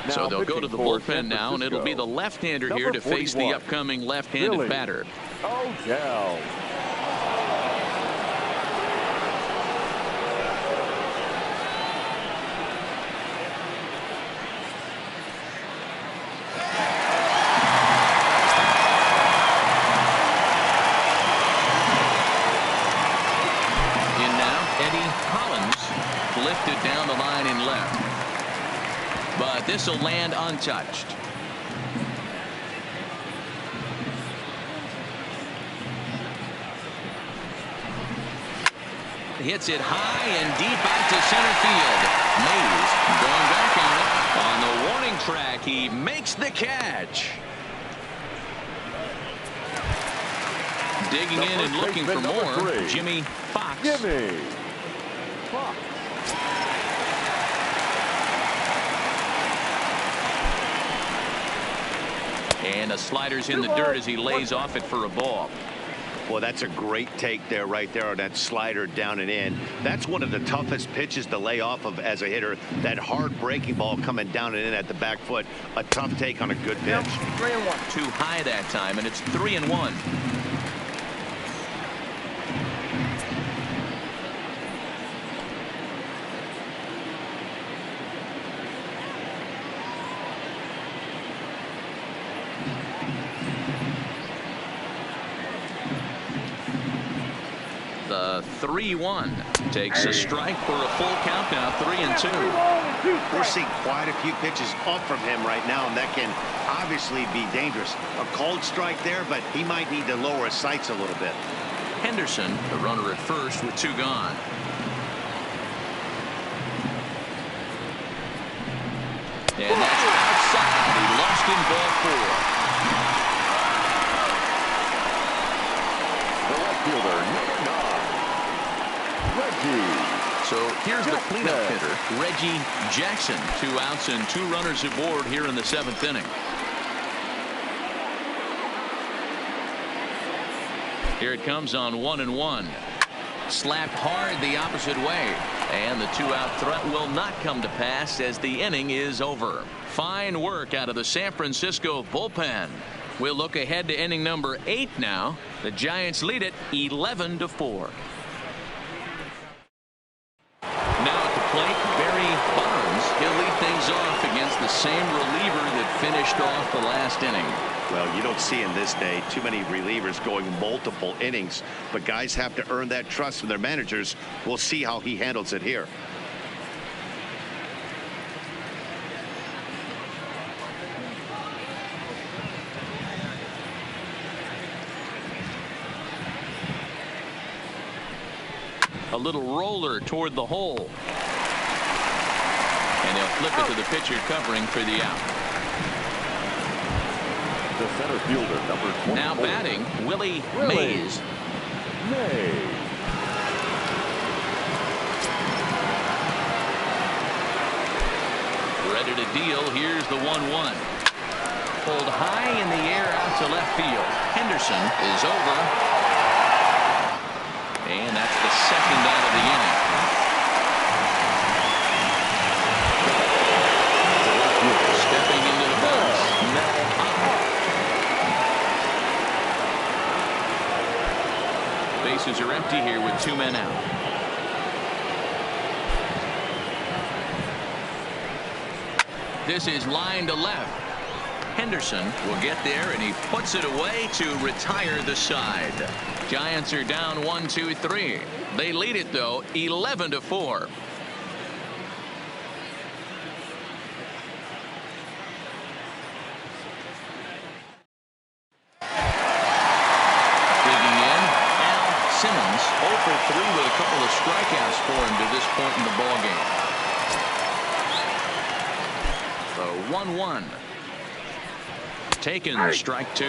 So they'll go to the bullpen now, and it'll be the left-hander here to face the upcoming left-handed batter. Odell. Lifted down the line in left. But this will land untouched. Hits it high and deep out to center field. Mays going back on it. On the warning track, he makes the catch. Digging in and looking for more, Jimmy Fox. Jimmy Fox. And a slider's in the dirt as he lays off it for a ball. Well, that's a great take there, right there on that slider down and in. That's one of the toughest pitches to lay off of as a hitter. That hard breaking ball coming down and in at the back foot. A tough take on a good pitch. 3-1. Too high that time, and it's 3-1. The 3-1 takes a strike for a full count now, 3-2. We're seeing quite a few pitches up from him right now, and that can obviously be dangerous. A cold strike there, but he might need to lower his sights a little bit. Henderson, the runner at first with 2 gone. And that's outside. He lost in ball 4. The left fielder, number 9, Reggie. So here's the cleanup hitter, Reggie Jackson. 2 outs and 2 runners aboard here in the 7th inning. Here it comes on 1-1. Slapped hard the opposite way. And the 2-out threat will not come to pass as the inning is over. Fine work out of the San Francisco bullpen. We'll look ahead to inning number 8 now. The Giants lead it 11-4. Now at the plate, Barry Bonds. He'll lead things off against the same reliever that finished off the last inning. Well, you don't see in this day too many relievers going multiple innings, but guys have to earn that trust from their managers. We'll see how he handles it here. A little roller toward the hole. And And they'll flip it to the pitcher covering for the out. The center fielder, number 24. Now batting, Willie Mays. Ready to deal. Here's the 1-1. Pulled high in the air out to left field. Henderson is over. And that's the second out of the inning. Stepping into the box. Bases are empty here with 2 men out. This is line to left. Henderson will get there, and he puts it away to retire the side. Giants are down 1-2-3. They lead it, though, 11-4. Digging in, Al Simmons, 0 for 3 with a couple of strikeouts for him to this point in the ballgame. The 1-1. Taken, strike 2.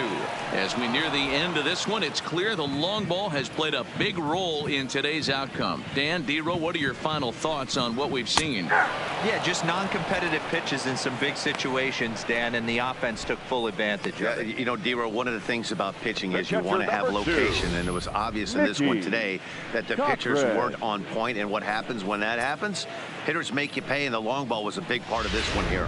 As we near the end of this one, it's clear the long ball has played a big role in today's outcome. Dan, D-Row, what are your final thoughts on what we've seen? Yeah, just non-competitive pitches in some big situations, Dan, and the offense took full advantage of it. You know, D-Row, one of the things about pitching is you want to have location, and it was obvious in this one today that the pitchers weren't on point, and what happens when that happens? Hitters make you pay, and the long ball was a big part of this one here.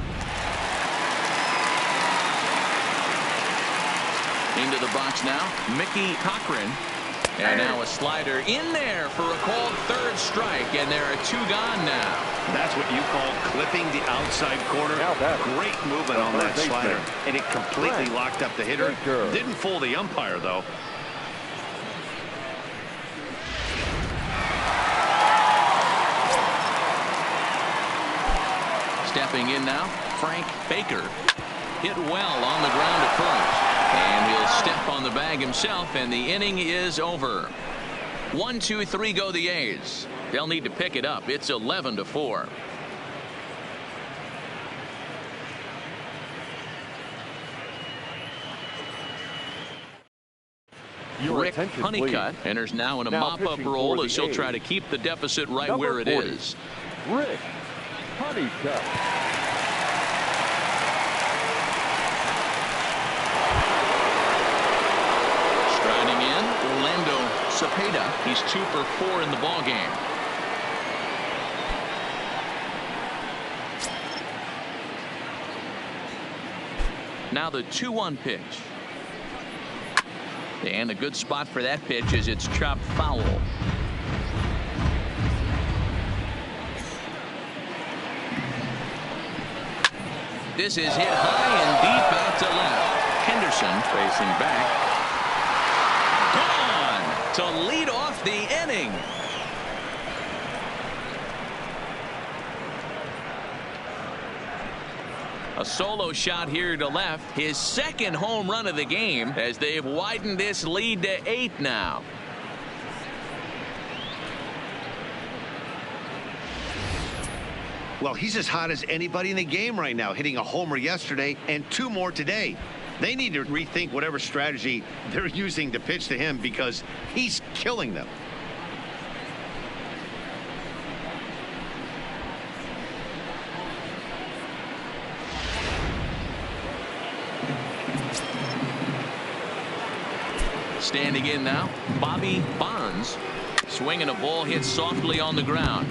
Into the box now, Mickey Cochran. And now a slider in there for a called third strike, and there are 2 gone now. That's what you call clipping the outside corner. Great movement on that slider, and it completely locked up the hitter. Didn't fool the umpire, though. Stepping in now, Frank Baker. Hit well on the ground at first. And he'll step on the bag himself, and the inning is over. 1-2-3 go the A's. They'll need to pick it up. It's 11-4. Rick Honeycutt enters now in a mop-up role as he'll try to keep the deficit right where it is. Rick Honeycutt. Cepeda. He's 2 for 4 in the ball game. Now the 2-1 pitch. And a good spot for that pitch is it's chopped foul. This is hit high and deep out to left. Henderson facing back. To lead off the inning. A solo shot here to left. His second home run of the game as they've widened this lead to 8 now. Well, he's as hot as anybody in the game right now, hitting a homer yesterday and 2 more today. They need to rethink whatever strategy they're using to pitch to him because he's killing them. Standing in now, Bobby Bonds. Swinging a ball hit softly on the ground.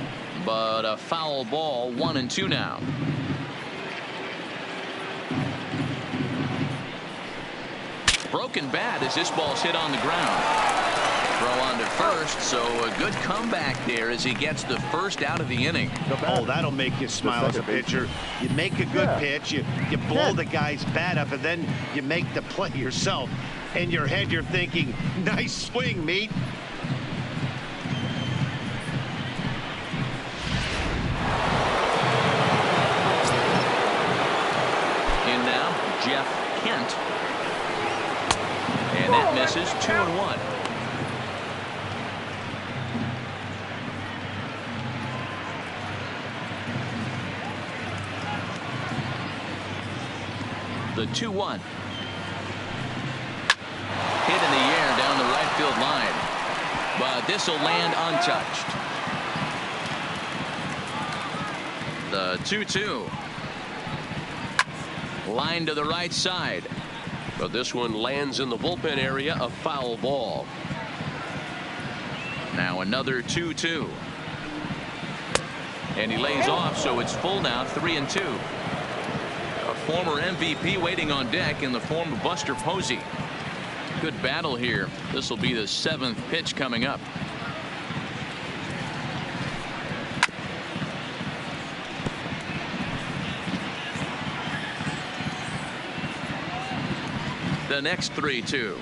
But a foul ball, 1-2 now. Broken bat as this ball's hit on the ground. Throw on to first, so a good comeback there as he gets the first out of the inning. Oh, that'll make you smile as a pitcher. You make a good pitch, you blow the guy's bat up, and then you make the play yourself. In your head, you're thinking, nice swing, meat. In now, Jeff Kent. And that misses. 2-1. The 2-1. Hit in the air down the right field line. But this will land untouched. The 2-2. Line to the right side. But this one lands in the bullpen area, a foul ball. Now another 2-2. And he lays off, so it's full now, 3-2. A former MVP waiting on deck in the form of Buster Posey. Good battle here. This will be the 7th pitch coming up. The next 3-2.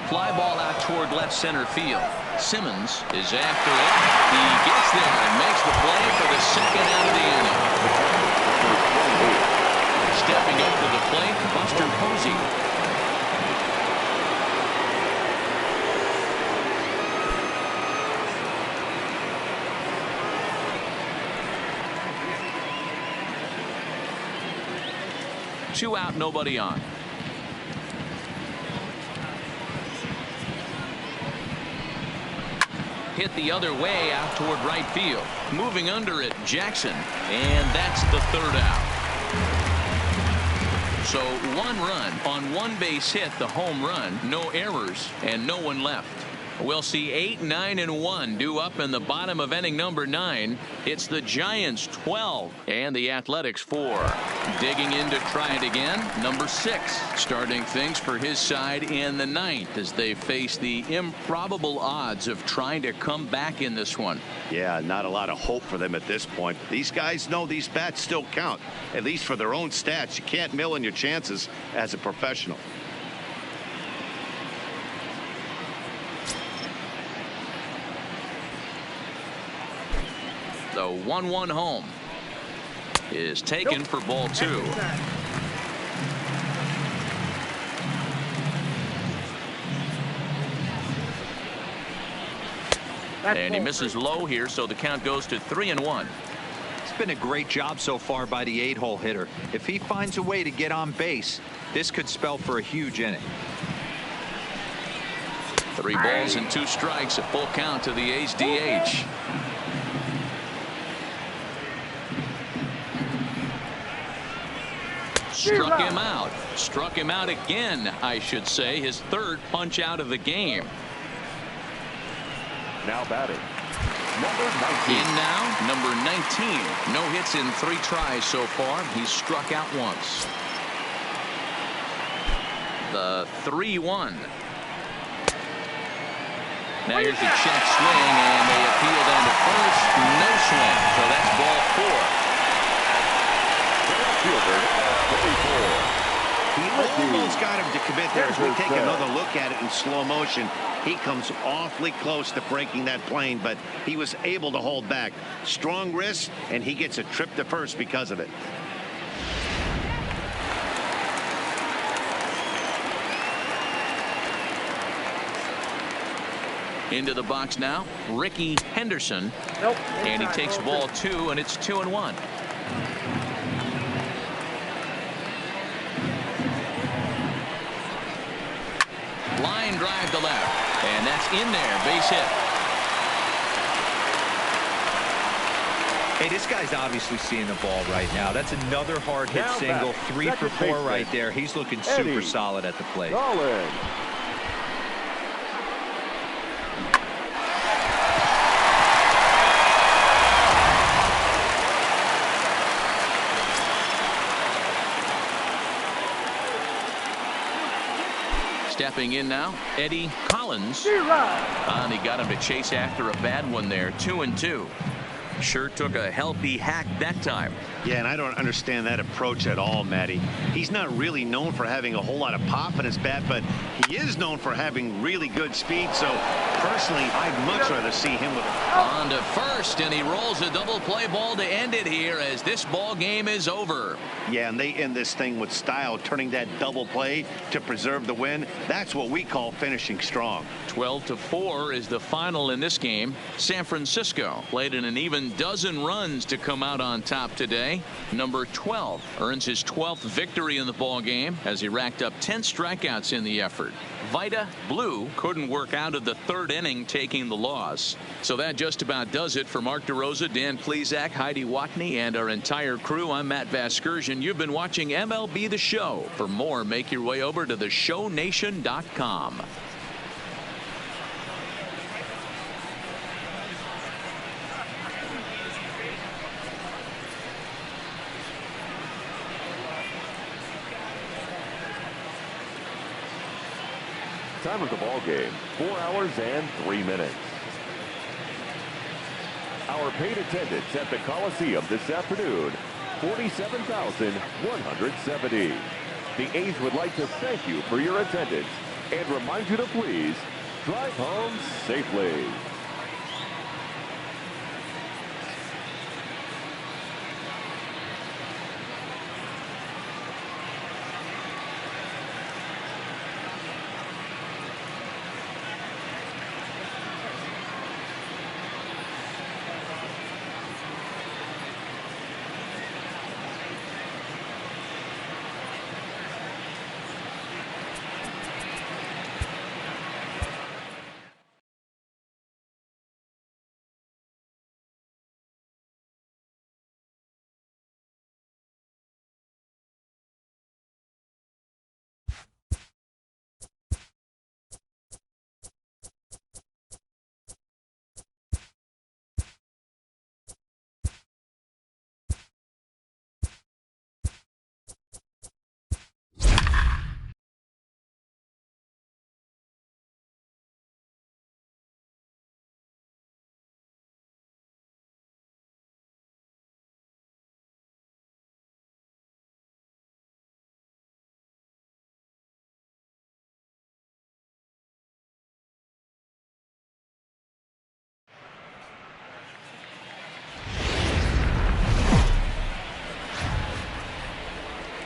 Fly ball out toward left center field. Simmons is after it. He gets there and makes the play for the second out of the inning. Stepping up to the plate, Buster Posey. Two out, nobody on. Hit the other way out toward right field. Moving under it, Jackson. And that's the 3rd out. So 1 run on 1 base hit, the home run. No errors and no one left. We'll see 8, 9, and 1 due up in the bottom of inning number 9. It's the Giants 12 and the Athletics 4. Digging in to try it again, number 6. Starting things for his side in the 9th as they face the improbable odds of trying to come back in this one. Yeah, not a lot of hope for them at this point. These guys know these bats still count, at least for their own stats. You can't mill in your chances as a professional. The 1-1 home is taken for ball 2. And he misses low here, so the count goes to 3-1. It's been a great job so far by the 8-hole hitter. If he finds a way to get on base, this could spell for a huge inning. 3 balls and 2 strikes, a full count to the A's DH. Struck him out. Struck him out again, I should say. His 3rd punch out of the game. Now batting, number 19. In now, number 19. No hits in 3 tries so far. He's struck out once. The 3-1. Now here's the check swing, and they appeal down to first. No swing, so that's ball 4. He almost got him to commit there. As we take another look at it in slow motion, he comes awfully close to breaking that plane, but he was able to hold back. Strong wrist, and he gets a trip to first because of it. Into the box now, Ricky Henderson. And he takes ball 2, and it's 2-1. Line drive to left, and that's in there, base hit. Hey, this guy's obviously seeing the ball right now. That's another hard hit single, 3 for 4 right there. He's looking super solid at the plate. Solid. Stepping in now, Eddie Collins. And he got him to chase after a bad one there, 2-2. Sure took a healthy hack that time. Yeah, and I don't understand that approach at all, Matty. He's not really known for having a whole lot of pop in his bat, but he is known for having really good speed. So personally, I'd much rather see him with on to first, and he rolls a double play ball to end it here as this ball game is over. Yeah, and they end this thing with style, turning that double play to preserve the win. That's what we call finishing strong. 12-4 is the final in this game. San Francisco played in an even 7 dozen runs to come out on top today. Number 12 earns his 12th victory in the ball game as he racked up 10 strikeouts in the effort. Vida Blue couldn't work out of the 3rd inning, taking the loss. So that just about does it for Mark DeRosa, Dan Plesac, Heidi Watney, and our entire crew. I'm Matt Vasgersian. You've been watching MLB The Show. For more, make your way over to theshownation.com. Time of the ball game, 4 hours and 3 minutes. Our paid attendance at the Coliseum this afternoon, 47,170. The A's would like to thank you for your attendance and remind you to please drive home safely.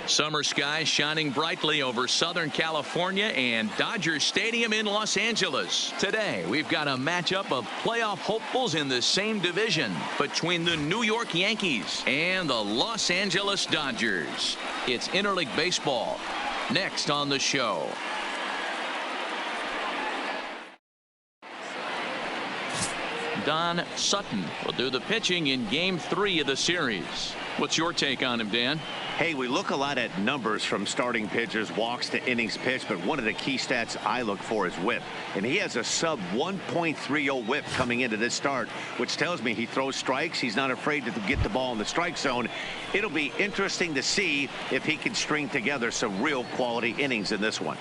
Summer skies shining brightly over Southern California and Dodger Stadium in Los Angeles. Today, we've got a matchup of playoff hopefuls in the same division between the New York Yankees and the Los Angeles Dodgers. It's interleague baseball. Next on the show. Don Sutton will do the pitching in Game 3 of the series. What's your take on him, Dan? Hey, we look a lot at numbers from starting pitchers, walks to innings pitched, but one of the key stats I look for is whip. And he has a sub 1.30 whip coming into this start, which tells me he throws strikes. He's not afraid to get the ball in the strike zone. It'll be interesting to see if he can string together some real quality innings in this one.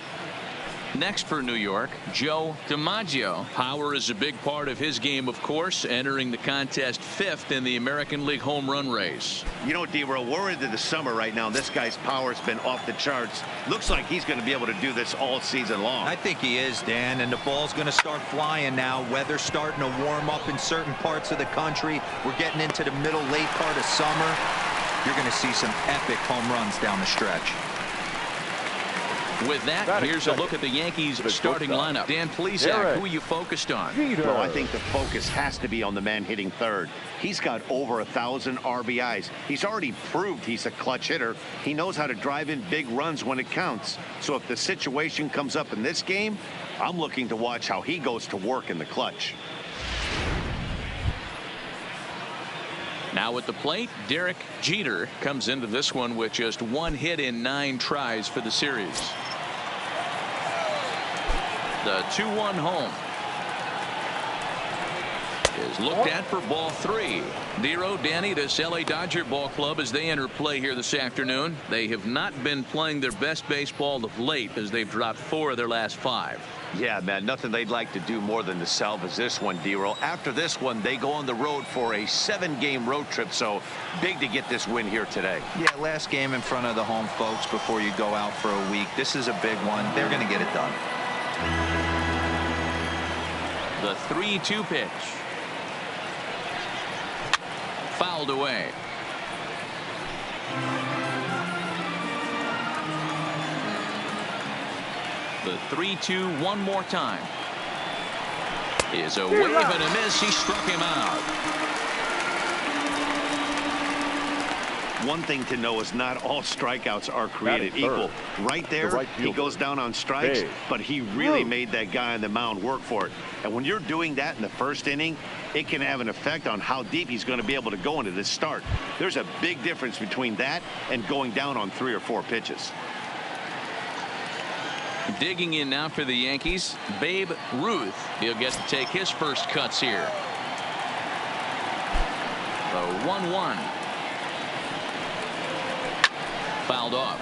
Next for New York, Joe DiMaggio. Power is a big part of his game, of course, entering the contest 5th in the American League home run race. You know, D-Row, we're into the summer right now. This guy's power has been off the charts. Looks like he's going to be able to do this all season long. I think he is, Dan, and the ball's going to start flying now. Weather's starting to warm up in certain parts of the country. We're getting into the middle, late part of summer. You're going to see some epic home runs down the stretch. With that, here's a look at the Yankees starting lineup. Dan Plesac, who are you focused on? Well, I think the focus has to be on the man hitting third. He's got over 1,000 RBIs. He's already proved he's a clutch hitter. He knows how to drive in big runs when it counts. So if the situation comes up in this game, I'm looking to watch how he goes to work in the clutch. Now at the plate, Derek Jeter comes into this one with just 1 hit in 9 tries for the series. The 2-1 home is looked at for ball 3. Nero, Danny, this LA Dodger ball club as they enter play here this afternoon. They have not been playing their best baseball of late as they've dropped 4 of their last 5. Yeah, man, nothing they'd like to do more than to salvage this one, D-Row. After this one, they go on the road for a 7-game road trip, so big to get this win here today. Yeah, last game in front of the home folks before you go out for a week. This is a big one. They're going to get it done. The 3-2 pitch. Fouled away. The 3-2 one more time. Is a wave and a miss. He struck him out. one thing to know is not all strikeouts are created equal. Right there, he goes down on strikes, but he really made that guy on the mound work for it. And when you're doing that in the first inning, it can have an effect on how deep he's going to be able to go into this start. There's a big difference between that and going down on 3 or 4 pitches. Digging in now for the Yankees, Babe Ruth. He'll get to take his first cuts here. The 1-1. Fouled off.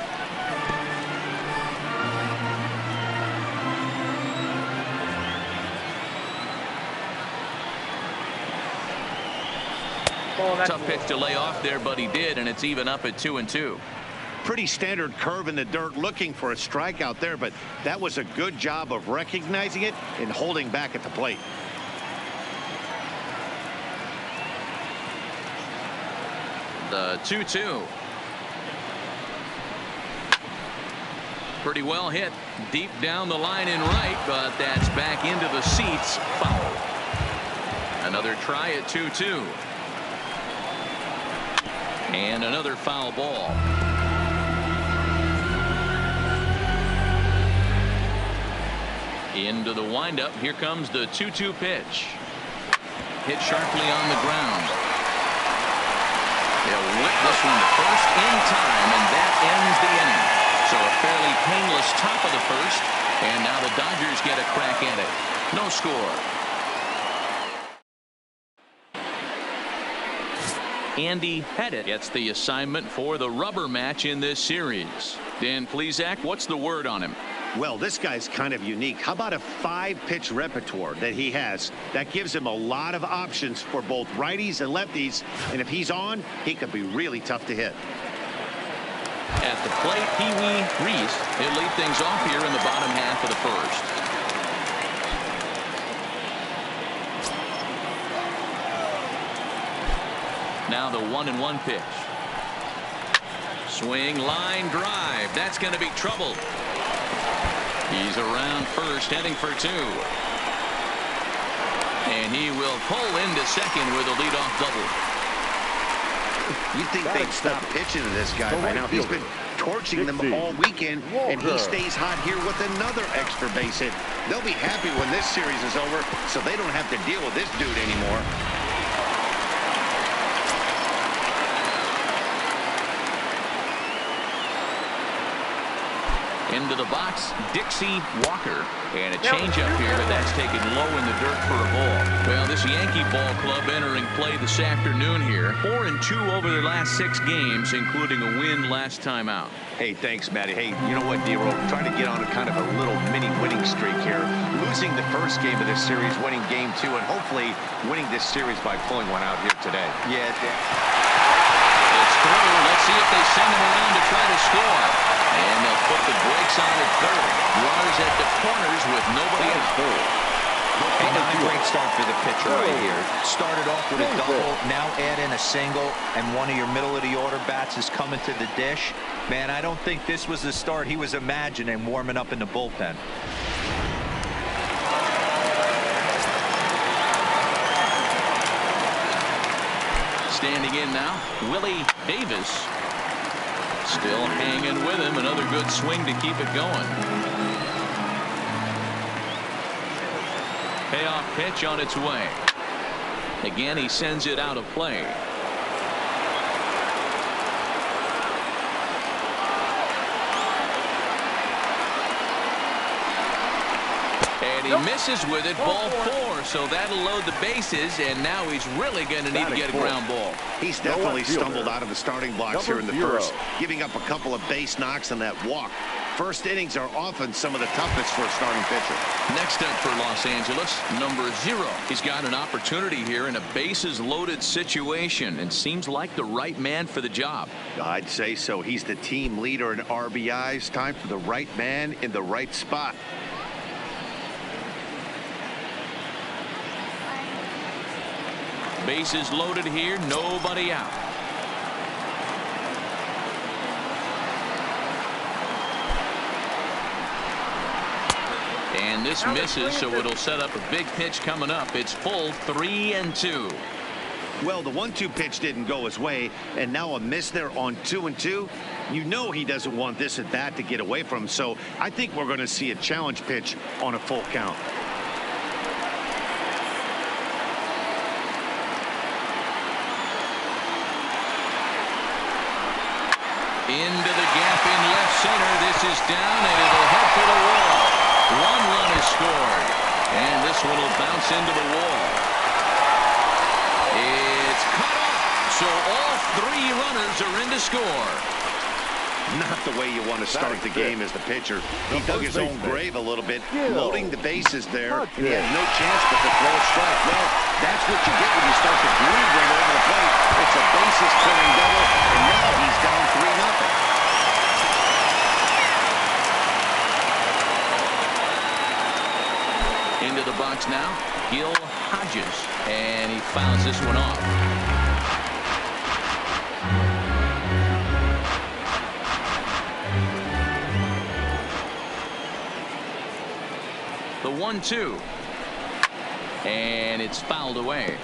Tough pitch to lay off there, but he did, and it's even up at 2-2. Pretty standard curve in the dirt, looking for a strikeout there, but that was a good job of recognizing it and holding back at the plate. The 2-2. Pretty well hit deep down the line in right, but that's back into the seats. Foul. Another try at 2-2. And another foul ball. Into the windup. Here comes the 2-2 pitch. Hit sharply on the ground. They'll whip this one to first in time, and that ends the inning. So a fairly painless top of the first, and now the Dodgers get a crack at it. No score. Andy Pettit gets the assignment for the rubber match in this series. Dan Plesac, what's the word on him? Well, this guy's kind of unique. How about a 5-pitch repertoire that he has? That gives him a lot of options for both righties and lefties, and if he's on, he could be really tough to hit. At the plate, Pee Wee Reese. He'll lead things off here in the bottom half of the first. Now the 1-1 pitch. Swing, line, drive. That's going to be trouble. He's around first, heading for 2. And he will pull into second with a leadoff double. You'd think they'd stop pitching to this guy by now. He's been torching them all weekend, and he stays hot here with another extra base hit. They'll be happy when this series is over, so they don't have to deal with this dude anymore. Into the box, Dixie Walker. And a changeup here, but that's taken low in the dirt for a ball. Well, this Yankee ball club entering play this afternoon here. 4-2 over their last 6 games, including a win last time out. Hey, thanks, Matty. Hey, you know what, D-Roll? Trying to get on a kind of a little mini winning streak here. Losing the first game of this series, winning game 2, and hopefully winning this series by pulling one out here today. Yeah. It's through. Let's see if they send him around to try to score. And they'll put the brakes on at third. Runners at the corners with nobody at third. Hey, not a great start for the pitcher right here. Started off with a double, now add in a single, and one of your middle-of-the-order bats is coming to the dish. Man, I don't think this was the start he was imagining warming up in the bullpen. Standing in now, Willie Davis. Still hanging with him. Another good swing to keep it going. Payoff pitch on its way. Again, he sends it out of play. And he misses with it, ball 4, so that'll load the bases, and now he's really going to need to get a ground ball. He's definitely stumbled out of the starting blocks here in the first, giving up a couple of base knocks on that walk. First innings are often some of the toughest for a starting pitcher. Next up for Los Angeles, number 0. He's got an opportunity here in a bases-loaded situation, and seems like the right man for the job. I'd say so. He's the team leader in RBIs. Time for the right man in the right spot. Bases loaded here, nobody out. And this misses, so it'll set up a big pitch coming up. It's full 3-2. Well, the 1-2 pitch didn't go his way, and now a miss there on 2-2. You know he doesn't want this at bat to get away from him, so I think we're going to see a challenge pitch on a full count. Into the gap in left center. This is down, and it'll head for the wall. 1 run is scored, and this one will bounce into the wall. It's cut off, so all 3 runners are in to score. Not the way you want to start the game as the pitcher. He dug his own grave a little bit, loading the bases there, and he had no chance but to throw a strike. Well, that's what you get when you start the groove run over the plate. It's a bases-clearing double, and now he's down 3-0. Into the box now, Gil Hodges, and he fouls this one off. The 1-2, and it's fouled away.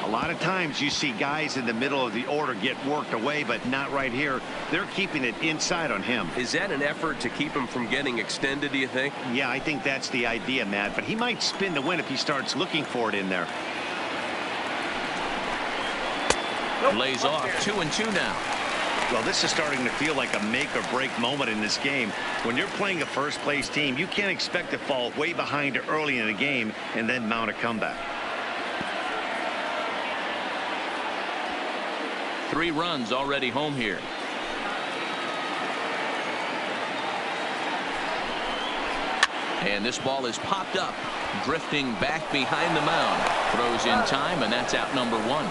A lot of times you see guys in the middle of the order get worked away, but not right here. They're keeping it inside on him. Is that an effort to keep him from getting extended, do you think? Yeah, I think that's the idea, Matt, but he might spin to win if he starts looking for it in there. Lays off 2-2 now. Well, this is starting to feel like a make-or-break moment in this game. When you're playing a first-place team, you can't expect to fall way behind early in the game and then mount a comeback. 3 runs already home here. And this ball is popped up, drifting back behind the mound. Throws in time, and that's out number 1.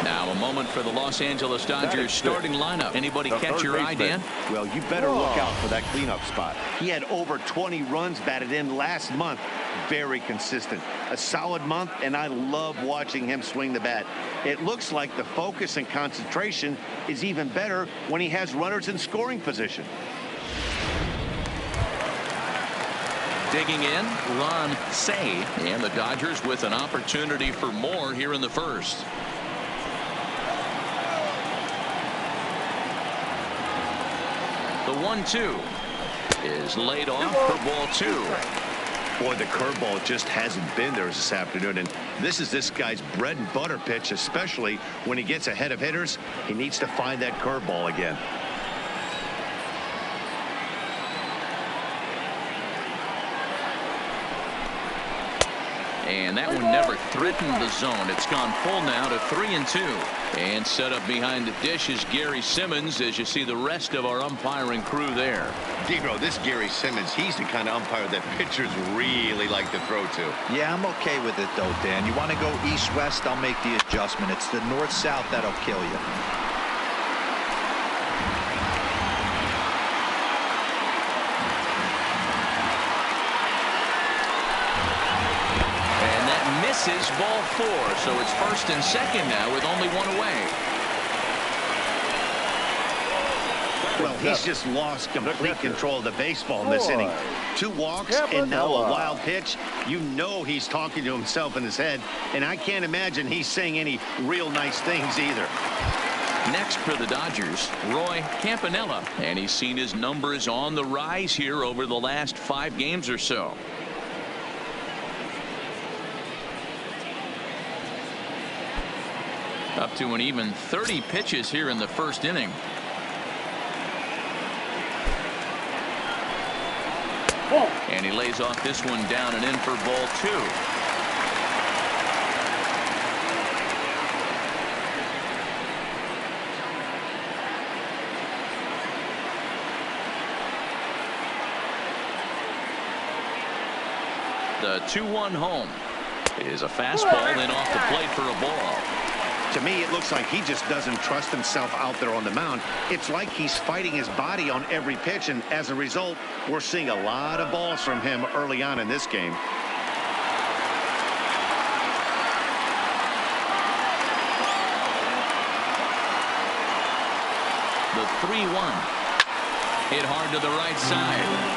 Now a moment for the Los Angeles Dodgers starting lineup. Anybody catch your eye, Dan? Well, you better look out for that cleanup spot. He had over 20 runs batted in last month. Very consistent. A solid month, and I love watching him swing the bat. It looks like the focus and concentration is even better when he has runners in scoring position. Digging in, Ron Say, and the Dodgers with an opportunity for more here in the first. The 1-2 is laid off for ball 2. Boy, the curveball just hasn't been there this afternoon, and this is this guy's bread and butter pitch, especially when he gets ahead of hitters. He needs to find that curveball again. And that one never threatened the zone. It's gone full now to 3-2. And set up behind the dish is Gary Simmons, as you see the rest of our umpiring crew there. Debro, this Gary Simmons, he's the kind of umpire that pitchers really like to throw to. Yeah, I'm okay with it, though, Dan. You want to go east-west, I'll make the adjustment. It's the north-south that'll kill you. Is ball 4, so it's first and second now with only 1 away. Well, he's just lost complete control of the baseball in this inning. 2 walks and now a wild pitch. You know he's talking to himself in his head, and I can't imagine he's saying any real nice things either. Next for the Dodgers, Roy Campanella, and he's seen his numbers on the rise here over the last 5 games or so. Up to an even 30 pitches here in the first inning. And he lays off this one down and in for ball 2. The 2-1 home is a fastball, then off the plate for a ball. To me, it looks like he just doesn't trust himself out there on the mound. It's like he's fighting his body on every pitch, and as a result, we're seeing a lot of balls from him early on in this game. The 3-1. Hit hard to the right side.